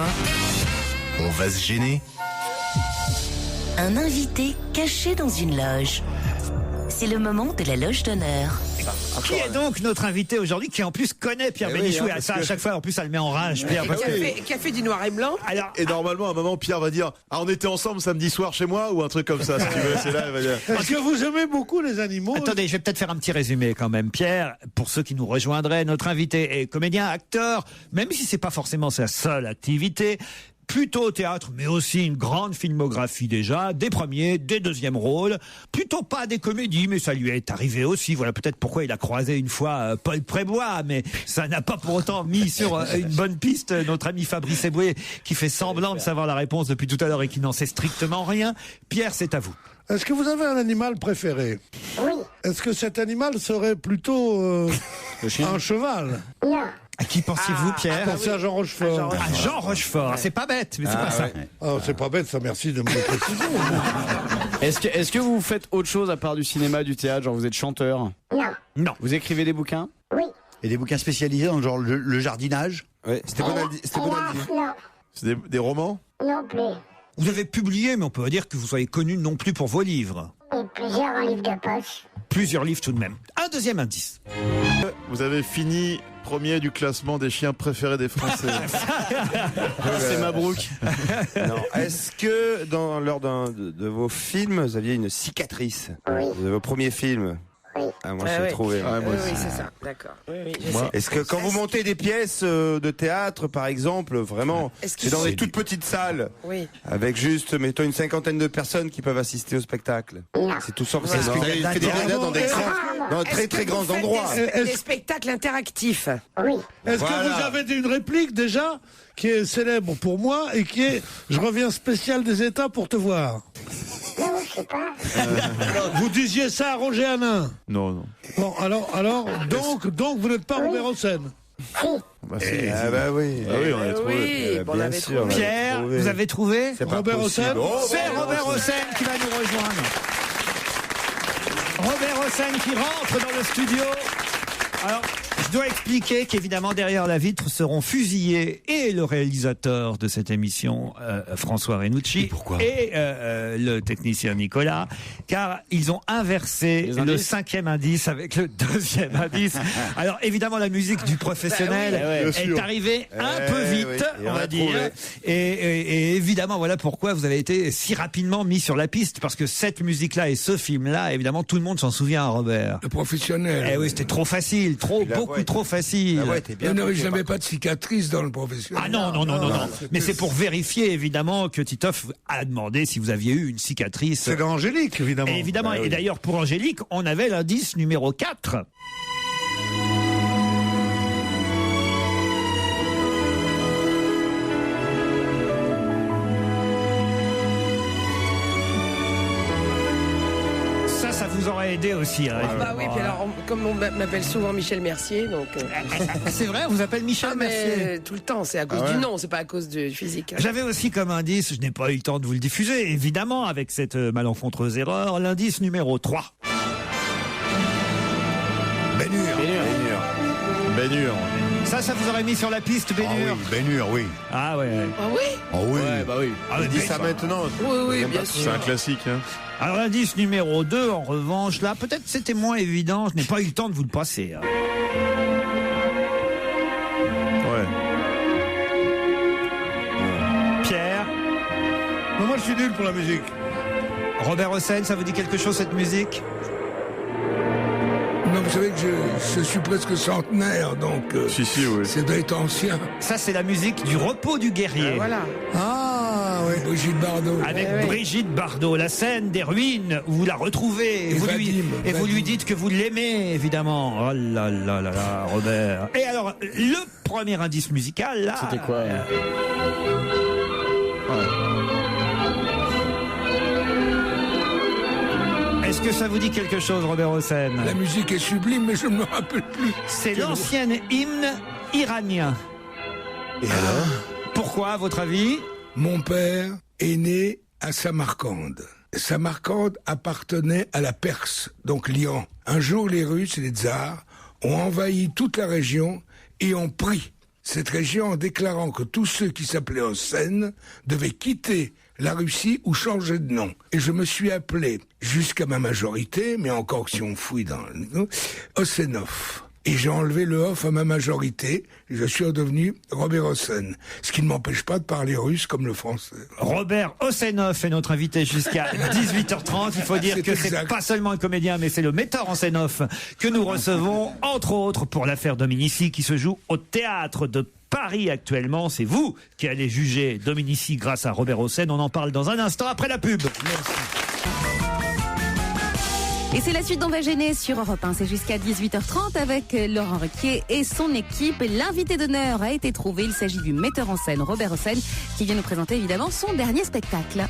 1, on va se gêner. Un invité caché dans une loge. C'est le moment de la loge d'honneur. Qui est donc notre invité aujourd'hui qui en plus connaît Pierre Bénichou? oui, Et ça, à chaque fois, en plus, ça le met en rage, Pierre. Parce que... Qui a fait du noir et blanc? Alors, Et normalement, à un moment, Pierre va dire on était ensemble samedi soir chez moi ou un truc comme ça, si tu veux. C'est là, il va dire. Est-ce que vous aimez beaucoup les animaux? attendez, je vais peut-être faire un petit résumé quand même. Pierre, pour ceux qui nous rejoindraient, notre invité est comédien, acteur, même si c'est pas forcément sa seule activité. plutôt au théâtre, mais aussi une grande filmographie déjà, des premiers, des deuxièmes rôles, plutôt pas des comédies, mais ça lui est arrivé aussi. Voilà peut-être pourquoi il a croisé une fois Paul Prébois, mais ça n'a pas pour autant mis sur une bonne piste notre ami Fabrice Eboué, qui fait semblant de savoir la réponse depuis tout à l'heure et qui n'en sait strictement rien. Pierre, c'est à vous. Est-ce que vous avez un animal préféré? Oui. Est-ce que cet animal serait plutôt un cheval? Non. À qui pensiez-vous, Pierre? Pensez à Jean Rochefort. À Jean Rochefort. C'est pas bête, mais c'est pas ça. Ah, c'est pas bête, ça, merci de me le préciser. Est-ce que vous faites autre chose à part du cinéma, du théâtre? Genre vous êtes chanteur? Non. Non. Vous écrivez des bouquins? Oui. Et des bouquins spécialisés dans genre le jardinage? Ouais. C'était Bonaldi. Non. C'est des romans? Non plus. Vous avez publié, mais on peut dire que vous soyez connu non plus pour vos livres. Et plusieurs livres de poche. Plusieurs livres tout de même. Un deuxième indice. Vous avez fini premier du classement des chiens préférés des Français. C'est Mabrouk. Non. Est-ce que lors de vos films, vous aviez une cicatrice? Oui. De vos premiers films? Oui. Ah, moi, j'ai trouvé. Oui, c'est ça. D'accord. Oui, je sais. Est-ce que quand vous montez des pièces de théâtre, par exemple, vraiment, c'est dans des toutes petites salles, Oui. avec juste, mettons, une cinquantaine de personnes qui peuvent assister au spectacle? Non. C'est tout ça. Voilà. Est-ce que vous avez fait des réunions dans des dans très très grands endroits? Des spectacles interactifs. Oui. Est-ce que vous avez une réplique déjà qui est célèbre pour moi et qui est « Je reviens spécial des États pour te voir ». Non, je sais pas. Vous disiez ça à Roger Hanin? Non. Bon, alors, donc vous n'êtes pas Robert Hossein? Si. Bah, si. Ah bah oui. Ah oui, on l'a trouvé. Oui, on bien l'avait sûr. trouvé. Pierre, vous avez trouvé? C'est pas Robert possible. Hossein? C'est Robert Hossein qui va nous rejoindre. Robert Hossein qui rentre dans le studio. Alors, je dois expliquer qu'évidemment, derrière la vitre seront fusillés et le réalisateur de cette émission, François Renucci, et le technicien Nicolas, car ils ont inversé le cinquième indice avec le deuxième indice. Alors, évidemment, la musique du professionnel est arrivée un peu vite, on va dire. Et évidemment, voilà pourquoi vous avez été si rapidement mis sur la piste, parce que cette musique-là et ce film-là, évidemment, tout le monde s'en souvient, Robert. Le professionnel. Eh oui, c'était trop facile, beaucoup trop facile. Vous n'avez jamais pas de cicatrice dans le professionnel. Ah non. Mais c'est pour vérifier, évidemment, que Titoff a demandé si vous aviez eu une cicatrice. C'est d'Angélique, évidemment. Évidemment. Et d'ailleurs, pour Angélique, on avait l'indice numéro 4. Ça vous aurait aidé aussi. Hein, bah oui, puis alors, comme on m'appelle souvent Michel Mercier, donc... C'est vrai, on vous appelle Michel Mercier? Tout le temps, c'est à cause du nom, c'est pas à cause du physique. J'avais aussi comme indice, je n'ai pas eu le temps de vous le diffuser, évidemment, avec cette malencontreuse erreur, l'indice numéro 3. Bénur. Ça vous aurait mis sur la piste, Bénur? Bénur, oui. Ah ouais. Ah oui? Oh oui. Ouais, bah oui. Ah, Dis ça maintenant. Oui, bien sûr. C'est un classique. Hein. Alors l'indice numéro 2, en revanche, là, peut-être c'était moins évident, je n'ai pas eu le temps de vous le passer. Hein. Ouais. Pierre? Moi, je suis nul pour la musique. Robert Hossein, ça vous dit quelque chose, cette musique? Non, vous savez que je suis presque centenaire, donc Si, oui. ça doit être ancien. Ça, c'est la musique du repos du guerrier. Voilà. Ah, oui, Brigitte Bardot. Avec Brigitte Bardot, la scène des ruines, où vous la retrouvez, et vous lui dites que vous l'aimez, évidemment. Oh là là là là, Robert. Et alors, le premier indice musical, là... C'était quoi Est-ce que ça vous dit quelque chose, Robert Hossein? La musique est sublime, mais je ne me rappelle plus. C'est l'ancien hymne iranien. Et alors? Pourquoi, à votre avis? Mon père est né à Samarcande. Samarcande appartenait à la Perse, donc l'Iran. Un jour, les Russes et les Tsars ont envahi toute la région et ont pris cette région en déclarant que tous ceux qui s'appelaient Hossein devaient quitter la Russie ou changer de nom. Et je me suis appelé, jusqu'à ma majorité, mais encore si on fouille dans le Hossenov. Et j'ai enlevé le off à ma majorité, et je suis redevenu Robert Hossein. Ce qui ne m'empêche pas de parler russe comme le français. Robert Hossenov est notre invité jusqu'à 18h30. Il faut dire que c'est pas seulement un comédien, mais c'est le metteur en scène off que nous recevons, entre autres, pour l'affaire Dominici, qui se joue au théâtre de Paris actuellement. C'est vous qui allez juger Dominici grâce à Robert Hossein. On en parle dans un instant après la pub. Merci. Et c'est la suite d'On va gêner sur Europe 1. C'est jusqu'à 18h30 avec Laurent Ruquier et son équipe. L'invité d'honneur a été trouvé. Il s'agit du metteur en scène Robert Hossein qui vient nous présenter évidemment son dernier spectacle.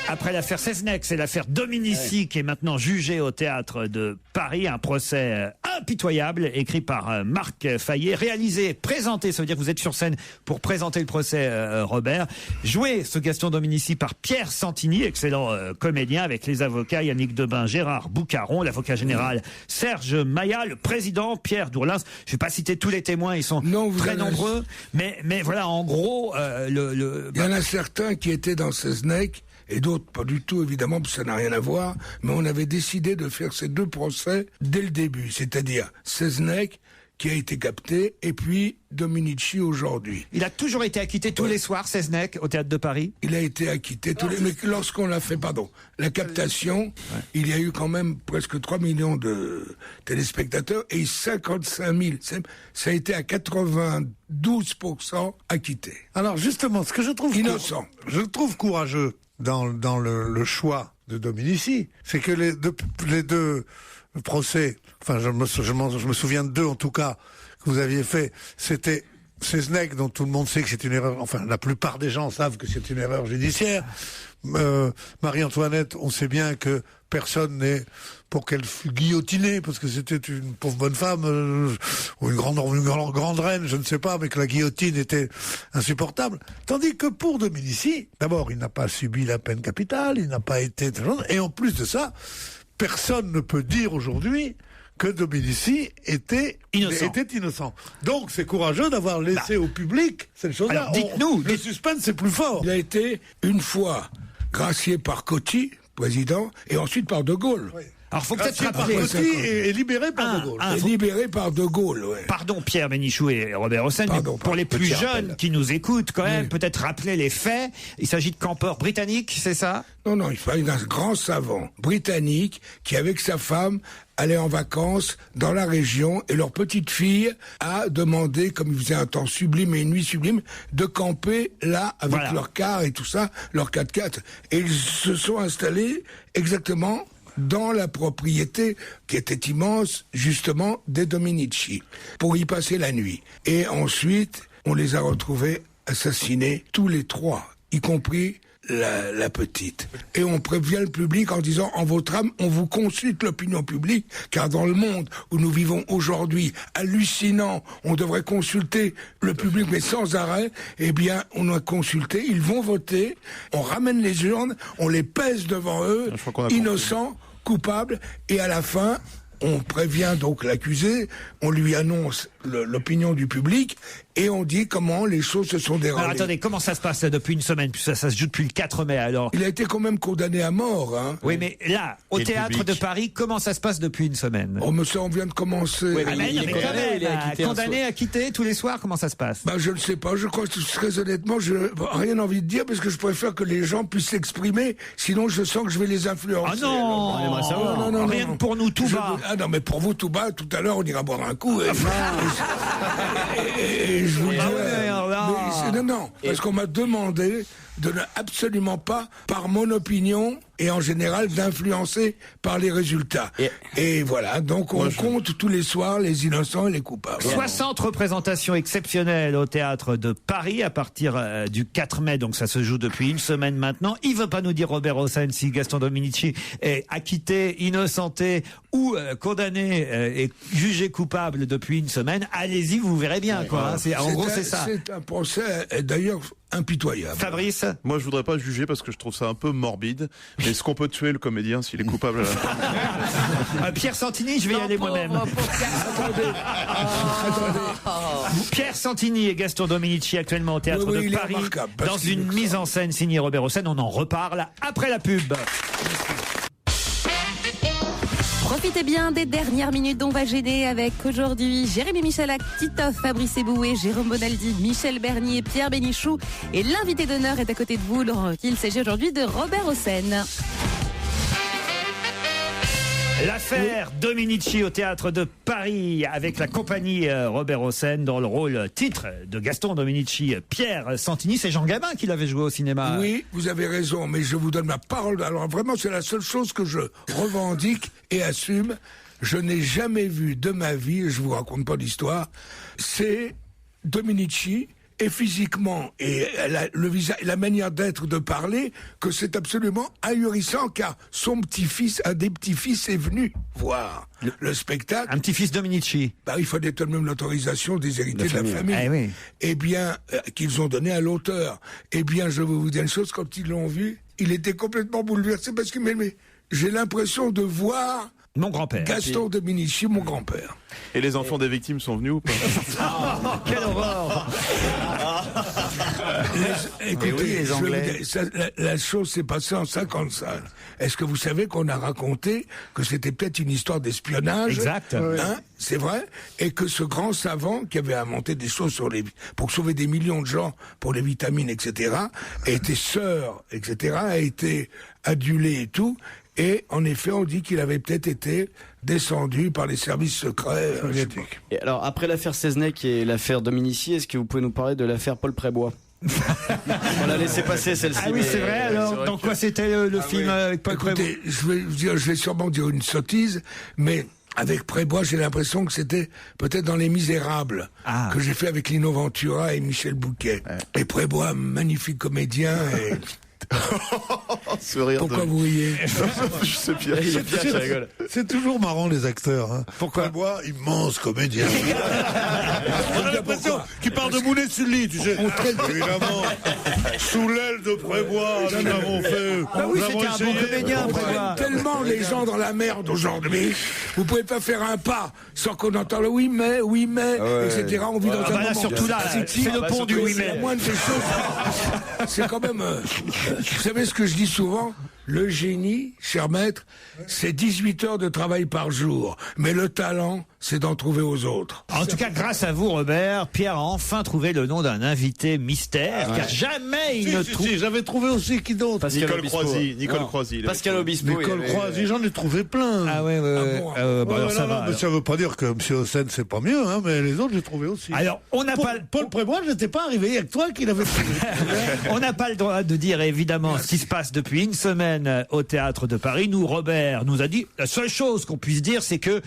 Après l'affaire Seznec, c'est l'affaire Dominici qui est maintenant jugée au théâtre de Paris. Un procès impitoyable écrit par Marc Fayet, réalisé, présenté, ça veut dire que vous êtes sur scène pour présenter le procès, Robert. Joué, ce Gaston Dominici, par Pierre Santini, excellent comédien, avec les avocats Yannick Debain, Gérard Boucaron, l'avocat général Serge Maillat, le président Pierre Dourlins. Je ne vais pas citer tous les témoins, ils sont très nombreux, mais voilà, en gros... Il y en a certains qui étaient dans Seznec, et d'autres pas du tout, évidemment, parce que ça n'a rien à voir, mais on avait décidé de faire ces 2 procès dès le début, c'est-à-dire Seznec, qui a été capté, et puis Dominici aujourd'hui. Il a toujours été acquitté tous les soirs, Seznec, au Théâtre de Paris? Il a été acquitté tous les... Mais lorsqu'on l'a fait, la captation, il y a eu quand même presque 3 millions de téléspectateurs, et 55 000, ça a été à 92% acquitté. Alors justement, ce que je trouve innocent, je trouve courageux dans le choix de Dominici, c'est que les deux procès, enfin je me souviens de 2 en tout cas que vous aviez fait, c'était Seznec, dont tout le monde sait que c'est une erreur, enfin la plupart des gens savent que c'est une erreur judiciaire. Marie-Antoinette, on sait bien que personne n'est pour qu'elle fût guillotinée, parce que c'était une pauvre bonne femme, ou une grande reine, je ne sais pas, mais que la guillotine était insupportable. Tandis que pour Dominici, d'abord, il n'a pas subi la peine capitale, il n'a pas été... Et en plus de ça, personne ne peut dire aujourd'hui que Dominici était innocent. Donc c'est courageux d'avoir laissé au public cette chose-là. Alors dites-nous, le suspense c'est plus fort. Il a été une fois gracié par Coty, président, et ensuite par De Gaulle. Oui. Alors, faut peut-être rappeler. Et libéré par De Gaulle. Libéré par De Gaulle, ouais. Pardon, Pierre Bénichou et Robert Hossein, mais pour les plus jeunes qui nous écoutent, quand même, peut-être rappeler les faits. Il s'agit de campeurs britanniques, c'est ça? Non, il s'agit d'un grand savant britannique qui, avec sa femme, allait en vacances dans la région et leur petite fille a demandé, comme il faisait un temps sublime et une nuit sublime, de camper là avec leur car et tout ça, leur 4x4. Et ils se sont installés exactement dans la propriété qui était immense, justement, des Dominici, pour y passer la nuit. Et ensuite, on les a retrouvés assassinés, tous les 3, y compris la petite. Et on prévient le public en disant, en votre âme, on vous consulte l'opinion publique, car dans le monde où nous vivons aujourd'hui, hallucinant, on devrait consulter le public, mais sans arrêt, eh bien, on a consulté, ils vont voter, on ramène les urnes, on les pèse devant eux, innocents, coupables, et à la fin, on prévient donc l'accusé, on lui annonce l'opinion du public et on dit comment les choses se sont déroulées. Alors attendez, comment ça se passe là, depuis une semaine? Ça se joue depuis le 4 mai alors. Il a été quand même condamné à mort. Hein. Oui, mais là, au Théâtre de Paris, comment ça se passe depuis une semaine? Oh, mais ça, on vient de commencer. Oui, mais il est condamné à quitter tous les soirs, comment ça se passe? Je ne sais pas, je crois que très honnêtement, je n'ai rien envie de dire parce que je préfère que les gens puissent s'exprimer, sinon je sens que je vais les influencer. Ah non, non, rien que pour nous tout bas. Ah non, mais pour vous tout bas, tout à l'heure on ira boire un coup. Et je vous dirai. Non, parce qu'on m'a demandé de ne absolument pas, par mon opinion, et en général d'influencer par les résultats. Et voilà, donc on compte tous les soirs les innocents et les coupables. 60 représentations exceptionnelles au Théâtre de Paris à partir du 4 mai, donc ça se joue depuis une semaine maintenant. Il ne veut pas nous dire, Robert Hossein, si Gaston Dominici est acquitté, innocenté ou condamné et jugé coupable depuis une semaine. Allez-y, vous verrez bien. En gros, c'est ça. C'est un procès, d'ailleurs, impitoyable. Fabrice? Moi, je voudrais pas juger parce que je trouve ça un peu morbide. Est-ce qu'on peut tuer le comédien s'il est coupable Pierre Santini, je vais y aller moi-même. Pierre Santini et Gaston Dominici actuellement au Théâtre de Paris dans une mise en scène signée Robert Hossein. On en reparle après la pub. Profitez bien des dernières minutes d'On va gêner avec aujourd'hui Jérémy Michalak, Titoff, Fabrice Eboué, Jérôme Bonaldi, Michel Bernier, Pierre Bénichou et l'invité d'honneur est à côté de vous, Laurent Ruquier. Il s'agit aujourd'hui de Robert Hossein. L'affaire Dominici au théâtre de Paris avec la compagnie Robert Hossein dans le rôle titre de Gaston Dominici. Pierre Santini, c'est Jean Gabin qui l'avait joué au cinéma. Oui, vous avez raison, mais je vous donne ma parole. Alors vraiment, c'est la seule chose que je revendique et assume. Je n'ai jamais vu de ma vie, je vous raconte pas l'histoire, c'est Dominici, et physiquement, et le visage, la manière d'être, de parler, que c'est absolument ahurissant, car son petit-fils, un des petits-fils, est venu voir le spectacle. Un petit-fils Dominici. Bah, il fallait tout de même l'autorisation des héritiers de la famille. Eh oui. Eh bien, qu'ils ont donné à l'auteur. Eh bien, je vais vous dire une chose, quand ils l'ont vu, il était complètement bouleversé, parce que mais j'ai l'impression de voir mon grand-père. Gaston Dominici, mon grand-père. Et les enfants des victimes sont venus ou pas? Quelle horreur! Écoutez, oui, les Anglais. La chose s'est passée en 55. Est-ce que vous savez qu'on a raconté que c'était peut-être une histoire d'espionnage? Exact. Hein, c'est vrai. Et que ce grand savant qui avait inventé des choses pour sauver des millions de gens pour les vitamines, etc., était sœur, etc., a été adulé et tout. Et en effet, on dit qu'il avait peut-être été descendu par les services secrets soviétiques. Et alors, après l'affaire Seznec et l'affaire Dominici, est-ce que vous pouvez nous parler de l'affaire Paul Prébois? On l'a laissé passer celle-ci. Ah oui, c'est vrai, alors, dans quoi c'était le film avec Paul Prébois? Écoutez, je vais sûrement dire une sottise, mais avec Prébois, j'ai l'impression que c'était peut-être dans Les Misérables, que j'ai fait avec Lino Ventura et Michel Bouquet. Et Prébois, magnifique comédien, et... Pourquoi vous riez? Je sais bien. Qui rigole. C'est toujours marrant les acteurs. Hein. Pourquoi? Prébois, immense comédien. On a l'impression qu'il parle de Mounet Sully, tu sais. Évidemment, sous l'aile de Prébois, nous avons fait. Ah oui, c'était un bon comédien, Prébois. Tellement les gens dans la merde aujourd'hui. Vous pouvez pas faire un pas sans qu'on entend le oui mais, etc. On vit dans un moment. Surtout là, c'est le pont du oui mais. La moindre des choses, c'est quand même. Vous savez ce que je dis souvent? Le génie, cher maître, c'est 18 heures de travail par jour. Mais le talent, c'est d'en trouver aux autres. En tout cas, grâce à vous, Robert, Pierre a enfin trouvé le nom d'un invité mystère, car jamais il ne trouve... Si, j'avais trouvé aussi qui d'autre? Nicole Croisy. Pascal Obispo. Nicole Croisy, j'en ai trouvé plein. Ah ouais, alors ça va. Mais ça veut pas dire que M. Hossein, c'est pas mieux, hein, mais les autres, j'ai trouvé aussi. Alors, on n'a pas... Paul Prébois, j'étais pas arrivé, il y a que toi qui l'avais trouvé. On n'a pas le droit de dire, évidemment, ce qui se passe depuis une semaine au Théâtre de Paris. Nous, Robert nous a dit, la seule chose qu'on puisse dire, c'est que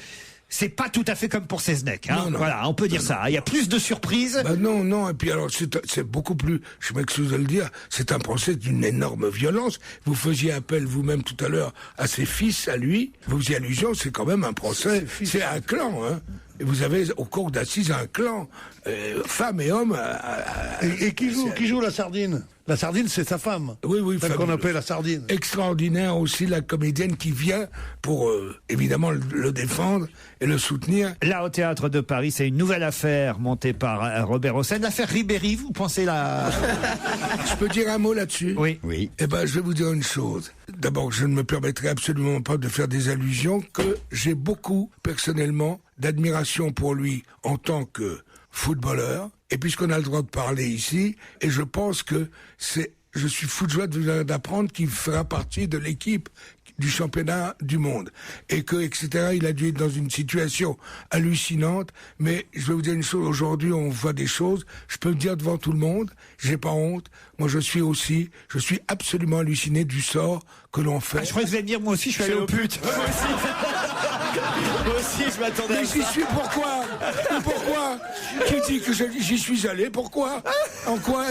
c'est pas tout à fait comme pour Seznec. Hein. Non. Voilà, on peut dire ça. Il y a plus de surprises. Non. Et puis alors, c'est beaucoup plus, je m'excuse de le dire, c'est un procès d'une énorme violence. Vous faisiez appel vous-même tout à l'heure à ses fils, à lui. Vous faisiez allusion, c'est quand même un procès. C'est un clan, hein. Et vous avez au cours d'assises un clan, femmes et hommes. Et qui joue la sardine? La sardine, c'est sa femme. Oui. Celle qu'on appelle la sardine. Extraordinaire aussi, la comédienne qui vient pour, évidemment, le défendre et le soutenir. Là, au Théâtre de Paris, c'est une nouvelle affaire montée par Robert Hossein. L'affaire Ribéry, vous pensez là? Je peux dire un mot là-dessus? Oui. Eh ben, je vais vous dire une chose. D'abord, je ne me permettrai absolument pas de faire des allusions, que j'ai beaucoup, personnellement, d'admiration pour lui en tant que footballeur. Et puisqu'on a le droit de parler ici, et je pense que je suis fou de joie d'apprendre qu'il fera partie de l'équipe du championnat du monde. Et que, etc., il a dû être dans une situation hallucinante. Mais je vais vous dire une chose, aujourd'hui, on voit des choses. Je peux le dire devant tout le monde, j'ai pas honte. Moi, je suis absolument halluciné du sort que l'on fait. Je croyais que vous alliez dire, moi aussi, je suis allé au pute. Moi aussi, je m'attendais à ça. Mais j'y suis, pourquoi? Qui dit que j'y suis allé? Pourquoi? En quoi?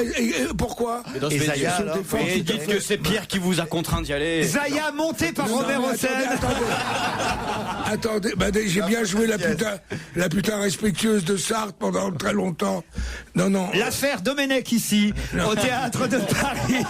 Pourquoi? Et Zaya, et dites que c'est Pierre qui vous a contraint d'y aller. Zaya, monté par Robert Hossein. Attendez, j'ai bien joué la putain respectueuse de Sartre pendant très longtemps. Non. L'affaire Domenech ici, au Théâtre de Paris.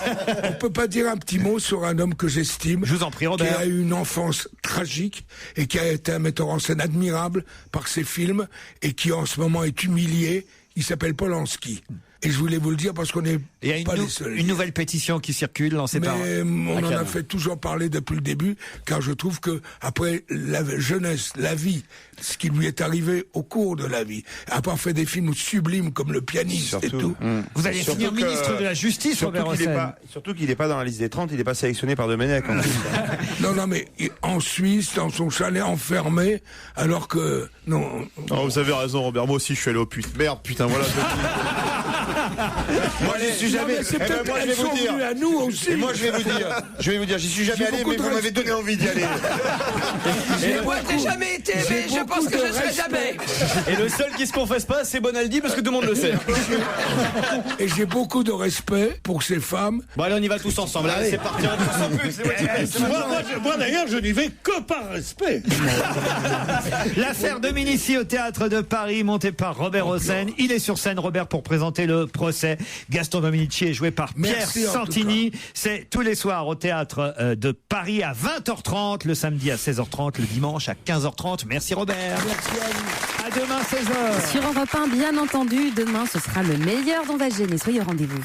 On peut pas dire un petit mot sur un homme que j'estime. Je vous en prie, Robert. Qui a eu une enfance tragique et qui a été un metteur en scène admirable par ses films et qui en ce moment est humilié. Il s'appelle Polanski. Et je voulais vous le dire parce qu'on n'est pas les seuls. Une nouvelle pétition qui circule lancée par... on en a fait toujours parler depuis le début, car je trouve que après la jeunesse, la vie, ce qui lui est arrivé au cours de la vie, après fait des films sublimes comme Le Pianiste surtout, et tout. Vous allez finir ministre de la Justice, Robert Hossein. Surtout qu'il n'est pas dans la liste des 30, il n'est pas sélectionné par Domenech. Non, mais en Suisse, dans son chalet enfermé, alors que... Non. Vous avez raison, Robert. Moi aussi, je suis allé au puits. Merde, putain, voilà. Moi, j'y suis jamais. Moi, je vais vous dire. À nous aussi. Et moi, je vais vous dire, j'y suis jamais allé, mais vous m'avez donné envie d'y aller. Moi, j'ai jamais été, mais je pense que je serai jamais. Et le seul qui se confesse pas, c'est Bonaldi, parce que tout le monde le sait. Et j'ai beaucoup de respect pour ces femmes. Bon, allez, on y va tous ensemble. Allez, c'est parti, on tous en plus. Moi, d'ailleurs, je n'y vais que par respect. L'affaire Dominici au théâtre de Paris, montée par Robert Hossein. Il est sur scène, Robert, pour présenter le procès. Gaston Dominici est joué par Pierre Santini. C'est tous les soirs au théâtre de Paris à 20h30, le samedi à 16h30, le dimanche à 15h30. Merci Robert. Merci à vous. À demain 16h. Sur Europe 1, bien entendu, demain ce sera le meilleur d'On va se gêner. Soyez au rendez-vous.